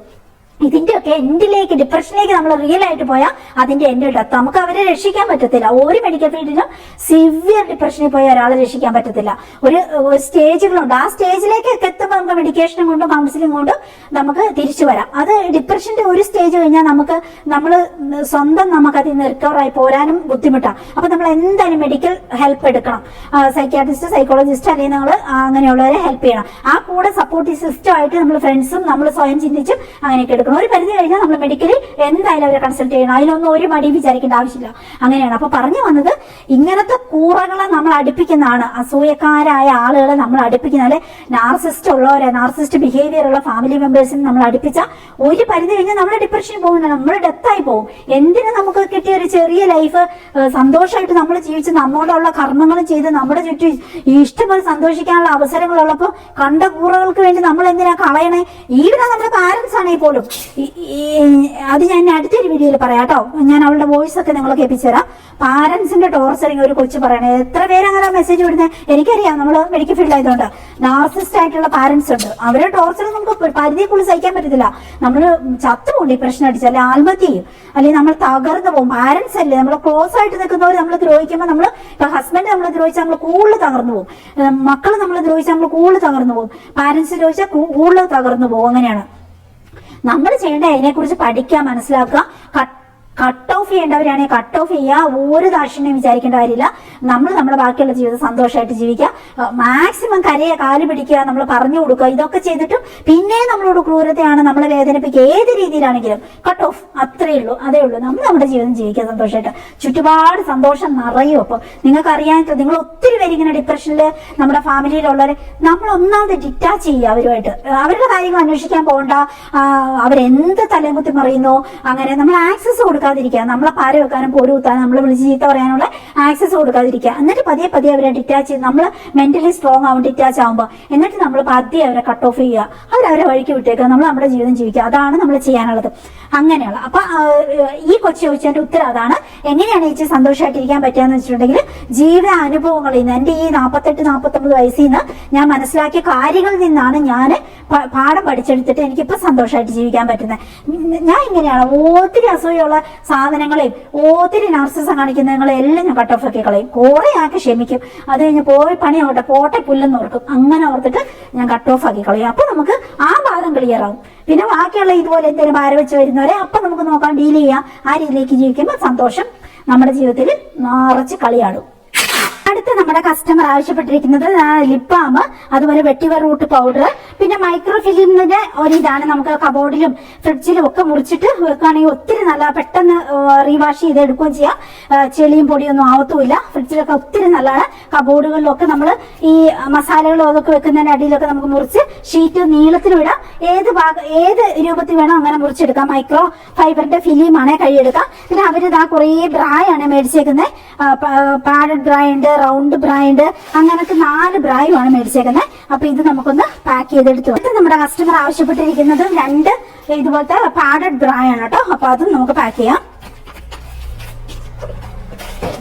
ഇതിന്റെയൊക്കെ എൻഡിലേക്ക്, ഡിപ്രഷനിലേക്ക് നമ്മൾ റിയൽ ആയിട്ട് പോയാൽ അതിന്റെ എൻഡ് ഡെത്ത്. നമുക്ക് അവരെ രക്ഷിക്കാൻ പറ്റത്തില്ല. ഒരു മെഡിക്കൽ ഫീൽഡിലും സിവിയർ ഡിപ്രഷനിൽ പോയ ഒരാളെ രക്ഷിക്കാൻ പറ്റത്തില്ല. ഒരു സ്റ്റേജുകളുണ്ട്. ആ സ്റ്റേജിലേക്ക് എത്തുമ്പോൾ നമുക്ക് മെഡിക്കേഷനും കൊണ്ടും കൗൺസിലിംഗ് കൊണ്ടും നമുക്ക് തിരിച്ചു വരാം. അത് ഡിപ്രഷന്റെ ഒരു സ്റ്റേജ് കഴിഞ്ഞാൽ നമ്മൾ സ്വന്തം നമുക്ക് അതിൽ നിന്ന് റിക്കവർ ആയി പോരാനും ബുദ്ധിമുട്ടാണ്. അപ്പൊ നമ്മൾ എന്തായാലും മെഡിക്കൽ ഹെൽപ്പ് എടുക്കണം. സൈക്യാട്രിസ്റ്റ്, സൈക്കോളജിസ്റ്റ്, അല്ലെങ്കിൽ നമ്മൾ അങ്ങനെയുള്ളവരെ ഹെൽപ്പ് ചെയ്യണം. ആ കൂടെ സപ്പോർട്ടീവ് സിസ്റ്റം ആയിട്ട് നമ്മൾ ഫ്രണ്ട്സും നമ്മൾ സ്വയം ചിന്തിച്ചും അങ്ങനെയൊക്കെ എടുക്കണം. ഒരു പരിധി കഴിഞ്ഞാൽ നമ്മൾ മെഡിക്കലി എന്തായാലും അവരെ കൺസൾട്ട് ചെയ്യണം. അതിലൊന്നും ഒരു മടി വിചാരിക്കേണ്ട ആവശ്യമില്ല. അങ്ങനെയാണ്. അപ്പൊ പറഞ്ഞു വന്നത്, ഇങ്ങനത്തെ കൂറകളെ നമ്മൾ അടുപ്പിക്കുന്നതാണ്, അസൂയക്കാരായ ആളുകളെ നമ്മൾ അടുപ്പിക്കുന്ന, അല്ലെ നാർസിസ്റ്റ് ഉള്ളവരെ, നാർസിസ്റ്റ് ബിഹേവിയർ ഉള്ള ഫാമിലി മെമ്പേഴ്സിനെ നമ്മൾ അടുപ്പിച്ച ഒരു പരിധി കഴിഞ്ഞാൽ നമ്മുടെ ഡിപ്രഷൻ പോകുന്നില്ല, നമ്മൾ ഡെത്തായി പോകും. എന്തിനു നമുക്ക് കിട്ടിയ ഒരു ചെറിയ ലൈഫ് സന്തോഷമായിട്ട് നമ്മൾ ജീവിച്ച് നമ്മോടുള്ള കർമ്മങ്ങളും ചെയ്ത് നമ്മുടെ ചുറ്റും ഇഷ്ടംപോലെ സന്തോഷിക്കാനുള്ള അവസരങ്ങളുള്ളപ്പോൾ കണ്ട കൂറകൾക്ക് വേണ്ടി നമ്മൾ എന്തിനാ കളയണേ? ഈവൻ നമ്മുടെ പാരന്റ്സ് ആണെങ്കിൽ പോലും. അത് ഞാൻ അടുത്തൊരു വീഡിയോയിൽ പറയാം കേട്ടോ. ഞാൻ അവളുടെ വോയിസ് ഒക്കെ നിങ്ങളെ കേൾപ്പിച്ചു തരാം. പാരന്റ്സിന്റെ ടോർച്ചറിങ് ഒരു കൊച്ചു പറയണേ, എത്ര പേര് അങ്ങനെ മെസ്സേജ് വിടുന്നത് എനിക്കറിയാം. നമ്മൾ മെഡിക്കൽ ഫീൽഡ് ആയതുകൊണ്ട് നാർസിസ്റ്റ് ആയിട്ടുള്ള പാരന്റ്സ് ഉണ്ട്. അവരെ ടോർച്ചർ നമുക്ക് പരിധിക്കുള്ളിൽ സഹിക്കാൻ പറ്റത്തില്ല. നമ്മൾ ചത്തുപോകും, ഡിപ്രഷൻ അടിച്ച്, അല്ലെങ്കിൽ ആത്മഹത്യ ചെയ്യും, അല്ലെങ്കിൽ നമ്മൾ തകർന്നു പോകും. പാരന്റ്സ് അല്ലേ, നമ്മൾ ക്ലോസ് ആയിട്ട് നിൽക്കുന്നവർ നമ്മൾ ദ്രോഹിക്കുമ്പോൾ, നമ്മൾ ഹസ്ബൻഡ് നമ്മൾ ദ്രോഹിച്ചാൽ നമ്മൾ കൂടുതൽ തകർന്നു പോകും, മക്കൾ നമ്മൾ ദ്രോഹിച്ചാൽ നമ്മൾ കൂടുതൽ തകർന്നു പോകും, പാരന്റ്സ് ദ്രോഹിച്ചാൽ കൂടുതൽ തകർന്നു പോകും. അങ്ങനെയാണ് നമ്മൾ ചെയ്യേണ്ട. അതിനെക്കുറിച്ച് പഠിക്കുക, മനസ്സിലാക്കുക. കട്ട് ഓഫ് ചെയ്യേണ്ടവരാണെങ്കിൽ കട്ട് ഓഫ് ചെയ്യുക. ഒരു ദാക്ഷിണ്യം വിചാരിക്കേണ്ട കാര്യമില്ല. നമ്മൾ നമ്മുടെ ബാക്കിയുള്ള ജീവിതം സന്തോഷമായിട്ട് ജീവിക്കുക. മാക്സിമം കരയെ കാല് പിടിക്കുക, നമ്മൾ പറഞ്ഞു കൊടുക്കുക. ഇതൊക്കെ ചെയ്തിട്ടും പിന്നെ നമ്മളോട് ക്രൂരതയാണ്, നമ്മളെ വേദനിപ്പിക്കുക, ഏത് രീതിയിലാണെങ്കിലും കട്ട് ഓഫ്. അത്രയേ ഉള്ളൂ, അതേ ഉള്ളൂ. നമ്മൾ നമ്മുടെ ജീവിതം ജീവിക്കുക സന്തോഷമായിട്ട്. ചുറ്റുപാട് സന്തോഷം നിറയും. അപ്പോൾ നിങ്ങൾക്കറിയാൻ, നിങ്ങൾ ഒത്തിരി പേര് ഇങ്ങനെ ഡിപ്രഷനിൽ, നമ്മുടെ ഫാമിലിയിലുള്ളവരെ നമ്മൾ ഒന്നാമത് ഡിറ്റാച്ച് ചെയ്യുക അവരുമായിട്ട്. അവരുടെ കാര്യങ്ങൾ അന്വേഷിക്കാൻ പോകണ്ട. അവരെന്ത് തലകുത്തി മറിയുന്നോ അങ്ങനെ നമ്മൾ ആക്സസ് കൊടുക്കുക. നമ്മളെ പാര വെക്കാനും പോര് കുത്താനും നമ്മളെ വിളിച്ച് ചീത്ത പറയാനുള്ള ആക്സസ് കൊടുക്കാതിരിക്കുക. എന്നിട്ട് പതിയെ അവരെ ഡിറ്റാച്ച് ചെയ്ത് നമ്മൾ മെന്റലി സ്ട്രോങ് ആവും ഡിറ്റാച്ച് ആവുമ്പോൾ. എന്നിട്ട് നമ്മൾ പതിയെ അവരെ കട്ട് ഓഫ് ചെയ്യുക, അവരവരെ വഴിക്ക് വിട്ടേക്കുക, നമ്മൾ നമ്മുടെ ജീവിതം ജീവിക്കുക. അതാണ് നമ്മൾ ചെയ്യാനുള്ളത്. അങ്ങനെയുള്ള. അപ്പൊ ഈ കൊച്ചു ചോദിച്ചതിന്റെ ഉത്തരം അതാണ്. എങ്ങനെയാണ് ചേച്ചി സന്തോഷമായിട്ടിരിക്കാൻ പറ്റുകയെന്ന് വെച്ചിട്ടുണ്ടെങ്കിൽ, ജീവിത അനുഭവങ്ങളിൽ നിന്ന്, എന്റെ ഈ 48-49 വയസ്സിൽ നിന്ന് ഞാൻ മനസ്സിലാക്കിയ കാര്യങ്ങളിൽ നിന്നാണ് ഞാൻ പാഠം പഠിച്ചെടുത്തിട്ട് എനിക്കിപ്പോ സന്തോഷമായിട്ട് ജീവിക്കാൻ പറ്റുന്നത്. ഞാൻ ഇങ്ങനെയാണ്. ഒത്തിരി അസൂയുള്ള സാധനങ്ങളെയും ഒത്തിരി നാർസിസം കാണിക്കുന്നങ്ങളെ എല്ലാം ഞാൻ കട്ട് ഓഫ് ആക്കി കളയും. കുറെ ആക്കി ക്ഷമിക്കും. അത് കഴിഞ്ഞ് പോയി പണി ആവട്ടെ, പോട്ടെ പുല്ലെന്ന് ഓർക്കും. അങ്ങനെ ഓർത്തിട്ട് ഞാൻ കട്ട് ഓഫ് ആക്കി കളയും. അപ്പൊ നമുക്ക് ആ ഭാഗം ക്ലിയർ ആവും. പിന്നെ ബാക്കിയുള്ള ഇതുപോലെ എന്തെങ്കിലും ഭാരം വെച്ച് വരുന്നവരെ അപ്പൊ നമുക്ക് നോക്കാം, ഡീൽ ചെയ്യാം. ആ രീതിയിലേക്ക് ജീവിക്കുമ്പോൾ സന്തോഷം നമ്മുടെ ജീവിതത്തിൽ നിറച്ച് കളിയാടും. നമ്മുടെ കസ്റ്റമർ ആവശ്യപ്പെട്ടിരിക്കുന്നത് ലിപ് ബാം, അതുപോലെ വെട്ടിവർ റൂട്ട് പൗഡർ, പിന്നെ മൈക്രോ ഫിലിമിന്റെ ഒരു ഇതാണ്. നമുക്ക് കബോർഡിലും ഫ്രിഡ്ജിലും ഒക്കെ മുറിച്ചിട്ട് വെക്കുകയാണെങ്കിൽ ഒത്തിരി നല്ല, പെട്ടെന്ന് റീവാഷ് ചെയ്ത് എടുക്കുകയും ചെയ്യാം. ചെളിയും പൊടിയൊന്നും ആവത്തുമില്ല. ഫ്രിഡ്ജിലൊക്കെ ഒത്തിരി നല്ലതാണ്. കബോർഡുകളിലൊക്കെ നമ്മൾ ഈ മസാലകളും അതൊക്കെ വെക്കുന്നതിന്റെ അടിയിലൊക്കെ നമുക്ക് മുറിച്ച് ഷീറ്റ് നീളത്തിൽ വിടാം. ഏത് രൂപത്തിൽ വേണം അങ്ങനെ മുറിച്ചെടുക്കാം. മൈക്രോ ഫൈബറിന്റെ ഫിലിമാണ് കഴിയെടുക്കാം. പിന്നെ അവരിതാ കുറേ ബ്രായാണ് മേടിച്ചേക്കുന്നത്. പാഡഡ് ബ്രായ് ഉണ്ട്, റൗണ്ട് ബ്രായ് ഉണ്ട്, അങ്ങനത്തെ 4 ബ്രായുമാണ് മേടിച്ചേക്കുന്നത്. അപ്പൊ ഇത് നമുക്കൊന്ന് പാക്ക് ചെയ്തെടുത്തു. ഇത് നമ്മുടെ കസ്റ്റമർ ആവശ്യപ്പെട്ടിരിക്കുന്നത് 2 ഇതുപോലത്തെ പാഡഡ് ബ്രായ് ആണ് കേട്ടോ. അപ്പൊ അതും നമുക്ക് പാക്ക് ചെയ്യാം.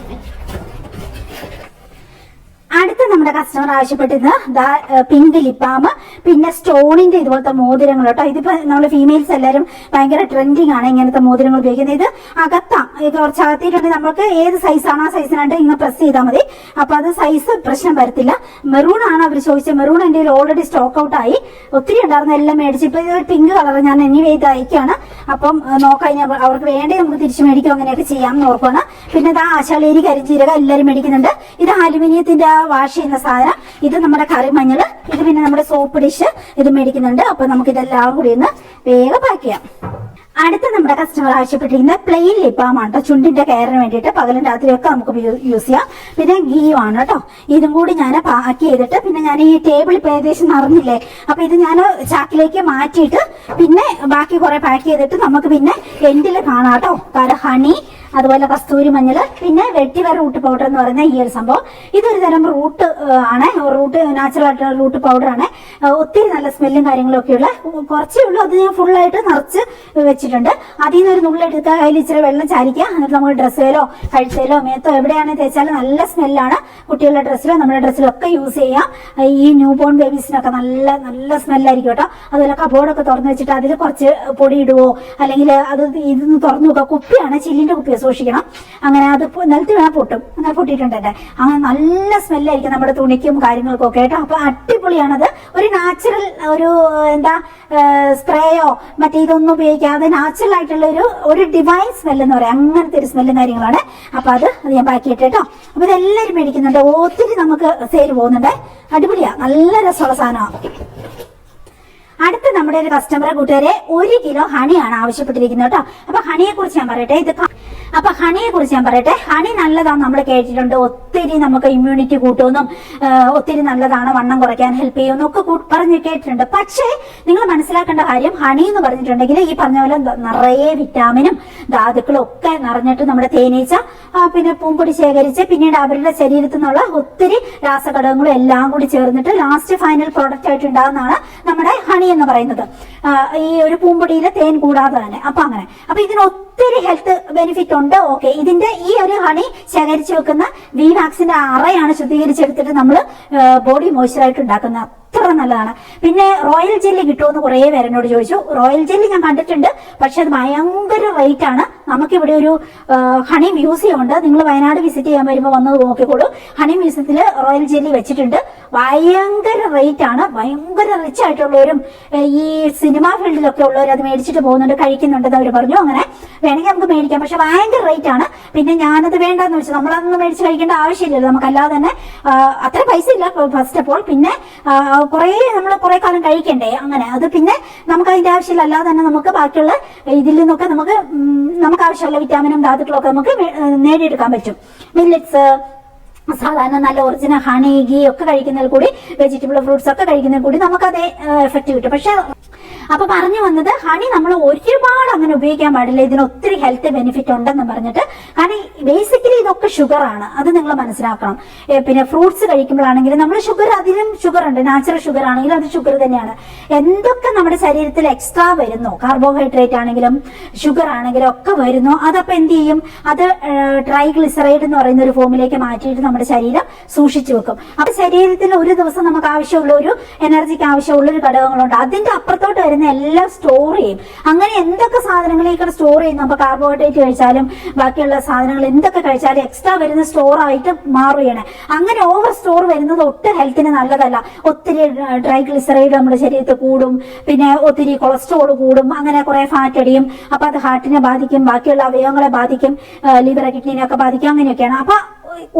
അടുത്ത നമ്മുടെ കസ്റ്റമർ ആവശ്യപ്പെട്ടിരുന്നത് പിങ്ക് ലിപ് ബാം, പിന്നെ സ്റ്റോണിന്റെ ഇതുപോലത്തെ മോതിരങ്ങൾ കേട്ടോ. ഇതിപ്പോ നമ്മൾ ഫീമെയിൽസ് എല്ലാവരും ഭയങ്കര ട്രെൻഡിങ് ആണ് ഇങ്ങനത്തെ മോതിരങ്ങൾ ഉപയോഗിക്കുന്നത്. ഇത് അകത്താം, കുറച്ച് അകത്തിയിട്ടുണ്ടെങ്കിൽ നമുക്ക് ഏത് സൈസാണോ ആ സൈസിനായിട്ട് ഇങ്ങനെ പ്രസ് ചെയ്താൽ മതി. അപ്പൊ അത് സൈസ് പ്രശ്നം വരത്തില്ല. മെറൂൺ ആണ് അവർ ചോദിച്ചത്. മെറൂൺ എന്റെ ഓൾറെഡി സ്റ്റോക്ക് ഔട്ട് ആയി, ഒത്തിരി ഉണ്ടായിരുന്നു, എല്ലാം മേടിച്ചു. ഇപ്പൊ ഇത് പിങ്ക് കളർ ഞാൻ എനിവേ ഇത് അയക്കാണ്. അപ്പം നോക്കാം, അവർക്ക് വേണ്ടേ നമുക്ക് തിരിച്ചു മേടിക്കും, അങ്ങനെയൊക്കെ ചെയ്യാം എന്ന് ഓർക്കാണ്. പിന്നെ ഇതാ ആശാലേരി കരിഞ്ചീരകം എല്ലാവരും മേടിക്കുന്നുണ്ട്. ഇത് അലുമിനിയത്തിന്റെ വാഷ് ചെയ്യുന്ന സാധനം. ഇത് നമ്മുടെ കറിമഞ്ഞൾ. ഇത് പിന്നെ നമ്മുടെ സോപ്പ് ഡിഷ് ഇത് മേടിക്കുന്നുണ്ട്. അപ്പൊ നമുക്ക് ഇതെല്ലാം കൂടി ഒന്ന് വേഗം പാക്ക് ചെയ്യാം. അടുത്ത നമ്മുടെ കസ്റ്റമർ ആവശ്യപ്പെട്ടിരിക്കുന്ന പ്ലെയിൻ ലിപ് ബാം ആണ് കേട്ടോ. ചുണ്ടിന്റെ കെയറിന് വേണ്ടിയിട്ട് പകലും രാത്രിയൊക്കെ നമുക്ക് യൂസ് ചെയ്യാം. പിന്നെ ഗീ ആണ് കേട്ടോ. ഇതും കൂടി ഞാൻ പാക്ക് ചെയ്തിട്ട് പിന്നെ ഞാൻ ഈ ടേബിൾ ഇപ്പൊ ഏകദേശം നിറഞ്ഞില്ലേ, അപ്പൊ ഇത് ഞാൻ ചാക്കിലേക്ക് മാറ്റിയിട്ട് പിന്നെ ബാക്കി കുറെ പാക്ക് ചെയ്തിട്ട് നമുക്ക് പിന്നെ എൻഡിൽ കാണാം കേട്ടോ. കാരണം ഹണി, അതുപോലെ കസ്തൂരി മഞ്ഞൾ, പിന്നെ വെട്ടിവർ റൂട്ട് പൗഡർ എന്ന് പറയുന്ന ഈ ഒരു സംഭവം. ഇതൊരു തരം റൂട്ട് ആണ്, നാച്ചുറൽ ആയിട്ടുള്ള റൂട്ട് പൗഡർ ആണ്. ഒത്തിരി നല്ല സ്മെല്ലും കാര്യങ്ങളും ഒക്കെയുള്ള കുറച്ചേ ഉള്ളൂ. അത് ഞാൻ ഫുള്ളായിട്ട് നിറച്ച് വെച്ചിട്ടുണ്ട്. അതിൽ നിന്ന് ഒരു നുള്ളെടുക്കുക, അതിൽ ഇച്ചിരി വെള്ളം ചാരിക്കുക. എന്നിട്ട് നമ്മൾ ഡ്രസ്സിലോ കഴുത്തേലോ മേത്തോ എവിടെയാണെന്ന് തേച്ചാലും നല്ല സ്മെല്ലാണ്. കുട്ടികളുടെ ഡ്രസ്സിലോ നമ്മുടെ ഡ്രസ്സിലോ ഒക്കെ യൂസ് ചെയ്യാം. ഈ ന്യൂ ബോൺ ബേബീസിനൊക്കെ നല്ല നല്ല സ്മെല്ലായിരിക്കും കേട്ടോ. അതുപോലെ കബോർഡൊക്കെ തുറന്നു വെച്ചിട്ട് അതിൽ കുറച്ച് പൊടി ഇടുവോ, അല്ലെങ്കിൽ അത് ഇതൊന്ന് തുറന്നു നോക്കുക. കുപ്പിയാണ്, ചില്ലിന്റെ കുപ്പിയാണ്, സൂക്ഷിക്കണം. അങ്ങനെ അത് നിലത്ത് വേണം പൊട്ടും. അങ്ങനെ പൊട്ടിയിട്ടുണ്ട് എന്റെ. അങ്ങനെ നല്ല സ്മെല്ലായിരിക്കും നമ്മുടെ തുണിക്കും കാര്യങ്ങൾക്കും ഒക്കെ കേട്ടോ. അപ്പൊ അടിപൊളിയാണത്. ഒരു നാച്ചുറൽ ഒരു എന്താ സ്പ്രേയോ മറ്റേ ഇതൊന്നും ഉപയോഗിക്കാതെ നാച്ചുറൽ ആയിട്ടുള്ള ഒരു ഡിവൈൻ സ്മെൽ എന്ന് പറയാം. അങ്ങനത്തെ ഒരു സ്മെല്ലും കാര്യങ്ങളാണ്. അപ്പൊ അത് ഞാൻ ബാക്കി ഇട്ട് കേട്ടോ. അപ്പൊ ഇതെല്ലാവരും മേടിക്കുന്നുണ്ട്. ഒത്തിരി നമുക്ക് സെയിൽ പോകുന്നുണ്ട്. അടിപൊളിയാ, നല്ല രസമുള്ള സാധനമാണ്. അടുത്ത നമ്മുടെ ഒരു കസ്റ്റമറെ കൂട്ടുകാരെ 1 കിലോ ഹണിയാണ് ആവശ്യപ്പെട്ടിരിക്കുന്നത് കേട്ടോ. അപ്പൊ ഹണിയെ കുറിച്ച് ഞാൻ പറയട്ടെ. ഹണി നല്ലതാണ്, നമ്മൾ കേട്ടിട്ടുണ്ട്. ഒത്തിരി നമുക്ക് ഇമ്മ്യൂണിറ്റി കൂട്ടുമെന്നും ഒത്തിരി നല്ലതാണ്, വണ്ണം കുറയ്ക്കാൻ ഹെൽപ്പ് ചെയ്യുമെന്നും ഒക്കെ പറഞ്ഞ് കേട്ടിട്ടുണ്ട്. പക്ഷേ നിങ്ങൾ മനസ്സിലാക്കേണ്ട കാര്യം, ഹണി എന്ന് പറഞ്ഞിട്ടുണ്ടെങ്കിൽ ഈ പറഞ്ഞ പോലെ നിറയെ വിറ്റാമിനും ധാതുക്കളും ഒക്കെ നിറഞ്ഞിട്ട് നമ്മുടെ തേനീച്ച പിന്നെ പൂമ്പൊടി ശേഖരിച്ച് പിന്നീട് അവരുടെ ശരീരത്തിൽ നിന്നുള്ള ഒത്തിരി രാസഘടകങ്ങളും എല്ലാം കൂടി ചേർന്നിട്ട് ലാസ്റ്റ് ഫൈനൽ പ്രോഡക്റ്റ് ആയിട്ട് ഉണ്ടാകുന്നതാണ് നമ്മുടെ ഹണി എന്ന് പറയുന്നത്. ഈ ഒരു പൂമ്പൊടിയിലെ തേൻ കൂടാതെ തന്നെ. അപ്പൊ ഇതിന് ഒത്തിരി ഹെൽത്ത് ബെനിഫിറ്റ് ഉണ്ട്. ഓക്കെ, ഇതിന്റെ ഈ ഒരു ഹണി ശേഖരിച്ച് വെക്കുന്ന വി വാക്സിന്റെ അറയാണ് ശുദ്ധീകരിച്ചെടുത്തിട്ട് നമ്മൾ ബോഡി മോയ്സ്ചറായിട്ട് ഉണ്ടാക്കുന്നത്. അത്ര നല്ലതാണ്. പിന്നെ റോയൽ ജെല്ലി കിട്ടുമെന്ന് കുറെ പേരെന്നോട് ചോദിച്ചു. റോയൽ ജെല്ലി ഞാൻ കണ്ടിട്ടുണ്ട്, പക്ഷെ അത് ഭയങ്കര റേറ്റ് ആണ്. നമുക്കിവിടെ ഒരു ഹണി മ്യൂസിയം ഉണ്ട്. നിങ്ങൾ വയനാട് വിസിറ്റ് ചെയ്യാൻ വരുമ്പോൾ വന്നത് നോക്കിക്കോളൂ. ഹണി മ്യൂസിയത്തിൽ റോയൽ ജെല്ലി വെച്ചിട്ടുണ്ട്. ഭയങ്കര റേറ്റ് ആണ്. ഭയങ്കര റിച്ച് ആയിട്ടുള്ളവരും ഈ സിനിമാ ഫീൽഡിലൊക്കെ ഉള്ളവർ അത് മേടിച്ചിട്ട് പോകുന്നുണ്ട്, കഴിക്കുന്നുണ്ടെന്ന് അവർ പറഞ്ഞു. അങ്ങനെ വേണമെങ്കിൽ നമുക്ക് മേടിക്കാം, പക്ഷെ ഭയങ്കര റേറ്റ് ആണ്. പിന്നെ ഞാനത് വേണ്ടെന്ന് വെച്ചാൽ നമ്മളതൊന്നും മേടിച്ച് കഴിക്കേണ്ട ആവശ്യമില്ലല്ലോ. നമുക്കല്ലാതെ തന്നെ അത്ര പൈസ ഇല്ല ഫസ്റ്റ് ഓഫ് ഓൾ. പിന്നെ നമ്മൾ കുറെ കാലം കഴിക്കണ്ടേ, അങ്ങനെ അത് പിന്നെ നമുക്ക് അതിന്റെ ആവശ്യമില്ല. അല്ലാതെ തന്നെ നമുക്ക് ബാക്കിയുള്ള ഇതിൽ നിന്നൊക്കെ നമുക്ക് ആവശ്യമുള്ള വിറ്റാമിനും ധാതുക്കളും ഒക്കെ നമുക്ക് നേടിയെടുക്കാൻ പറ്റും. മില്ലറ്റ്സ്, സാധാരണ നല്ല ഒറിജിനൽ ഹണി, ഗീ ഒക്കെ കഴിക്കുന്നതിൽ കൂടി, വെജിറ്റബിൾ ഫ്രൂട്ട്സ് ഒക്കെ കഴിക്കുന്നതിൽ കൂടി നമുക്ക് അതേ എഫക്ട് കിട്ടും. പക്ഷെ അപ്പൊ പറഞ്ഞു വന്നത്, ഹണി നമ്മൾ ഒരുപാട് അങ്ങനെ ഉപയോഗിക്കാൻ പാടില്ല. ഇതിന് ഒത്തിരി ഹെൽത്ത് ബെനിഫിറ്റ് ഉണ്ടെന്ന് പറഞ്ഞിട്ട്. കാരണം ബേസിക്കലി ഇതൊക്കെ ഷുഗർ ആണ്, അത് നിങ്ങൾ മനസ്സിലാക്കണം. പിന്നെ ഫ്രൂട്ട്സ് കഴിക്കുമ്പോഴാണെങ്കിലും നമ്മൾ ഷുഗർ, അതിലും ഷുഗർ ഉണ്ട്. നാച്ചുറൽ ഷുഗർ ആണെങ്കിലും അത് ഷുഗർ തന്നെയാണ്. എന്തൊക്കെ നമ്മുടെ ശരീരത്തിൽ എക്സ്ട്രാ വരുന്നു, കാർബോഹൈഡ്രേറ്റ് ആണെങ്കിലും ഷുഗർ ആണെങ്കിലും ഒക്കെ വരുന്നു, അതപ്പോ എന്ത് ചെയ്യും, അത് ട്രൈഗ്ലിസറൈഡ് എന്ന് പറയുന്ന ഒരു ഫോമിലേക്ക് മാറ്റിയിട്ട് നമ്മുടെ ശരീരം സൂക്ഷിച്ചു വെക്കും. അപ്പൊ ശരീരത്തിൽ ഒരു ദിവസം നമുക്ക് ആവശ്യമുള്ള ഒരു എനർജിക്ക് ആവശ്യമുള്ള ഒരു ഘടകങ്ങളുണ്ട്. അതിന്റെ അപ്പുറത്തോട്ട് വരുന്ന എല്ലാം സ്റ്റോർ ചെയ്യും. അങ്ങനെ എന്തൊക്കെ സാധനങ്ങളേക്കാൾ സ്റ്റോർ ചെയ്യുന്നു. അപ്പൊ കാർബോഹൈഡ്രേറ്റ് കഴിച്ചാലും ബാക്കിയുള്ള സാധനങ്ങൾ എന്തൊക്കെ കഴിച്ചാലും എക്സ്ട്രാ വരുന്ന സ്റ്റോർ ആയിട്ട് മാറുകയാണ്. അങ്ങനെ ഓവർ സ്റ്റോർ വരുന്നത് ഒട്ടും ഹെൽത്തിന് നല്ലതല്ല. ഒത്തിരി ട്രൈഗ്ലിസറൈഡ് നമ്മുടെ ശരീരത്തിൽ കൂടും, പിന്നെ ഒത്തിരി കൊളസ്ട്രോൾ കൂടും, അങ്ങനെ കുറെ ഫാറ്റ് അടിയും. അപ്പൊ അത് ഹാർട്ടിനെ ബാധിക്കും, ബാക്കിയുള്ള അവയവങ്ങളെ ബാധിക്കും, ലിവർ കിഡ്നിനെ ഒക്കെ ബാധിക്കും, അങ്ങനെയൊക്കെയാണ്. അപ്പൊ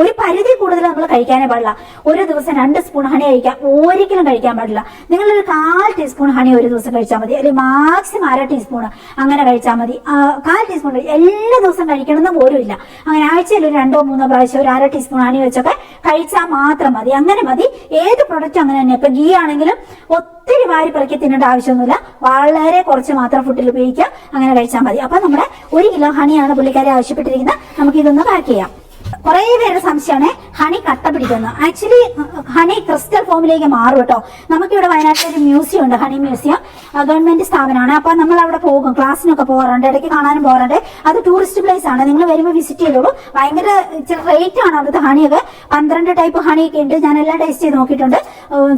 ഒരു പരിധി കൂടുതൽ നമ്മൾ കഴിക്കാനേ പാടില്ല. ഒരു ദിവസം 2 സ്പൂൺ ഹണി കഴിക്കാം, ഒരിക്കലും കഴിക്കാൻ പാടില്ല. നിങ്ങളൊരു 1/4 ടീസ്പൂൺ ഹണി ഒരു ദിവസം കഴിച്ചാൽ മതി, അല്ലെങ്കിൽ മാക്സിമം 1/2 ടീസ്പൂൺ അങ്ങനെ കഴിച്ചാൽ മതി. 1/4 ടീസ്പൂൺ എല്ലാ ദിവസം കഴിക്കണമെന്ന് പോലും ഇല്ല. അങ്ങനെ ആഴ്ചയിൽ ഒരു 2-3 പ്രാവശ്യം ഒരു 1/2 ടീസ്പൂൺ ഹണി വെച്ചൊക്കെ കഴിച്ചാൽ മാത്രം മതി. അങ്ങനെ മതി. ഏത് പ്രൊഡക്റ്റും അങ്ങനെ തന്നെ. ഇപ്പൊ ഗീ ആണെങ്കിലും ഒത്തിരി വാരി പറക്കി തിന്നേണ്ട ആവശ്യമൊന്നുമില്ല, വളരെ കുറച്ച് മാത്രം ഫുഡിൽ ഉപയോഗിക്കുക, അങ്ങനെ കഴിച്ചാൽ മതി. അപ്പൊ നമ്മുടെ 1 കിലോ ഹണിയാണ് പുള്ളിക്കാരെ ആവശ്യപ്പെട്ടിരിക്കുന്നത്. നമുക്ക് ഇതൊന്ന് പാക്ക് ചെയ്യാം. കുറെ പേര് സംശയമാണ് ഹണി കട്ട പിടിക്കുന്നത്. ആക്ച്വലി ഹണി ക്രിസ്റ്റൽ ഫോമിലേക്ക് മാറും കേട്ടോ. നമുക്കിവിടെ വയനാട്ടിൽ ഒരു മ്യൂസിയം ഉണ്ട്, ഹണി മ്യൂസിയം, ഗവൺമെന്റ് സ്ഥാപനമാണ്. അപ്പൊ നമ്മൾ അവിടെ പോകും, ക്ലാസ്സിനൊക്കെ പോകാറുണ്ട്, ഇടയ്ക്ക് കാണാനും പോകാറുണ്ട്. അത് ടൂറിസ്റ്റ് പ്ലേസ് ആണ്, നിങ്ങൾ വരുമ്പോൾ വിസിറ്റ് ചെയ്തോളൂ. ഭയങ്കര റേറ്റ് ആണ് അവിടുത്തെ ഹണിയൊക്കെ. 12 ടൈപ്പ് ഹണിയൊക്കെ ഉണ്ട്, ഞാൻ എല്ലാം ടേസ്റ്റ് ചെയ്ത് നോക്കിയിട്ടുണ്ട്.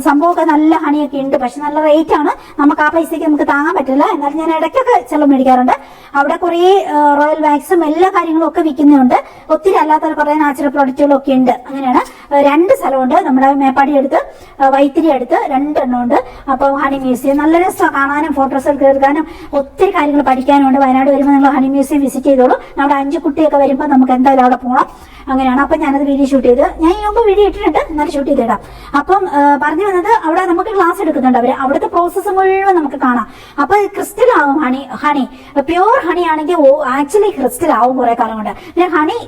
സംഭവമൊക്കെ നല്ല ഹണിയൊക്കെ ഉണ്ട്, പക്ഷെ നല്ല റേറ്റ് ആണ്. നമുക്ക് ആ പൈസയ്ക്ക് നമുക്ക് താങ്ങാൻ പറ്റില്ല. എന്നാലും ഞാൻ ഇടയ്ക്കൊക്കെ ചെലവ് മേടിക്കാറുണ്ട്. അവിടെ കുറെ റോയൽ വാക്സും എല്ലാ കാര്യങ്ങളും ഒക്കെ വിൽക്കുന്നുണ്ട്. ഒത്തിരി അല്ലാത്ത കുറെ നാച്ചുറൽ പ്രോഡക്റ്റുകളും ഒക്കെ ഉണ്ട്. അങ്ങനെയാണ്. 2 സ്ഥലമുണ്ട്, നമ്മുടെ മേപ്പാടി അടുത്ത്, വൈത്തിരി അടുത്ത് 2 എണ്ണം ഉണ്ട്. അപ്പോൾ ഹണി മ്യൂസിയം നല്ല രസമാണ് കാണാനും ഫോട്ടോസ് എടുക്കാനും ഒത്തിരി കാര്യങ്ങൾ പഠിക്കാനും ഉണ്ട്. വയനാട് വരുമ്പോൾ നിങ്ങൾ ഹണി മ്യൂസിയം വിസിറ്റ് ചെയ്തോളൂ. നമ്മുടെ 5 കുട്ടിയൊക്കെ വരുമ്പോൾ നമുക്ക് എന്തായാലും അവിടെ പോകണം. അങ്ങനെയാണ്. അപ്പം ഞാനത് വീഡിയോ ഷൂട്ട് ചെയ്ത്, ഞാൻ ഈ മുമ്പ് വീഡിയോ ഇട്ടിട്ടുണ്ട്, എന്നാലും ഷൂട്ട് ചെയ്തിടാം. അപ്പം പറഞ്ഞു വന്നത്, അവിടെ നമുക്ക് ക്ലാസ് എടുക്കുന്നുണ്ട് അവർ. അവിടുത്തെ പ്രോസസ്സ് മുഴുവൻ നമുക്ക് കാണാം. അപ്പൊ ക്രിസ്റ്റൽ ആവും ഹണി പ്യുവർ ഹണി ആണെങ്കിൽ ആക്ച്വലി ക്രിസ്റ്റൽ ആവും കുറെ കാലം കൊണ്ട്. പിന്നെ ഹണി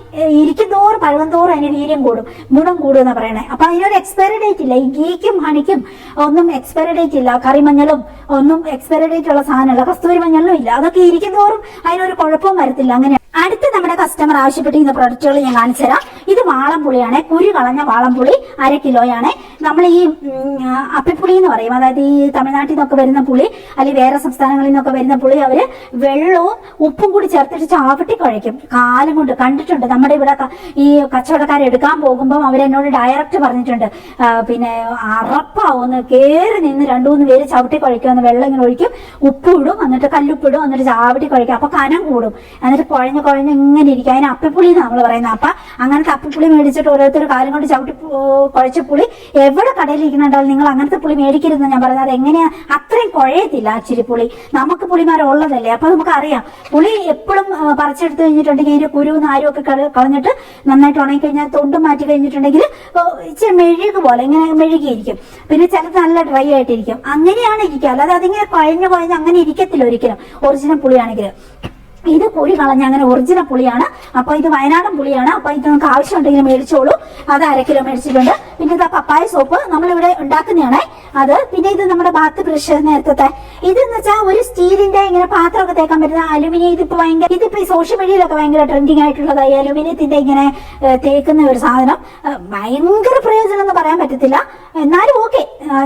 ഇരിക്കുന്തോറും പഴകുന്തോറും അതിന് വീര്യം കൂടും, ഗുണം കൂടും എന്നാ പറയണേ. അപ്പൊ അതിനൊരു എക്സ്പയറി ഡേറ്റ് ഇല്ല. ഈ ഗീക്കും ഹണിക്കും ഒന്നും എക്സ്പയറി ഡേറ്റ് ഇല്ല. കറിമഞ്ഞളും ഒന്നും എക്സ്പയറി ഡേറ്റ് ഉള്ള സാധനമല്ല, കസ്തൂരി മഞ്ഞളും ഇല്ല. അതൊക്കെ ഇരിക്കുന്തോറും അതിനൊരു കുഴപ്പവും വരത്തില്ല. അങ്ങനെ അടുത്ത നമ്മുടെ കസ്റ്റമർ ആവശ്യപ്പെട്ടിരുന്ന പ്രൊഡക്റ്റുകൾ ഞാൻ കാണിച്ചു തരാം. ഇത് വാളംപുളിയാണ്, കുരു കളഞ്ഞ വാളംപുളി 1/2 കിലോയാണ്. നമ്മൾ ഈ അപ്പിപ്പുളി എന്ന് പറയും, അതായത് ഈ തമിഴ്നാട്ടിൽ നിന്നൊക്കെ വരുന്ന പുളി, അല്ലെങ്കിൽ വേറെ സംസ്ഥാനങ്ങളിൽ നിന്നൊക്കെ വരുന്ന പുളി അവര് വെള്ളവും ഉപ്പും കൂടി ചേർത്തിട്ട് ചാവട്ടി കുഴയ്ക്കും. കാലം കൊണ്ട് കണ്ടിട്ടുണ്ട്. നമ്മുടെ ഇവിടെ ഈ കച്ചവടക്കാരെ എടുക്കാൻ പോകുമ്പോൾ അവരെന്നോട് ഡയറക്റ്റ് പറഞ്ഞിട്ടുണ്ട്, പിന്നെ അറപ്പാവുന്ന കയറി നിന്ന് 2-3 പേര് ചവിട്ടി കുഴയ്ക്കുമെന്ന്. വെള്ളം ഇങ്ങനെ ഒഴിക്കും, ഉപ്പ് ഇടും, എന്നിട്ട് കല്ലുപ്പിടും, എന്നിട്ട് ചാവട്ടി കുഴയ്ക്കും. അപ്പൊ കനം കൂടും, എന്നിട്ട് കുഴഞ്ഞ് ഇങ്ങനെ ഇരിക്കും. അതിന് അപ്പിപ്പുളി എന്ന് നമ്മൾ പറയുന്നത്. അപ്പൊ അങ്ങനത്തെ അപ്പിപ്പുളി മേടിച്ചിട്ട് ഓരോരുത്തർ കാലം കൊണ്ട് ചവിട്ടി കുഴച്ച പുളി എവിടെ കടയിൽ ഇരിക്കുന്നുണ്ടാവും. നിങ്ങൾ അങ്ങനത്തെ പുളി മേടിക്കരുതെന്ന് ഞാൻ പറയുന്നത്. അത് എങ്ങനെയാ, അത്രയും കുഴയത്തില്ല ആക്ച്വലി പുളി. നമുക്ക് പുളിമാരം ഉള്ളതല്ലേ, അപ്പൊ നമുക്കറിയാം. പുളി എപ്പോഴും പറിച്ചെടുത്ത് കഴിഞ്ഞിട്ടുണ്ടെങ്കിൽ അതിന്റെ കുരുവും നാരും ഒക്കെ കളഞ്ഞിട്ട് നന്നായിട്ട് ഉണങ്ങി കഴിഞ്ഞാൽ തൊണ്ടും മാറ്റി കഴിഞ്ഞിട്ടുണ്ടെങ്കിൽ ഇച്ചിരി മെഴുക് പോലെ ഇങ്ങനെ മെഴുകിയിരിക്കും. പിന്നെ ചിലത് നല്ല ഡ്രൈ ആയിട്ടിരിക്കും. അങ്ങനെയാണ് ഇരിക്കുക, അല്ലാതെ അതിങ്ങനെ കുഴഞ്ഞ് അങ്ങനെ ഇരിക്കത്തില്ല ഒരിക്കലും ഒറിജിനൽ പുളിയാണെങ്കിൽ. ഇത് പുളി കളഞ്ഞ അങ്ങനെ ഒറിജിനൽ പുളിയാണ്. അപ്പൊ ഇത് വയനാടൻ പുളിയാണ്. അപ്പൊ ഇത് നമുക്ക് ആവശ്യമുണ്ടെങ്കിൽ മേടിച്ചോളൂ. അത് 1/2 കിലോ മേടിച്ചിട്ടുണ്ട്. പിന്നെ ഇത് പപ്പായ സോപ്പ് നമ്മളിവിടെ ഉണ്ടാക്കുന്നതാണ് അത്. പിന്നെ ഇത് നമ്മുടെ ബാത്ത് ബ്രഷ് നേരത്തെ. ഇതെന്ന് വെച്ചാൽ ഒരു സ്റ്റീലിന്റെ ഇങ്ങനെ പാത്രമൊക്കെ തേക്കാൻ പറ്റുന്ന അലുമിനിയം. ഇതിപ്പോ ഈ സോഷ്യൽ മീഡിയയിലൊക്കെ ഭയങ്കര ട്രെൻഡിങ് ആയിട്ടുള്ളതായി അലുമിനിയത്തിന്റെ ഇങ്ങനെ തേക്കുന്ന ഒരു സാധനം. ഭയങ്കര പ്രയോജനം എന്ന് പറയാൻ പറ്റത്തില്ല, എന്നാലും ഓക്കെ,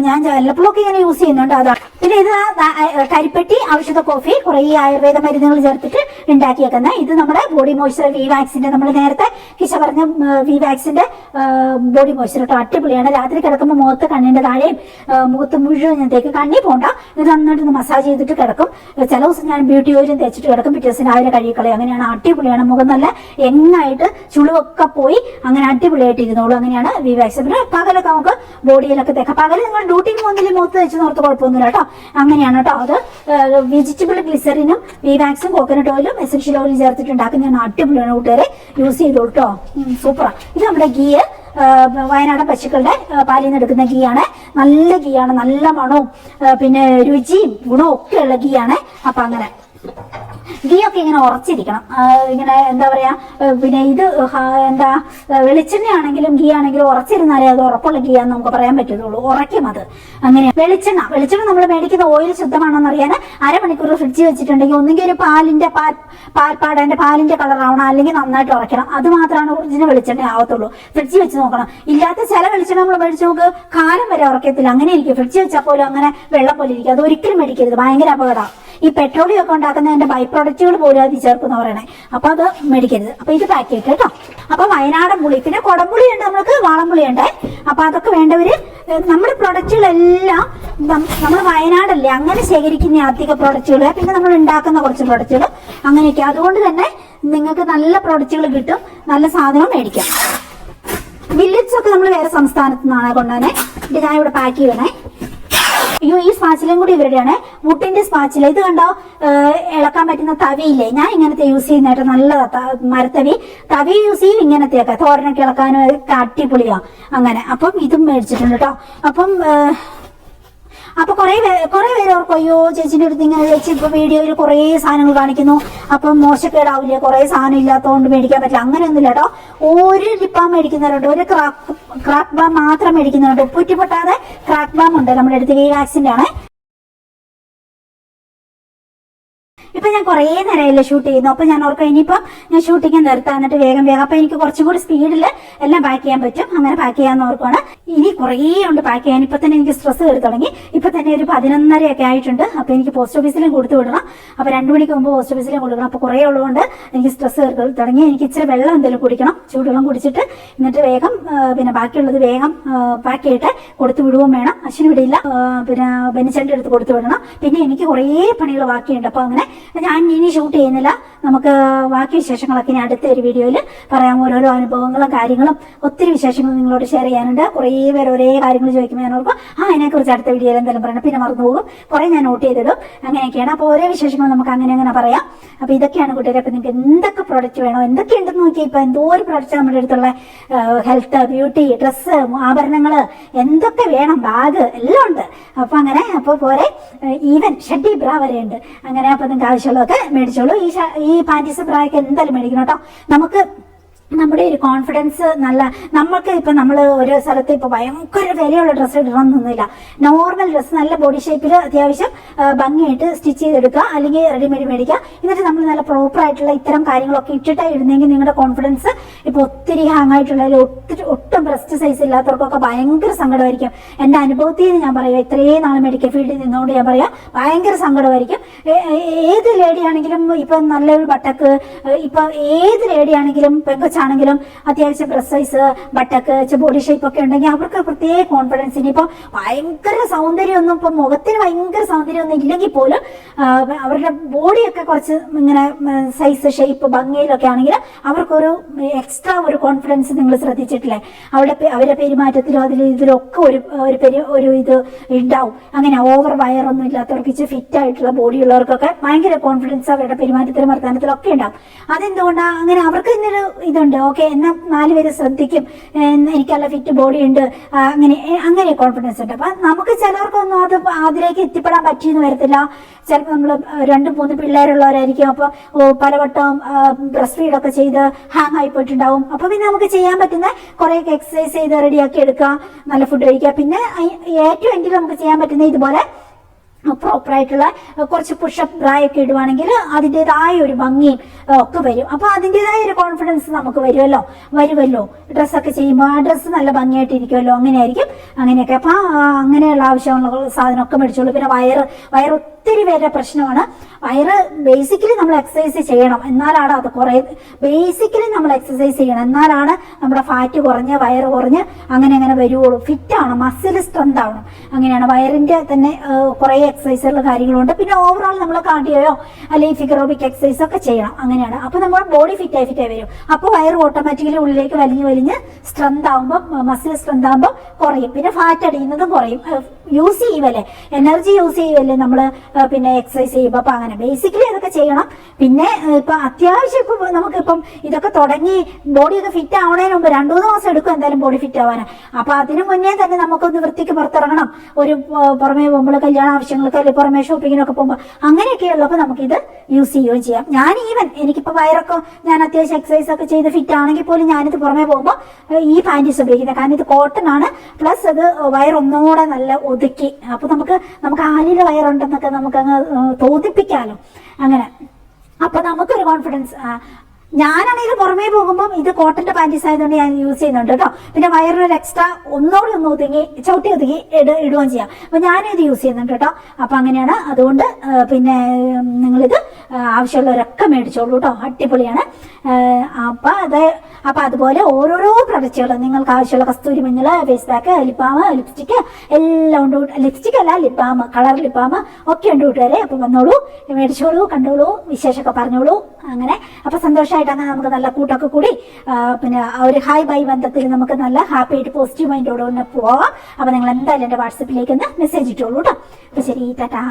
ഞാൻ വല്ലപ്പോഴൊക്കെ ഇങ്ങനെ യൂസ് ചെയ്യുന്നുണ്ട്. അതാണ്. പിന്നെ ഇത് കരിപ്പെട്ടി, ഔഷധ കോഫി, കുറെ ആയുർവേദ മരുന്നുകൾ ചേർത്തിട്ട് ഉണ്ടാക്കിയേക്കുന്ന. ഇത് നമ്മുടെ ബോഡി മോയ്സ്ചർ വിവാക്സിന്റെ, നമ്മൾ നേരത്തെ കിശ പറഞ്ഞ വിവാക്സിന്റെ ബോഡി മോയ്സ്ചർ കേട്ടോ. അടിപൊളിയാണ്. രാത്രി കിടക്കുമ്പോൾ മുഖത്ത്, കണ്ണിന്റെ താഴെയും മുഖത്ത് മുഴുവൻ ഞാൻ തേക്ക്. കണ്ണി പോണ്ട, ഇത് നന്നായിട്ട് മസാജ് ചെയ്തിട്ട് കിടക്കും. ചില ദിവസം ഞാൻ ബ്യൂട്ടി ഓയിലും തേച്ചിട്ട് കിടക്കും, പിറ്റേ ദിവസം രാവിലെ കഴുകിക്കളയും. അങ്ങനെയാണ്. അടിപൊളിയാണ്. മുഖം നല്ല എങ്ങായിട്ട് ചുളിവൊക്കെ പോയി അങ്ങനെ അടിപൊളിയായിട്ട് ഇരുന്നോളൂ. അങ്ങനെയാണ് വിവാക്സ്. പിന്നെ പകലൊക്കെ നമുക്ക് ബോഡിയിലൊക്കെ തേക്കാം. പകൽ നിങ്ങൾ ഡ്യൂട്ടിക്ക് പോകുന്നതിൽ മുഖത്ത് തേച്ച് നോർത്ത് കുഴപ്പമൊന്നുമില്ല കേട്ടോ. അങ്ങനെയാണ് കേട്ടോ. അത് വെജിറ്റബിൾ ഗ്ലിസറിനും വിവാക്സും കോക്കനട്ട് ഓയിലും എസൻഷ്യൽ ഓയിലും ചേർത്തിട്ട് ഉണ്ടാക്കുന്നതാണ്. അടിപൊളിയാണ്. കൂട്ടുകാരെ യൂസ് ചെയ്തോളൂ കേട്ടോ. സൂപ്പറാണ്. ഇത് നമ്മുടെ ഗീ, വയനാടൻ പശുക്കളുടെ പാലിൽ നിന്ന് എടുക്കുന്ന ഗീ ആണ്. നല്ല ഗീ ആണ്, നല്ല മണവും പിന്നെ രുചിയും ഗുണവും ഒക്കെയുള്ള ഗീ ആണ്. അപ്പൊ അങ്ങനെ ഗീ ഒക്കെ ഇങ്ങനെ ഉറച്ചിരിക്കണം. ഇങ്ങനെ എന്താ പറയാ, പിന്നെ ഇത് എന്താ വെളിച്ചെണ്ണ ആണെങ്കിലും ഗീ ആണെങ്കിലും ഉറച്ചിരുന്നാലേ അത് ഉറപ്പുള്ള ഗീ ആണെന്ന് നമുക്ക് പറയാൻ പറ്റുള്ളൂ. ഉറയ്ക്കും അത്. അങ്ങനെ വെളിച്ചെണ്ണ നമ്മൾ മേടിക്കുന്ന ഓയിൽ ശുദ്ധമാണെന്ന് അറിയാൻ 1/2 മണിക്കൂർ ഫ്രിഡ്ജിൽ വെച്ചിട്ടുണ്ടെങ്കിൽ ഒന്നെങ്കിൽ ഒരു പാലിന്റെ പാലിന്റെ കളർ ആവണം, അല്ലെങ്കിൽ നന്നായിട്ട് ഉറയ്ക്കണം. അത് മാത്രമാണ് ഒറിജിനൽ വെളിച്ചെണ്ണ ആവത്തുള്ളൂ. ഫ്രിഡ്ജിൽ വെച്ച് നോക്കണം. ഇല്ലാത്ത ചില വെളിച്ചെണ്ണ നമ്മൾ മേടിച്ച് നോക്ക്, കാലം വരെ ഉറക്കത്തില്ല. അങ്ങനെ ഇരിക്കും. ഫ്രിഡ്ജിൽ വെച്ചാൽ പോലും അങ്ങനെ വെള്ളം പോലെ ഇരിക്കും. അത് ഒരിക്കലും മേടിക്കരുത്, ഭയങ്കര അപകടമാണ്. ഈ പെട്രോളിയം ഒക്കെ ഉണ്ടാക്കുന്നതിന്റെ ബൈ പ്രൊഡക്റ്റുകൾ പോലും അത് ചേർക്കുന്ന പറയണേ. അപ്പൊ അത് മേടിക്കരുത്. അപ്പൊ ഇത് പാക്ക് ചെയ്തിട്ട് കേട്ടോ. അപ്പൊ വയനാടൻ പുളി, പിന്നെ കുടംപുളി ഉണ്ട്, നമുക്ക് വാളംപുളി ഉണ്ട്. അപ്പൊ അതൊക്കെ വേണ്ടവര്, നമ്മുടെ പ്രൊഡക്റ്റുകളെല്ലാം നമ്മൾ വയനാടല്ലേ അങ്ങനെ ശേഖരിക്കുന്ന അധിക പ്രൊഡക്റ്റുകൾ, പിന്നെ നമ്മൾ ഉണ്ടാക്കുന്ന കുറച്ച് പ്രൊഡക്റ്റുകൾ അങ്ങനെയൊക്കെ. അതുകൊണ്ട് തന്നെ നിങ്ങൾക്ക് നല്ല പ്രൊഡക്റ്റുകൾ കിട്ടും, നല്ല സാധനം മേടിക്കാം. വില്ലേജ് ഒക്കെ നമ്മൾ വേറെ സംസ്ഥാനത്ത് നിന്നാണ് കൊണ്ടുവന്നെ. ഇത് ഞാൻ ഇവിടെ പാക്ക് ചെയ്യണേ. അയ്യോ, ഈ സ്പാച്ചിലയും കൂടി ഇവരുടെയാണ്, വുഡിന്റെ സ്പാച്ചില. ഇത് കണ്ടോ, ഇളക്കാൻ പറ്റുന്ന തവിയില്ലേ, ഞാൻ ഇങ്ങനത്തെ യൂസ് ചെയ്യുന്നതായിട്ട് നല്ലതാ. മരത്തവി യൂസ് ചെയ്യും, ഇങ്ങനത്തെയൊക്കെ തോരനൊക്കെ ഇളക്കാനും അടിപൊളിയാ അങ്ങനെ. അപ്പം ഇതും മേടിച്ചിട്ടുണ്ട് കേട്ടോ. അപ്പൊ കുറെ പേര് ഓർക്കും, അയ്യോ ചേച്ചിന്റെ അടുത്ത് ഇങ്ങനെ ചേച്ചി ഇപ്പൊ വീഡിയോയിൽ കുറെ സാധനങ്ങൾ കാണിക്കുന്നു, അപ്പം മോശക്കേടാവില്ലേ, കുറെ സാധനം ഇല്ലാത്തതുകൊണ്ട് മേടിക്കാൻ പറ്റില്ല. അങ്ങനെയൊന്നുമില്ല കേട്ടോ. ഒരു ലിപ് ബാം മേടിക്കുന്നവരുണ്ട്, ഒരു ക്രാക്ക് ബാം മാത്രം മേടിക്കുന്നവരുണ്ട്. ഉപ്പൂറ്റി പൊട്ടാതെ ക്രാക്ക് ബാം ഉണ്ട് നമ്മുടെ അടുത്ത്, വിവാക്സിന്റെ ആണ്. ഇപ്പൊ ഞാൻ കുറെ നേരമല്ലേ ഷൂട്ട് ചെയ്യുന്നു. അപ്പൊ ഞാൻ ഓർക്കാം ഇനിയിപ്പോ ഞാൻ ഷൂട്ടിങ് നിർത്താം, എന്നിട്ട് വേഗം അപ്പൊ എനിക്ക് കുറച്ചും കൂടി സ്പീഡിൽ എല്ലാം പാക്ക് ചെയ്യാൻ പറ്റും. അങ്ങനെ പാക്ക് ചെയ്യാന്ന് ഓർക്കുവാണ്. ഇനി കുറേ ഉണ്ട് പാക്ക് ചെയ്യാൻ. ഇപ്പൊ തന്നെ എനിക്ക് സ്ട്രെസ് കയറി തുടങ്ങി. ഇപ്പൊ തന്നെ ഒരു 11:30 ആയിട്ടുണ്ട്. അപ്പൊ എനിക്ക് പോസ്റ്റ് ഓഫീസിലും കൊടുത്തു വിടണം. അപ്പൊ 2 മണിക്ക് മുമ്പ് പോസ്റ്റ് ഓഫീസിലും കൊടുക്കണം. അപ്പൊ കുറെ ഉള്ളതുകൊണ്ട് എനിക്ക് സ്ട്രെസ് കയറി തുടങ്ങി. എനിക്ക് ഇച്ചിരി വെള്ളം എന്തെങ്കിലും കുടിക്കണം, ചൂടുവെള്ളം കുടിച്ചിട്ട് എന്നിട്ട് വേഗം പിന്നെ ബാക്കിയുള്ളത് വേഗം പാക്ക് ചെയ്തിട്ട് കൊടുത്തു വിടുകയും വേണം. അശ്വിന് വിടില്ല, പിന്നെ ബെനിച്ചന്റെ അടുത്ത് കൊടുത്തു വിടണം. പിന്നെ എനിക്ക് കുറേ പണികൾ ബാക്കിയുണ്ട്. അപ്പൊ അങ്ങനെ ഞാൻ ഇനി ഷൂട്ട് ചെയ്യുന്നില്ല. നമുക്ക് ബാക്കി വിശേഷങ്ങളൊക്കെ ഇനി അടുത്ത ഒരു വീഡിയോയിൽ പറയാം. ഓരോരോ അനുഭവങ്ങളും കാര്യങ്ങളും ഒത്തിരി വിശേഷങ്ങൾ നിങ്ങളോട് ഷെയർ ചെയ്യാനുണ്ട്. കുറേ പേര് ഒരേ കാര്യങ്ങൾ ചോദിക്കുമ്പോൾ ഞാൻ ഓർക്കും അതിനെക്കുറിച്ച് അടുത്ത വീഡിയോയിൽ എന്തെങ്കിലും പറയണം, പിന്നെ മറന്നു പോകും. കുറേ ഞാൻ നോട്ട് ചെയ്തിടും. അങ്ങനെയൊക്കെയാണ്. അപ്പോൾ ഓരോ വിശേഷങ്ങൾ നമുക്ക് അങ്ങനെ പറയാം. അപ്പോൾ ഇതൊക്കെയാണ് കൂട്ടുകാരെ. അപ്പോൾ നിങ്ങൾക്ക് എന്തൊക്കെ പ്രോഡക്റ്റ് വേണോ, എന്തൊക്കെ ഉണ്ടെന്ന് നോക്കിയാൽ ഇപ്പൊ എന്തോ ഒരു പ്രോഡക്റ്റ് നമ്മുടെ അടുത്തുള്ള ഹെൽത്ത്, ബ്യൂട്ടി, ഡ്രസ്സ്, ആഭരണങ്ങൾ എന്തൊക്കെ വേണം, ബാഗ് എല്ലാം ഉണ്ട്. അപ്പൊ അങ്ങനെ അപ്പോൾ പോരെ, ഈവൻ ഷഡ്ഡി ബ്രാ വരെ ഉണ്ട്. അങ്ങനെ അപ്പൊ നിങ്ങൾക്ക് ആവശ്യമുള്ളതൊക്കെ മേടിച്ചോളൂ. ഈ പാൻറ്റീസ് ബ്രായൊക്കെ എന്തായാലും മേടിക്കണം കേട്ടോ. നമുക്ക് നമ്മുടെ ഒരു കോൺഫിഡൻസ് നമ്മൾക്ക് ഇപ്പൊ നമ്മൾ ഒരു സ്ഥലത്ത് ഇപ്പൊ ഭയങ്കര വിലയുള്ള ഡ്രസ്സ് ഇടണമെന്നൊന്നുമില്ല. നോർമൽ ഡ്രസ്സ് നല്ല ബോഡി ഷേപ്പിൽ അത്യാവശ്യം ഭംഗിയായിട്ട് സ്റ്റിച്ച് ചെയ്തെടുക്കുക, അല്ലെങ്കിൽ റെഡിമെയ്ഡ് മേടിക്കുക. എന്നിട്ട് നമ്മൾ നല്ല പ്രോപ്പർ ആയിട്ടുള്ള ഇത്തരം കാര്യങ്ങളൊക്കെ ഇട്ടിട്ടാണ് ഇടുന്നെങ്കിൽ നിങ്ങളുടെ കോൺഫിഡൻസ് ഇപ്പൊ ഒത്തിരി ഹാങ് ആയിട്ടുള്ള ഒട്ടും ബ്രസ്റ്റ് സൈസ് ഇല്ലാത്തവർക്കൊക്കെ ഭയങ്കര സങ്കടമായിരിക്കും. എന്റെ അനുഭവത്തിൽ നിന്ന് ഞാൻ പറയാം, ഇത്രയും നാൾ മെഡിക്കൽ ഫീൽഡിൽ നിന്നുകൊണ്ട് ഞാൻ പറയാം, ഭയങ്കര സങ്കടമായിരിക്കും. ഏത് ലേഡിയാണെങ്കിലും ഇപ്പൊ നല്ലൊരു ബട്ടക്ക്, ഇപ്പൊ ഏത് ലേഡിയാണെങ്കിലും ആണെങ്കിലും അത്യാവശ്യം ബ്രസ്റ്റ് സൈസ്, ബട്ടക്ക്, ബോഡി ഷേപ്പ് ഒക്കെ ഉണ്ടെങ്കിൽ അവർക്ക് പ്രത്യേക കോൺഫിഡൻസ്. ഇനിയിപ്പോ ഭയങ്കര സൗന്ദര്യമൊന്നും, ഇപ്പൊ മുഖത്തിന് ഭയങ്കര സൗന്ദര്യമൊന്നും ഇല്ലെങ്കിൽ പോലും അവരുടെ ബോഡിയൊക്കെ കുറച്ച് ഇങ്ങനെ സൈസ്, ഷേപ്പ്, ഭംഗിയിലൊക്കെ ആണെങ്കിൽ അവർക്കൊരു എക്സ്ട്രാ ഒരു കോൺഫിഡൻസ് നിങ്ങൾ ശ്രദ്ധിച്ചിട്ടില്ലേ? അവരുടെ പെരുമാറ്റത്തിലോ ഇതിലോ ഒക്കെ ഒരു ഇത് ഉണ്ടാവും. അങ്ങനെ ഓവർ വയറൊന്നും ഇല്ലാത്തവർക്ക്, ഇച്ചിരി ഫിറ്റ് ആയിട്ടുള്ള ബോഡി ഉള്ളവർക്കൊക്കെ ഭയങ്കര കോൺഫിഡൻസ് അവരുടെ പെരുമാറ്റത്തിലും വർത്തമാനത്തിലും ഒക്കെ ഉണ്ടാവും. അതെന്തുകൊണ്ടാണ് അങ്ങനെ? അവർക്ക് ഇന്നൊരു ഇതുണ്ട്, ഓക്കെ എന്നാ 4 പേര് ശ്രദ്ധിക്കും, എനിക്കല്ല ഫിറ്റ് ബോഡി ഉണ്ട്, അങ്ങനെ കോൺഫിഡൻസ് ഉണ്ട്. അപ്പൊ നമുക്ക് ചിലർക്കൊന്നും അതിലേക്ക് എത്തിപ്പെടാൻ പറ്റിയെന്ന് വരത്തില്ല. ചിലപ്പോൾ നമ്മൾ 2-3 പിള്ളേരുള്ളവരായിരിക്കും. അപ്പൊ പലവട്ടം ബ്രസ്റ്റ് ഫീഡൊക്കെ ചെയ്ത് ഹാങ് ആയി പോയിട്ടുണ്ടാവും. അപ്പൊ പിന്നെ നമുക്ക് ചെയ്യാൻ പറ്റുന്ന കുറെയൊക്കെ എക്സസൈസ് ചെയ്ത് റെഡിയാക്കി എടുക്കുക, നല്ല ഫുഡ് കഴിക്കുക. പിന്നെ ഏറ്റവും എങ്കിലും നമുക്ക് ചെയ്യാൻ പറ്റുന്ന ഇതുപോലെ പ്രോപ്പർ ആയിട്ടുള്ള കുറച്ച് പുഷപ്പ് ബ്രായൊക്കെ ഇടുവാണെങ്കിൽ അതിൻ്റെതായ ഒരു ഭംഗിയും ഒക്കെ വരും. അപ്പൊ അതിൻ്റെതായ ഒരു കോൺഫിഡൻസ് നമുക്ക് വരുമല്ലോ. ഡ്രസ്സൊക്കെ ചെയ്യുമ്പോൾ ആ ഡ്രസ്സ് നല്ല ഭംഗിയായിട്ട് ഇരിക്കുമല്ലോ, അങ്ങനെയൊക്കെ. അപ്പൊ അങ്ങനെയുള്ള ആവശ്യമുള്ള സാധനമൊക്കെ മേടിച്ചോളൂ. പിന്നെ വയറ് ഒത്തിരി പേരുടെ പ്രശ്നമാണ്. വയറ് ബേസിക്കലി നമ്മൾ എക്സസൈസ് ചെയ്യണം, എന്നാലാണ് അത് ബേസിക്കലി നമ്മൾ എക്സസൈസ് ചെയ്യണം, എന്നാലാണ് നമ്മുടെ ഫാറ്റ് കുറഞ്ഞ് വയറ് കുറഞ്ഞ് അങ്ങനെ വരുള്ളൂ. ഫിറ്റ് ആണ്, മസിൽ സ്ട്രെങ്ത് ആവണം. അങ്ങനെയാണ് വയറിന്റെ തന്നെ കുറെ എക്സസൈസുകളുടെ കാര്യങ്ങളുണ്ട്. പിന്നെ ഓവറോൾ നമ്മൾ കാർഡിയോയോ അല്ലെങ്കിൽ ഫിഗറോബിക് എക്സസൈസ് ഒക്കെ ചെയ്യണം. അങ്ങനെയാണ്. അപ്പൊ നമ്മുടെ ബോഡി ഫിറ്റായി വരും. അപ്പൊ വയറ് ഓട്ടോമാറ്റിക്കലി ഉള്ളിലേക്ക് വലിഞ്ഞ് സ്ട്രെങ്ത് ആകുമ്പോൾ, മസിൽ സ്ട്രെങ്ത് ആകുമ്പോൾ കുറയും. പിന്നെ ഫാറ്റ് അടിയുന്നതും കുറയും. യൂസ് ചെയ്യുവല്ലേ, എനർജി യൂസ് ചെയ്യുവല്ലേ നമ്മള് പിന്നെ എക്സസൈസ് ചെയ്യുമ്പോൾ. അപ്പൊ അങ്ങനെ ബേസിക്കലി അതൊക്കെ ചെയ്യണം. പിന്നെ ഇപ്പൊ അത്യാവശ്യം ഇപ്പൊ നമുക്കിപ്പം ഇതൊക്കെ തുടങ്ങി ബോഡിയൊക്കെ ഫിറ്റ് ആവണതിന് മുമ്പ് 2-3 മാസം എടുക്കും എന്തായാലും ബോഡി ഫിറ്റ് ആവാന്. അപ്പൊ അതിനു മുന്നേ തന്നെ നമുക്കൊന്ന് വൃത്തിക്ക് പുറത്തിറങ്ങണം. ഒരു പുറമേ പോകുമ്പോൾ, കല്യാണ ആവശ്യങ്ങൾക്ക് അല്ലെങ്കിൽ പുറമേ ഷോപ്പിങ്ങിനൊക്കെ പോകുമ്പോൾ അങ്ങനെയൊക്കെയുള്ളപ്പോൾ നമുക്കിത് യൂസ് ചെയ്യുകയും ചെയ്യാം. ഞാൻ എനിക്കിപ്പോ വയറൊക്കെ ഞാൻ അത്യാവശ്യം എക്സസൈസ് ഒക്കെ ചെയ്ത് ഫിറ്റ് ആണെങ്കിൽ പോലും ഞാനിത് പുറമേ പോകുമ്പോൾ ഈ പാൻറ്റീസ് ഉപയോഗിക്കുന്നത്. കാരണം ഇത് കോട്ടൺ ആണ്, പ്ലസ് അത് വയറൊന്നുകൂടെ നല്ല ഒതുക്കി. അപ്പൊ നമുക്ക് ആലിലെ വയറുണ്ടെന്നൊക്കെ നമുക്കങ്ങ് തോന്നിപ്പിക്കാലോ അങ്ങനെ. അപ്പൊ നമുക്കൊരു കോൺഫിഡൻസ്. ഞാനാണെങ്കിൽ പുറമേ പോകുമ്പോൾ ഇത് കോട്ടന്റെ പാൻറ്റീസ് ആയതുകൊണ്ട് ഞാൻ യൂസ് ചെയ്യുന്നുണ്ട് കേട്ടോ. പിന്നെ വയറിനൊരു എക്സ്ട്രാ ഒന്നുകൂടി ചവിട്ടി ഒതുക്കി ഇടുകയും ചെയ്യാം. അപ്പൊ ഞാനിത് യൂസ് ചെയ്യുന്നുണ്ട് കേട്ടോ. അപ്പൊ അങ്ങനെയാണ്. അതുകൊണ്ട് പിന്നെ നിങ്ങളിത് ആവശ്യമുള്ളവരൊക്കെ മേടിച്ചോളൂ കേട്ടോ, അടിപൊളിയാണ്. അപ്പൊ അതുപോലെ ഓരോരോ പ്രൊഡക്റ്റുകൾ നിങ്ങൾക്ക് ആവശ്യമുള്ള കസ്തൂരി മഞ്ഞൾ, ഫേസ് പാക്ക്, ലിപ്പാം, ലിപ്സ്റ്റിക്ക് എല്ലാം ഉണ്ട്. ലിപ്സ്റ്റിക് അല്ല, ലിപ്പാം, കളർ ലിപ്പാം ഒക്കെ ഉണ്ട് കൂട്ടുകാരെ. അപ്പൊ വന്നോളൂ, മേടിച്ചോളൂ, കണ്ടോളൂ, വിശേഷമൊക്കെ പറഞ്ഞോളൂ. അങ്ങനെ അപ്പൊ സന്തോഷമായി. ആയിട്ട് അങ്ങനെ നമുക്ക് നല്ല കൂട്ടൊക്കെ കൂടി പിന്നെ ഒരു ഹായ് ബൈ ബന്ധത്തിൽ നമുക്ക് നല്ല ഹാപ്പി ആയിട്ട് പോസിറ്റീവ് മൈൻഡോടെ ഒന്ന് പോവാം. അപ്പൊ നിങ്ങൾ എന്തായാലും എന്റെ വാട്സപ്പിലേക്ക് ഒന്ന് മെസ്സേജ് ഇട്ടോളൂ കേട്ടോ. അപ്പൊ ശരി, ടാറ്റാ.